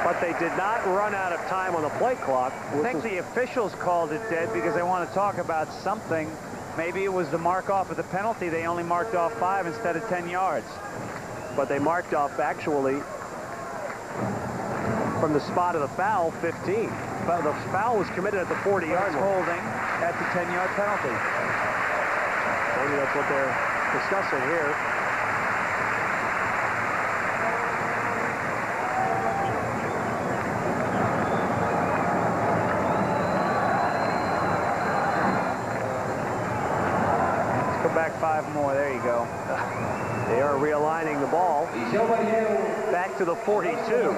But they did not run out of time on the play clock. I think the officials called it dead because they want to talk about something. Maybe it was the mark off of the penalty. They only marked off 5 instead of 10 yards. But they marked off actually from the spot of the foul 15. But the foul was committed at the 40-yard line. Holding at the 10-yard penalty. Maybe that's what they're discussing here. Let's go back 5 more. There you go. They are realigning the ball back to the 42. All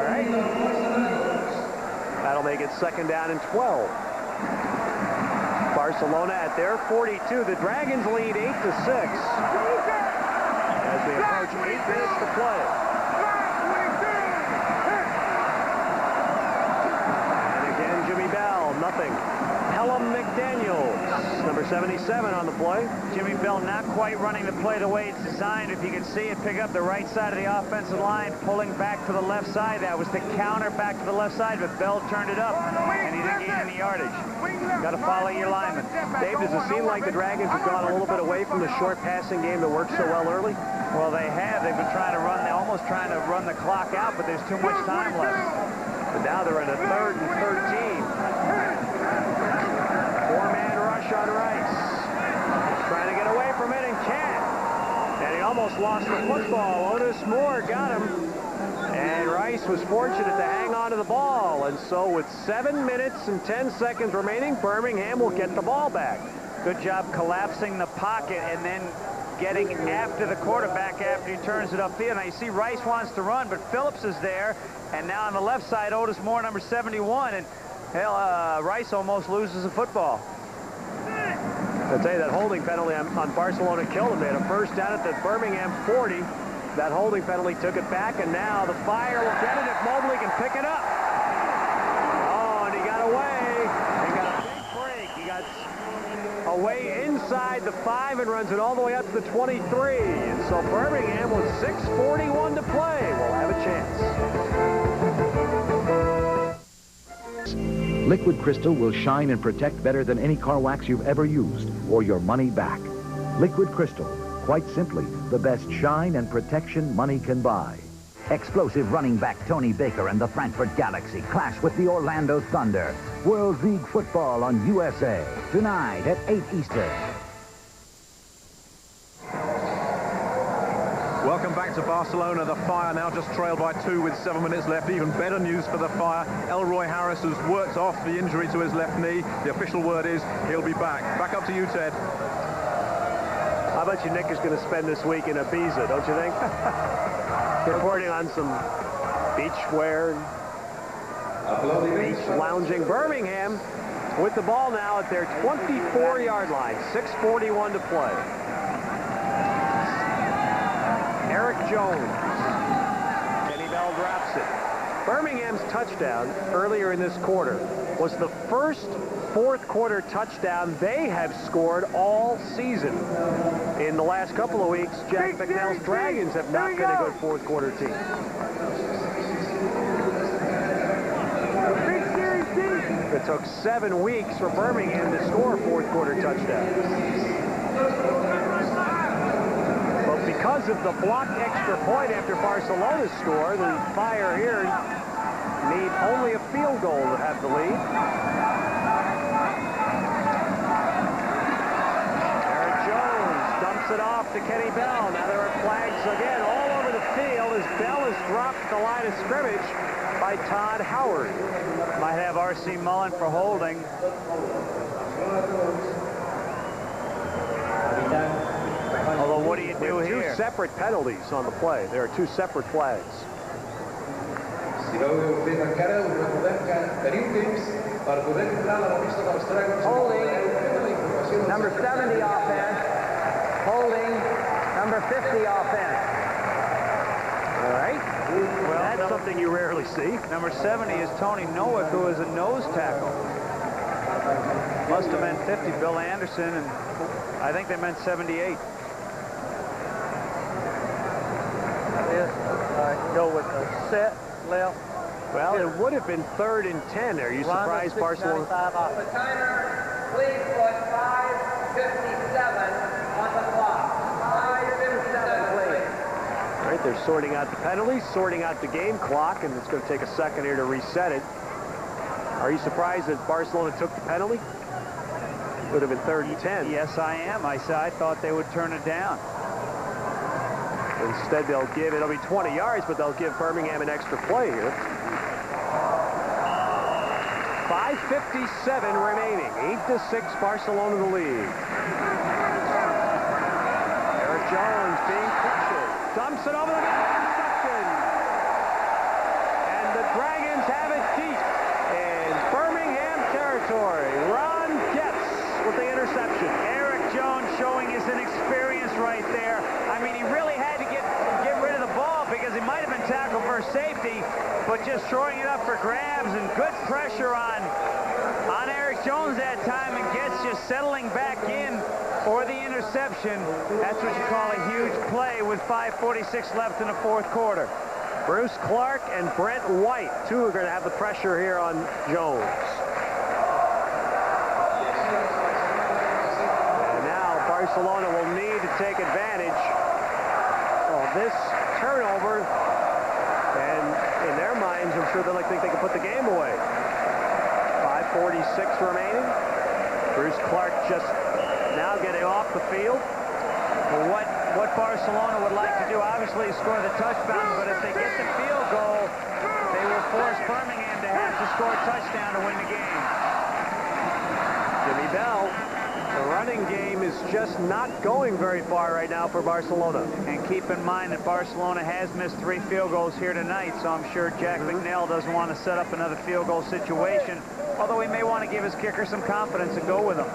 right. That'll make it second down and 12. Barcelona at their 42. The Dragons lead 8-6 as they approach 8 minutes to play. And again, Jimmy Bell, nothing. Pelham McDaniels, number 77 on the play. Jimmy Bell not quite running the play the way it's designed. If you can see it, pick up the right side of the offensive line, pulling back to the left side. That was the counter back to the left side, but Bell turned it up, and he didn't gain any yardage. Got to follow your lineman. Dave, does it seem like the Dragons have gone a little bit away from the short passing game that worked so well early? Well, they have. They've been trying to run, they're almost trying to run the clock out, but there's too much time left. But now they're in a 3rd and 13. 4-man rush on Rice. Trying to get away from it and can't. And he almost lost the football. Otis Moore got him. And Rice was fortunate to hang on to the ball. And so with 7 minutes and 10 seconds remaining, Birmingham will get the ball back. Good job collapsing the pocket and then getting after the quarterback after he turns it upfield. Now you see Rice wants to run, but Phillips is there. And now on the left side, Otis Moore, number 71. And hell, Rice almost loses the football. I'll tell you, that holding penalty on Barcelona killed him. They had a first down at the Birmingham 40. That holding penalty took it back, and now the Fire will get it if Mobley can pick it up. Oh, and he got away. He got a big break. He got away inside the 5 and runs it all the way up to the 23. And so Birmingham, with 6:41 to play, will have a chance. Liquid Crystal will shine and protect better than any car wax you've ever used, or your money back. Liquid Crystal, quite simply, the best shine and protection money can buy. Explosive running back Tony Baker and the Frankfurt Galaxy clash with the Orlando Thunder. World League football on USA, tonight at 8 Eastern. Welcome back to Barcelona. The Fire now just trailed by 2 with 7 minutes left. Even better news for the Fire. Elroy Harris has worked off the injury to his left knee. The official word is he'll be back. Back up to you, Ted. I bet you Nick is going to spend this week in Ibiza, don't you think? Reporting on some beach wear and beach lounging. Birmingham with the ball now at their 24-yard line. 6:41 to play. Eric Jones. Kenny Bell drops it. Birmingham's touchdown earlier in this quarter was the first fourth-quarter touchdown they have scored all season. In the last couple of weeks, Jack McNell's Dragons have not been a good fourth-quarter team. It took 7 weeks for Birmingham to score fourth-quarter touchdowns. But because of the blocked extra point after Barcelona's score, the Fire here need only a field goal to have the lead. Eric Jones dumps it off to Kenny Bell. Now there are flags again all over the field as Bell is dropped at the line of scrimmage by Todd Howard. Might have R.C. Mullen for holding. Although, what do you do here? Two separate penalties on the play. There are 2 separate flags. Holding, number 70 offense. Holding, number 50 offense. All right. Well, that's something you rarely see. Number 70 is Tony Nowick, who is a nose tackle. Must have meant 50, Bill Anderson, and I think they meant 78. Go with the set left. Well, it would have been 3rd and 10. Are you surprised Barcelona? The timer, please put 5:57 on the clock. 5:57, please. All right, they're sorting out the penalties, sorting out the game clock, and it's going to take a second here to reset it. Are you surprised that Barcelona took the penalty? It would have been 3rd and 10. Yes, I am. I thought they would turn it down. Instead, they'll give, it'll be 20 yards, but they'll give Birmingham an extra play here. 5:57 remaining. 8-6, Barcelona the lead. Eric Jones being pressured. Dumps it over the middle. Interception. And the Dragons have it deep in Birmingham territory. Ron Getz with the interception. Eric Jones showing his inexperience right there. I mean, he really had to get rid of the ball because he might have been tackled for safety, but just throwing it up for grabs and good pressure on Eric Jones that time, and Getz just settling back in for the interception. That's what you call a huge play with 5:46 left in the fourth quarter. Bruce Clark and Brent White, 2 are going to have the pressure here on Jones. And now Barcelona will need to take advantage of this turnover. And in their minds, I'm sure they'll think they can put the game away. 5:46 remaining. Bruce Clark just now getting off the field. Well, what Barcelona would like to do, obviously, is score the touchdown, but if they get the field goal, they will force Birmingham to have to score a touchdown to win the game. Jimmy Bell, the running game is just not going very far right now for Barcelona. And keep in mind that Barcelona has missed 3 field goals here tonight, so I'm sure Jack McNell doesn't want to set up another field goal situation, although he may want to give his kicker some confidence and go with him.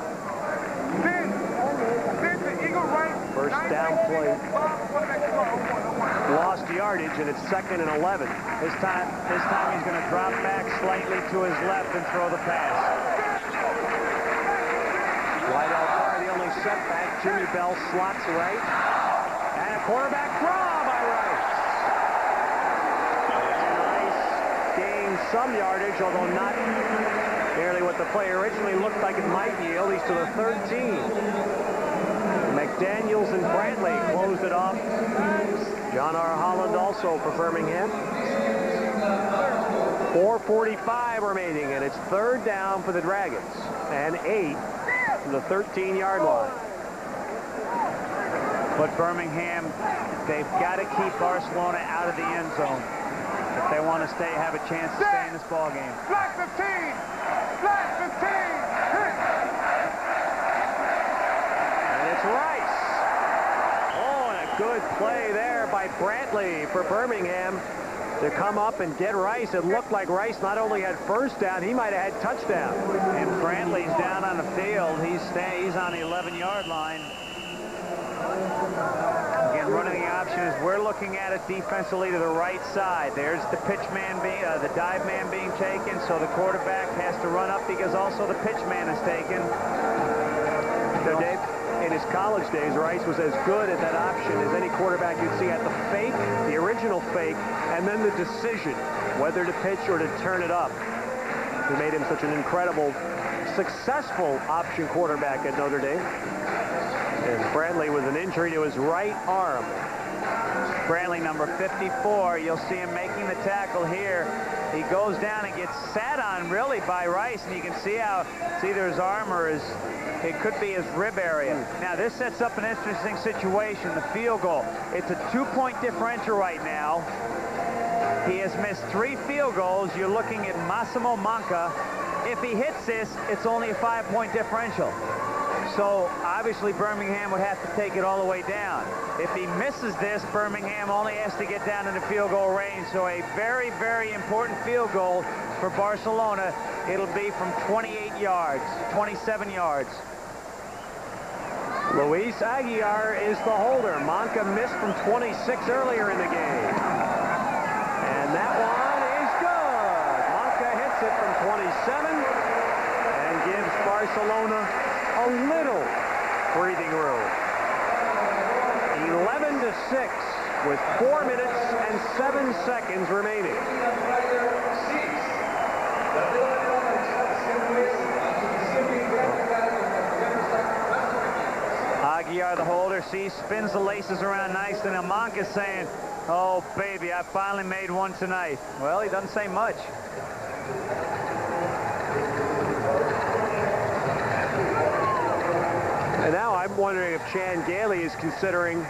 First down play. Lost yardage, and it's 2nd and 11. This time he's going to drop back slightly to his left and throw the pass. Wide out far, the only setback. Jimmy Bell slots right. And a quarterback draw by Rice. Rice gained some yardage, although not nearly what the play originally looked like it might yield. He's to the 13. McDaniels and Brantley closed it off. John R. Holland also for Birmingham. 4:45 remaining, and it's 3rd down for the Dragons. And 8 from the 13-yard line. But Birmingham, they've got to keep Barcelona out of the end zone if they want to have a chance to stay in this ball game. Flat 15! Flat 15! Rice. Oh, and a good play there by Brantley for Birmingham to come up and get Rice. It looked like Rice not only had first down, he might have had touchdown. And Brantley's down on the field. He's on the 11-yard line. Again, running the option situation is we're looking at it defensively to the right side. There's the pitch man being, the dive man being taken, so the quarterback has to run up because also the pitch man is taken. So Dave, in his college days, Rice was as good at that option as any quarterback you'd see, at the fake, the original fake, and then the decision whether to pitch or to turn it up. He made him such an incredible, successful option quarterback at Notre Dame. And Bradley with an injury to his right arm. Bradley, number 54, you'll see him making the tackle here. He goes down and gets sat on really by Rice, and you can see how it's either his arm or his, it could be his rib area. Now this sets up an interesting situation, the field goal. It's a 2-point differential right now. He has missed 3 field goals. You're looking at Massimo Manca. If he hits this, it's only a 5-point differential. So obviously Birmingham would have to take it all the way down. If he misses this, Birmingham only has to get down in the field goal range. So a very, very important field goal for Barcelona. It'll be from 28 yards, 27 yards. Luis Aguiar is the holder. Manca missed from 26 earlier in the game. And that one is good. Manca hits it from 27 and gives Barcelona a little breathing room. 11-6 with 4 minutes and 7 seconds remaining. Aguiar, the holder, spins the laces around nicely. Now Manca's saying, oh, baby, I finally made one tonight. Well, he doesn't say much. And now I'm wondering if Chan Gailey is considering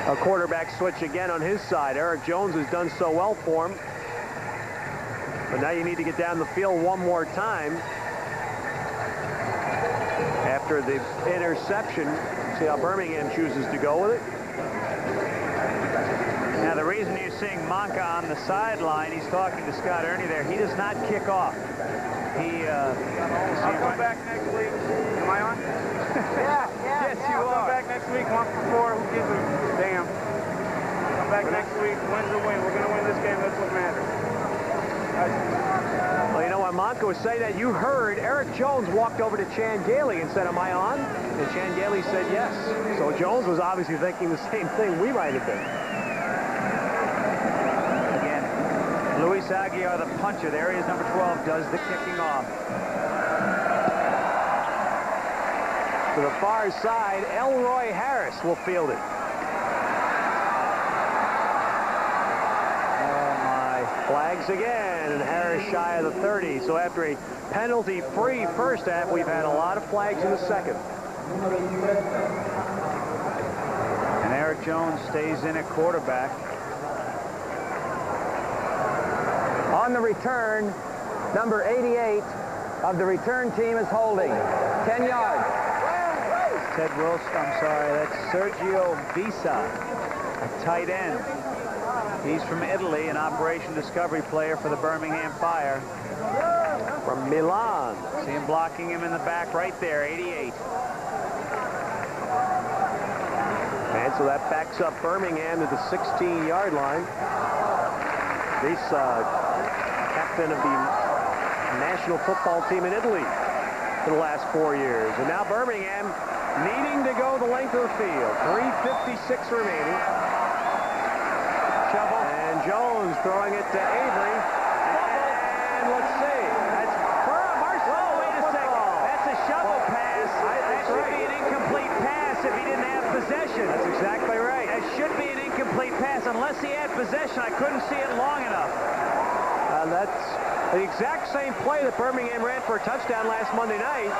a quarterback switch again on his side. Eric Jones has done so well for him. But now you need to get down the field one more time. After the interception, see how Birmingham chooses to go with it. Now the reason you're seeing Manca on the sideline, he's talking to Scott Ernie there, he does not kick off. I'll come back next week. Am I on? Yes, you I'll are. come back next week, 1 for 4. Who gives a damn? Come back next week. Win's a win. We're going to win this game. That's what matters. Well, you know what Manca was saying, that you heard Eric Jones walked over to Chan Gailey and said, am I on? And Chan Gailey said yes. So Jones was obviously thinking the same thing we might have been. Luis Aguiar, the puncher. There he is, number 12, does the kicking off. To the far side, Elroy Harris will field it. Oh, my. Flags again, and Harris shy of the 30. So after a penalty-free first half, we've had a lot of flags in the second. And Eric Jones stays in at quarterback. On the return, number 88 of the return team is holding. 10 yards. Ted Wilson, I'm sorry, that's Sergio Visa, a tight end. He's from Italy, an Operation Discovery player for the Birmingham Fire. From Milan. See him blocking him in the back right there, 88. And so that backs up Birmingham to the 16-yard line. Visa, captain of the national football team in Italy for the last 4 years. And now Birmingham needing to go the length of the field. 3:56 remaining. Shovel. And Jones throwing it to Avery. And let's see. That's Marcel. Wait a second. That's a shovel pass. That should be an incomplete pass if he didn't have possession. That's exactly right. That should be an incomplete pass. Unless he had possession, I couldn't see it long enough. That's the exact same play that Birmingham ran for a touchdown last Monday night,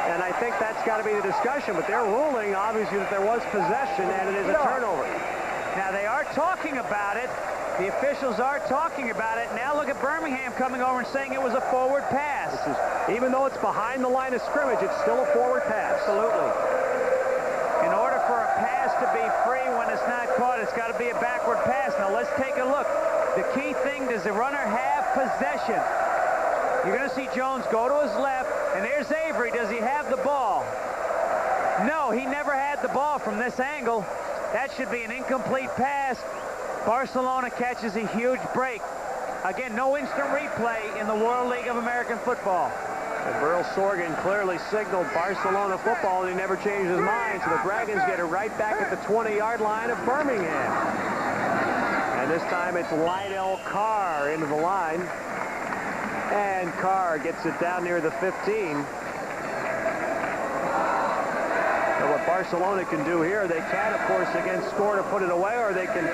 and I think that's got to be the discussion, but they're ruling, obviously, that there was possession, and it is a turnover. Now, they are talking about it. The officials are talking about it. Now look at Birmingham coming over and saying it was a forward pass. Even though it's behind the line of scrimmage, it's still a forward pass. Absolutely. In order for a pass to be free when it's not caught, it's got to be a backward pass. Now, let's take a look. The key thing, does the runner have possession? You're going to see Jones go to his left, and there's Avery. Does he have the ball? No, he never had the ball from this angle. That should be an incomplete pass. Barcelona catches a huge break. Again, no instant replay in the World League of American Football. And Burl Sorgan clearly signaled Barcelona football, and he never changed his mind. So the Dragons get it right back at the 20-yard line of Birmingham. And this time it's Lydell Carr into the line. And Carr gets it down near the 15. So what Barcelona can do here, they can, of course, again, score to put it away, or they can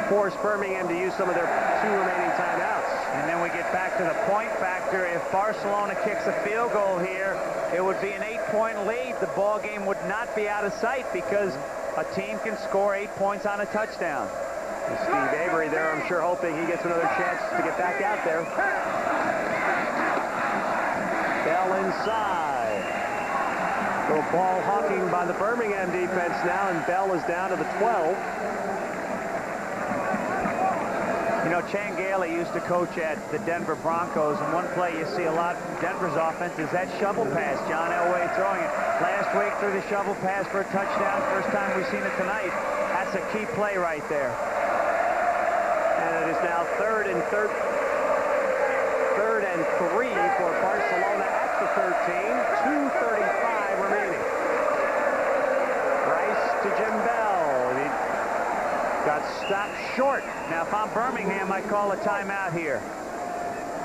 force Birmingham to use some of their 2 remaining timeouts. And then we get back to the point factor. If Barcelona kicks a field goal here, it would be an 8-point lead. The ball game would not be out of sight because a team can score 8 points on a touchdown. And Steve Avery there, I'm sure, hoping he gets another chance to get back out there. Bell inside. So ball hawking by the Birmingham defense now, and Bell is down to the 12. You know, Chan Gailey used to coach at the Denver Broncos, and one play you see a lot from Denver's offense is that shovel pass. John Elway throwing it. Last week threw the shovel pass for a touchdown. First time we've seen it tonight. That's a key play right there. And it is now third and 3 for Barcelona at the 13. 2:35 remaining. Rice to Jim Bell. He got stopped short. Now, if I'm Birmingham, I call a timeout here.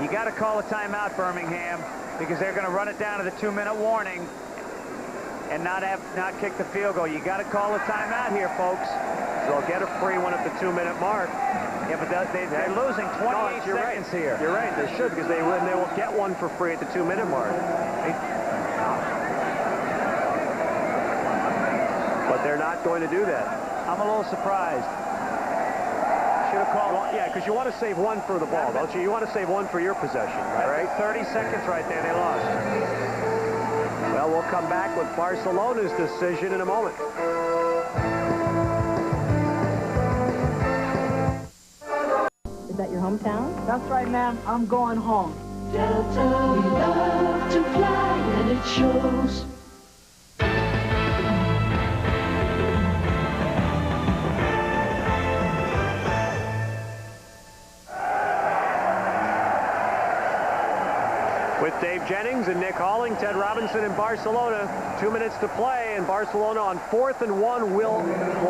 You got to call a timeout, Birmingham, because they're going to run it down to the 2-minute warning and not kick the field goal. You got to call a timeout here, folks. So they'll get a free one at the 2-minute mark. Yeah, but they're losing 28 seconds here. You're right. They should, because they will get one for free at the 2-minute mark. But they're not going to do that. I'm a little surprised. Should have called one. Yeah, because you want to save one for the ball, don't you? You want to save one for your possession, right? 30 seconds right there. They lost. Well, we'll come back with Barcelona's decision in a moment. Is that your hometown? That's right, ma'am. I'm going home. Delta, we love to fly, and it shows. With Dave Jennings and Nick Halling, Ted Robinson in Barcelona. 2 minutes to play, and Barcelona on 4th and 1 will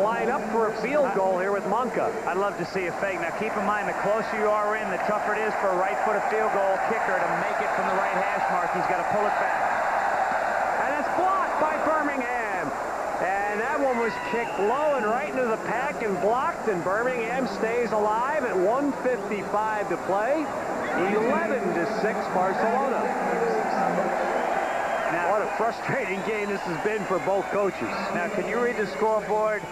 line up for a field goal here with Monca. I'd love to see a fake. Now, keep in mind, the closer you are in, the tougher it is for a right-footed field goal kicker to make it from the right hash mark. He's got to pull it back. And it's blocked by Birmingham. And that one was kicked low and right into the pack and blocked, and Birmingham stays alive at 1:55 to play. 11-6 Barcelona. Now, what a frustrating game this has been for both coaches. Now, can you read the scoreboard?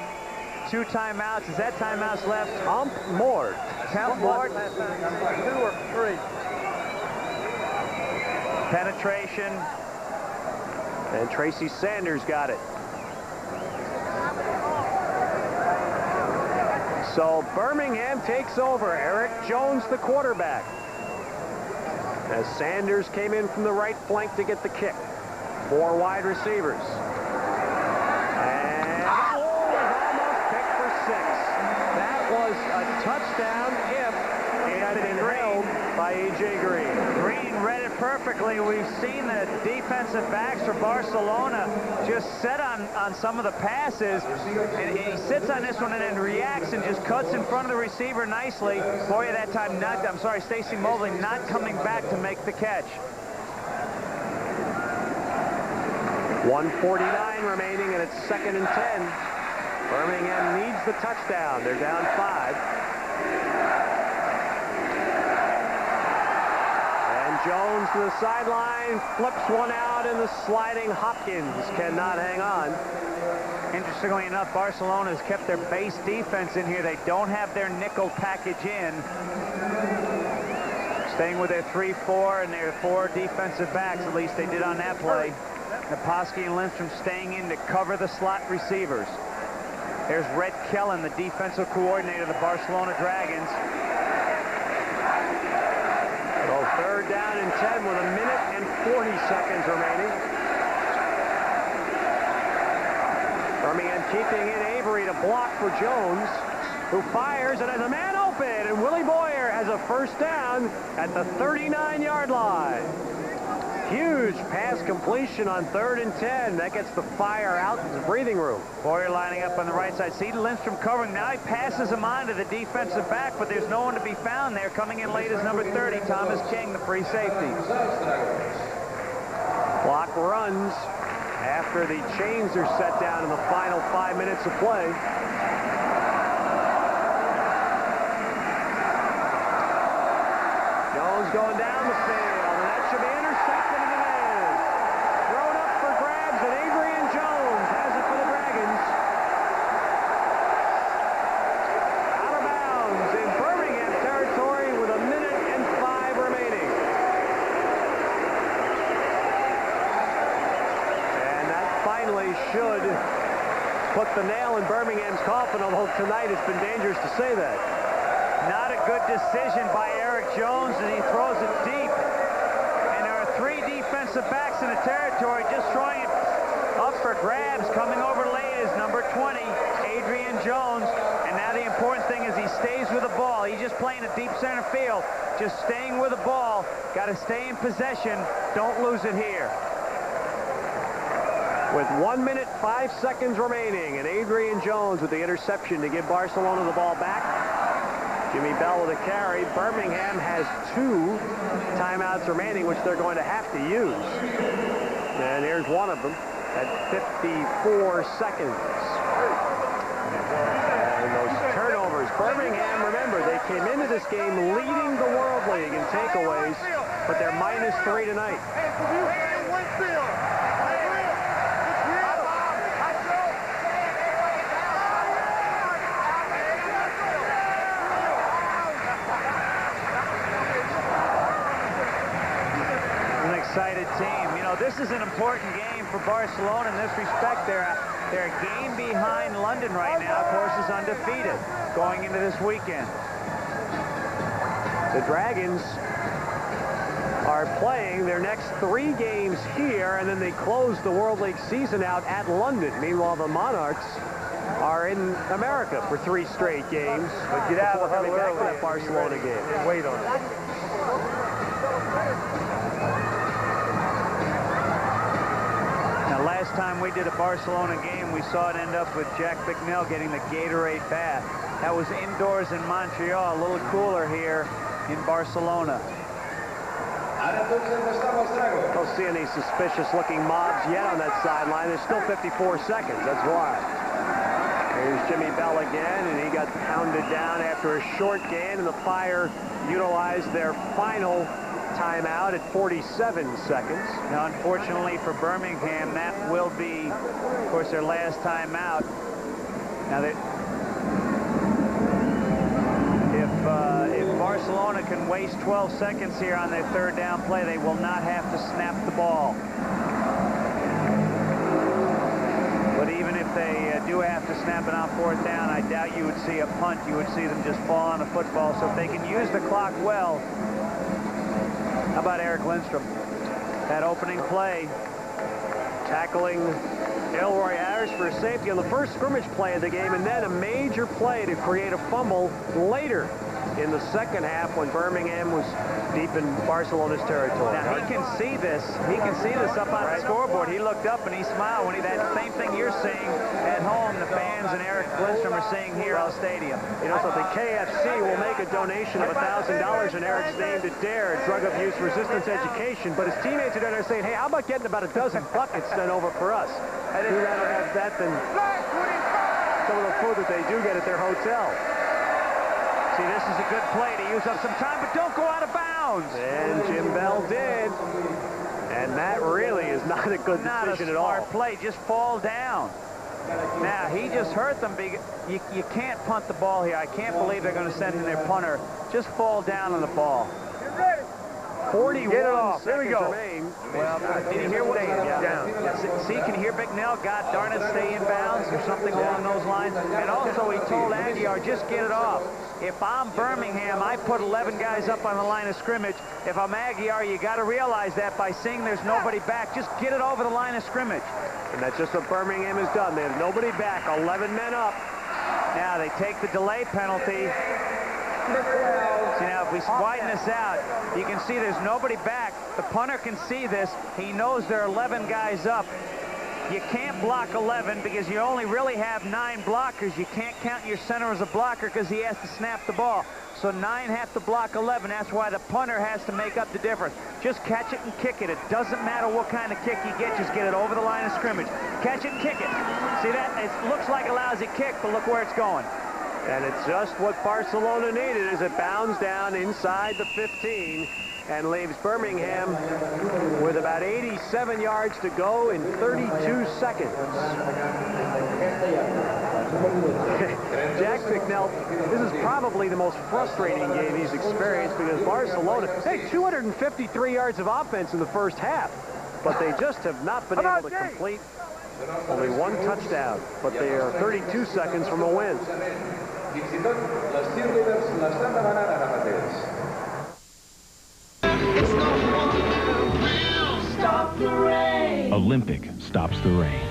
2 timeouts. Is that timeouts left? Hump Mord. Hump Mord. 2 or 3. Penetration. And Tracy Sanders got it. So Birmingham takes over. Eric Jones, the quarterback. As Sanders came in from the right flank to get the kick. 4 wide receivers. And almost picked for 6. That was a touchdown if it had been held by A.J. Green. Green read it perfectly. We've seen the defensive backs for Barcelona just set on some of the passes, and he sits on this one and then reacts and just cuts in front of the receiver nicely. Boy, at that time, Stacey Mobley not coming back to make the catch. 1:49 remaining, and it's 2nd and 10. Birmingham needs the touchdown. They're down 5. Jones to the sideline, flips one out, and the sliding Hopkins cannot hang on. Interestingly enough, Barcelona has kept their base defense in here. They don't have their nickel package in. Staying with their 3-4 and their 4 defensive backs, at least they did on that play. Naposki and Lindstrom staying in to cover the slot receivers. There's Red Kellen, the defensive coordinator of the Barcelona Dragons. 3rd down and 10 with 1 minute and 40 seconds remaining. Birmingham keeping in Avery to a block for Jones, who fires and has a man open. And Willie Boyer has a first down at the 39-yard line. Huge pass completion on 3rd and 10. That gets the fire out in the breathing room. Boyer lining up on the right side. See Lindstrom covering. Now he passes him on to the defensive back, but there's no one to be found there. Coming in late is number 30, Thomas King, the free safety. Clock runs after the chains are set down in the final 5 minutes of play. Jones going down the field, and that should be intercepted, and it is. Thrown up for grabs, and Adrian Jones has it for the Dragons. Out of bounds in Birmingham territory with 1 minute and 5 remaining. And that finally should put the nail in Birmingham's coffin, although tonight it's been dangerous to say that. Not a good decision by Eric Jones, and he throws it deep. And there are 3 defensive backs in the territory just throwing it up for grabs. Coming over late is number 20, Adrian Jones. And now the important thing is he stays with the ball. He's just playing a deep center field, just staying with the ball. Got to stay in possession. Don't lose it here. With 1 minute, 5 seconds remaining, and Adrian Jones with the interception to give Barcelona the ball back. Jimmy Bell with a carry. Birmingham has 2 timeouts remaining, which they're going to have to use. And here's one of them at 54 seconds. And those turnovers. Birmingham, remember, they came into this game leading the World League in takeaways, but they're -3 tonight. Excited team. You know, this is an important game for Barcelona in this respect. They're a game behind London right now. Of course, is undefeated going into this weekend. The Dragons are playing their next 3 games here, and then they close the World League season out at London. Meanwhile, the Monarchs are in America for 3 straight games. But get out of the huddle back early to that Barcelona game. And wait on it. Now, last time we did a Barcelona game, we saw it end up with Jack Bicknell getting the Gatorade bath. That was indoors in Montreal, a little cooler here in Barcelona. Don't see any suspicious-looking mobs yet on that sideline. There's still 54 seconds. That's why. Here's Jimmy Bell again, and he got pounded down after a short gain, and the Fire utilized their final timeout at 47 seconds. Now, unfortunately for Birmingham, that will be, of course, their last timeout. Now, if Barcelona can waste 12 seconds here on their 3rd down play, they will not have to snap the ball. But even if they do have to snap it on 4th down, I doubt you would see a punt. You would see them just fall on the football. So if they can use the clock well. How about Eric Lindstrom? That opening play. Tackling Elroy Harris for a safety on the first scrimmage play of the game, and then a major play to create a fumble later in the second half when Birmingham was deep in Barcelona's territory. Now, he can see this. He can see this up on the scoreboard. He looked up and he smiled when that same thing you're seeing at home, the fans and Eric Lindstrom are seeing here on the stadium. You know something? KFC will make a donation of $1,000 in Eric's name to DARE, Drug Abuse Resistance Education, but his teammates are down there saying, hey, how about getting about a dozen buckets sent over for us? I'd rather have that than some of the food that they do get at their hotel. See, this is a good play to use up some time, but don't go out of bounds. And Jim Bell did. And that really is not a good decision at all. Not a smart play. Just fall down. Now, he just hurt them. You can't punt the ball here. I can't believe they're going to send in their punter. Just fall down on the ball. 41 Get it off. Here we go. Remain. Well, did you hear what? See, can you hear Bicknell? God darn it, stay in bounds or something along those lines. And also, he told Aguiar, just get it off. If I'm Birmingham, I put 11 guys up on the line of scrimmage. If I'm Aguiar, you got to realize that by seeing there's nobody back, just get it over the line of scrimmage. And that's just what Birmingham has done. They have nobody back, 11 men up. Now they take the delay penalty. See, now if we widen this out, you can see there's nobody back. The punter can see this. He knows there are 11 guys up. You can't block 11 because you only really have 9 blockers. You can't count your center as a blocker because he has to snap the ball. So 9 have to block 11. That's why the punter has to make up the difference. Just catch it and kick it. It doesn't matter what kind of kick you get. Just get it over the line of scrimmage. Catch it and kick it. See that? It looks like a lousy kick, but look where it's going. And it's just what Barcelona needed as it bounds down inside the 15 and leaves Birmingham with about 87 yards to go in 32 seconds. Jack Bicknell, this is probably the most frustrating game he's experienced because Barcelona, 253 yards of offense in the first half, but they just have not been able to complete only 1 touchdown, but they are 32 seconds from a win. Stop the rain. Olympic stops the rain.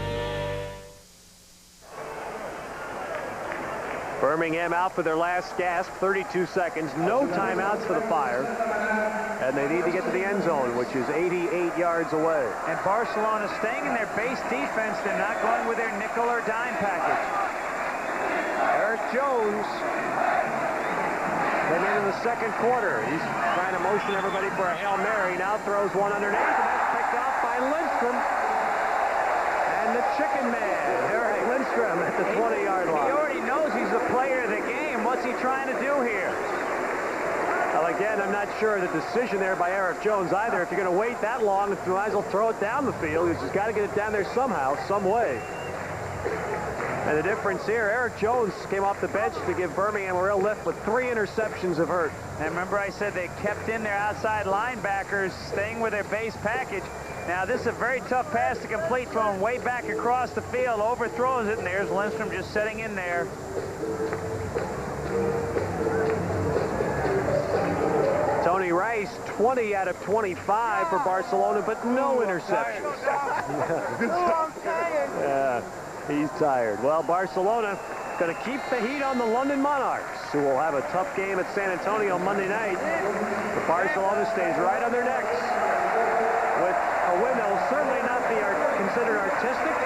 Birmingham out for their last gasp, 32 seconds, no timeouts for the Fire, and they need to get to the end zone, which is 88 yards away. And Barcelona staying in their base defense. They're not going with their nickel or dime package. Eric Jones came in the second quarter. He's trying to motion everybody for a Hail Mary. Now throws one underneath, and that's picked off by Lindstrom. And the chicken man, Eric Lindstrom, at the 20-yard line. He already knows he's the player of the game. What's he trying to do here? Well, again, I'm not sure the decision there by Eric Jones either. If you're going to wait that long, you might as well throw it down the field. He's just got to get it down there somehow, some way. And the difference here, Eric Jones came off the bench to give Birmingham a real lift with 3 interceptions of hurt. And remember I said they kept in their outside linebackers, staying with their base package. Now this is a very tough pass to complete, throwing way back across the field, overthrows it, and there's Lindstrom just setting in there. Tony Rice, 20 out of 25 for Barcelona, but no interceptions. Yeah, he's tired. Well, Barcelona going to keep the heat on the London Monarchs, who will have a tough game at San Antonio Monday night. But Barcelona stays right on their necks with a win that will certainly not be considered artistic,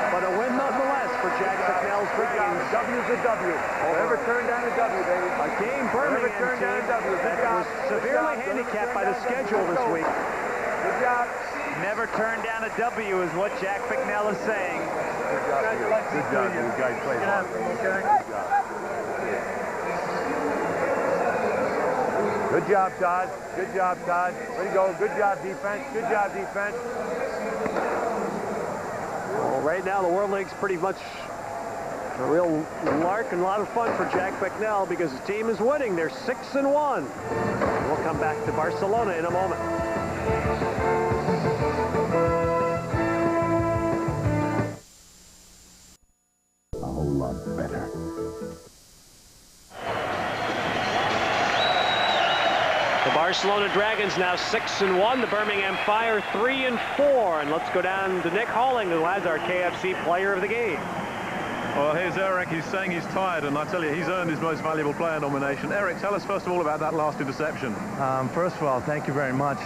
but a win nonetheless for Jack Bicknell's Dragons. W's a W. Never turn down a W, baby. A game Birmingham team that was severely handicapped by the schedule this week. Good job. Never turn down a W is what Jack Bicknell is saying. Good job, you guys played hard. Good job, Todd. Good job, Todd. Way to go. Good job, defense. Good job, defense. Well, right now, the World League's pretty much a real lark and a lot of fun for Jack Bicknell because his team is winning. They're 6-1. We'll come back to Barcelona in a moment. A whole lot better. The Barcelona Dragons now 6-1. The Birmingham Fire 3-4. And let's go down to Nick Halling, who has our KFC player of the game. Well, here's Eric. He's saying he's tired, and I tell you, he's earned his most valuable player nomination. Eric, tell us first of all about that last interception. First of all, thank you very much.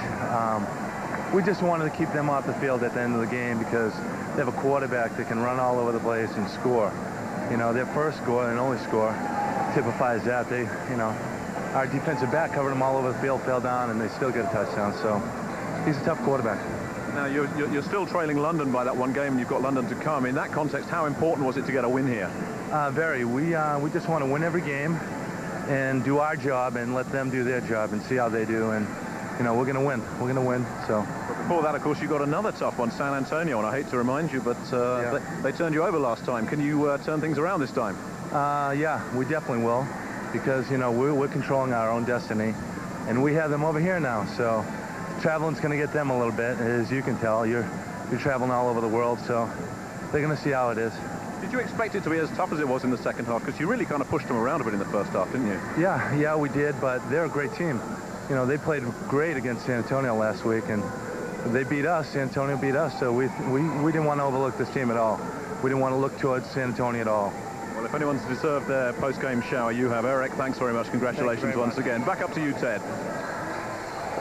We just wanted to keep them off the field at the end of the game because they have a quarterback that can run all over the place and score. You know, their first score and only score typifies that. They, you know, our defensive back covered them all over the field, fell down, and they still get a touchdown. So he's a tough quarterback. Now, you're still trailing London by that one game, and you've got London to come. In that context, how important was it to get a win here? Very. We just want to win every game and do our job and let them do their job and see how they do. And, you know, we're going to win. We're going to win. So. But before that, of course, you got another tough one, San Antonio, and I hate to remind you, but they turned you over last time. Can you turn things around this time? Yeah, we definitely will, because, you know, we're controlling our own destiny, and we have them over here now. So traveling's going to get them a little bit, as you can tell. You're traveling all over the world, so they're going to see how it is. Did you expect it to be as tough as it was in the second half? Because you really kind of pushed them around a bit in the first half, didn't you? Yeah, we did, but they're a great team. You know, they played great against San Antonio last week, and they beat us. San Antonio beat us, so we didn't want to overlook this team at all. We didn't want to look towards San Antonio at all. Well, if anyone's deserved their post-game shower, you have. Eric, thanks very much. Congratulations once again. Back up to you, Ted.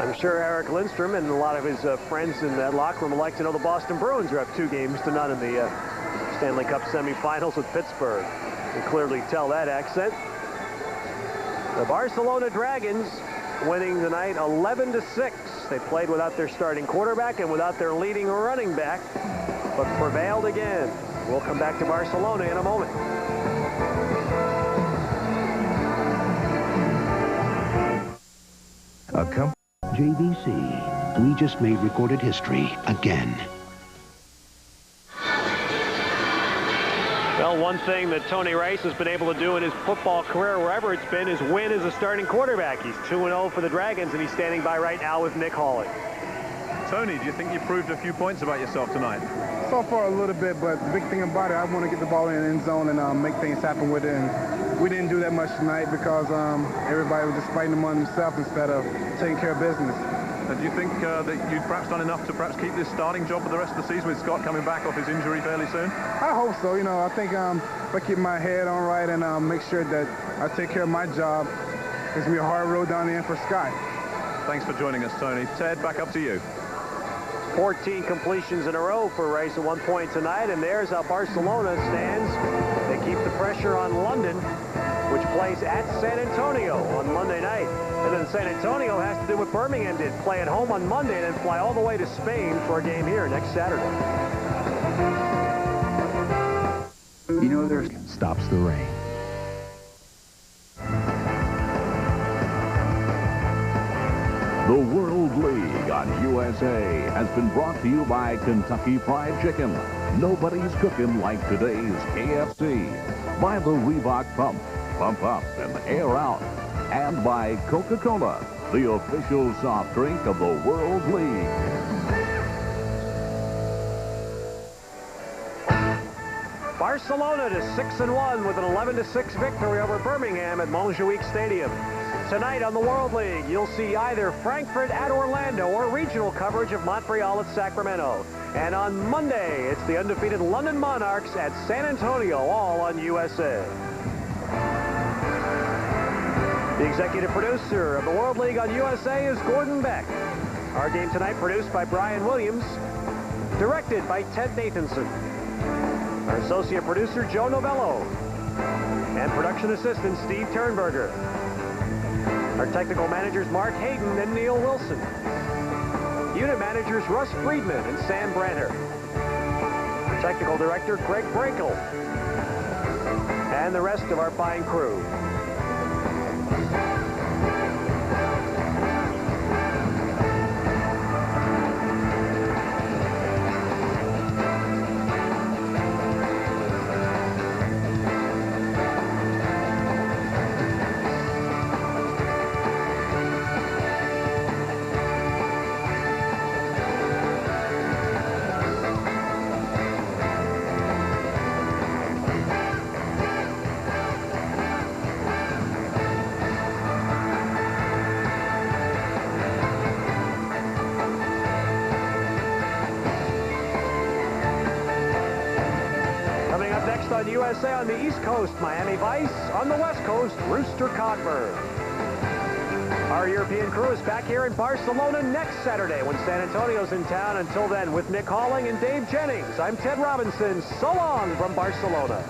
I'm sure Eric Lindstrom and a lot of his friends in that locker room would like to know the Boston Bruins are up 2-0 in the Stanley Cup semifinals with Pittsburgh. You can clearly tell that accent. The Barcelona Dragons winning tonight 11-6. They played without their starting quarterback and without their leading running back, but prevailed again. We'll come back to Barcelona in a moment. JVC. We just made recorded history again. Well, one thing that Tony Rice has been able to do in his football career, wherever it's been, is win as a starting quarterback. He's 2-0 for the Dragons, and he's standing by right now with Nick Hawley. Tony, do you think you proved a few points about yourself tonight? So far a little bit, but the big thing about it, I want to get the ball in the end zone and make things happen with it. And we didn't do that much tonight because everybody was just fighting among themselves instead of taking care of business. Do you think that you've perhaps done enough to perhaps keep this starting job for the rest of the season with Scott coming back off his injury fairly soon? I hope so. You know, I think if I keep my head on right and make sure that I take care of my job, it's going to be a hard road down the end for Scott. Thanks for joining us, Tony. Ted, back up to you. 14 completions in a row for Rice at 1 point tonight, and there's how Barcelona stands. They keep the pressure on London, which plays at San Antonio on Monday night. And then San Antonio has to do what Birmingham did, play at home on Monday and then fly all the way to Spain for a game here next Saturday. You know, there's stops the rain. The World League on USA has been brought to you by Kentucky Fried Chicken. Nobody's cooking like today's KFC. By the Reebok Pump. Pump up and air out. And by Coca-Cola, the official soft drink of the World League. Barcelona to 6-1 with an 11-6 victory over Birmingham at Montjuic Stadium. Tonight on the World League, you'll see either Frankfurt at Orlando or regional coverage of Montreal at Sacramento. And on Monday, it's the undefeated London Monarchs at San Antonio, all on USA. The executive producer of the World League on USA is Gordon Beck. Our game tonight produced by Brian Williams, directed by Ted Nathanson. Our associate producer, Joe Novello. And production assistant, Steve Turnberger. Our technical managers, Mark Hayden and Neil Wilson. Unit managers, Russ Friedman and Sam Branner. Our technical director, Greg Brakel. And the rest of our fine crew. On USA on the East Coast, Miami Vice. On the West Coast, Rooster Cogburn. Our European crew is back here in Barcelona next Saturday when San Antonio's in town. Until then, with Nick Halling and Dave Jennings, I'm Ted Robinson. So long from Barcelona.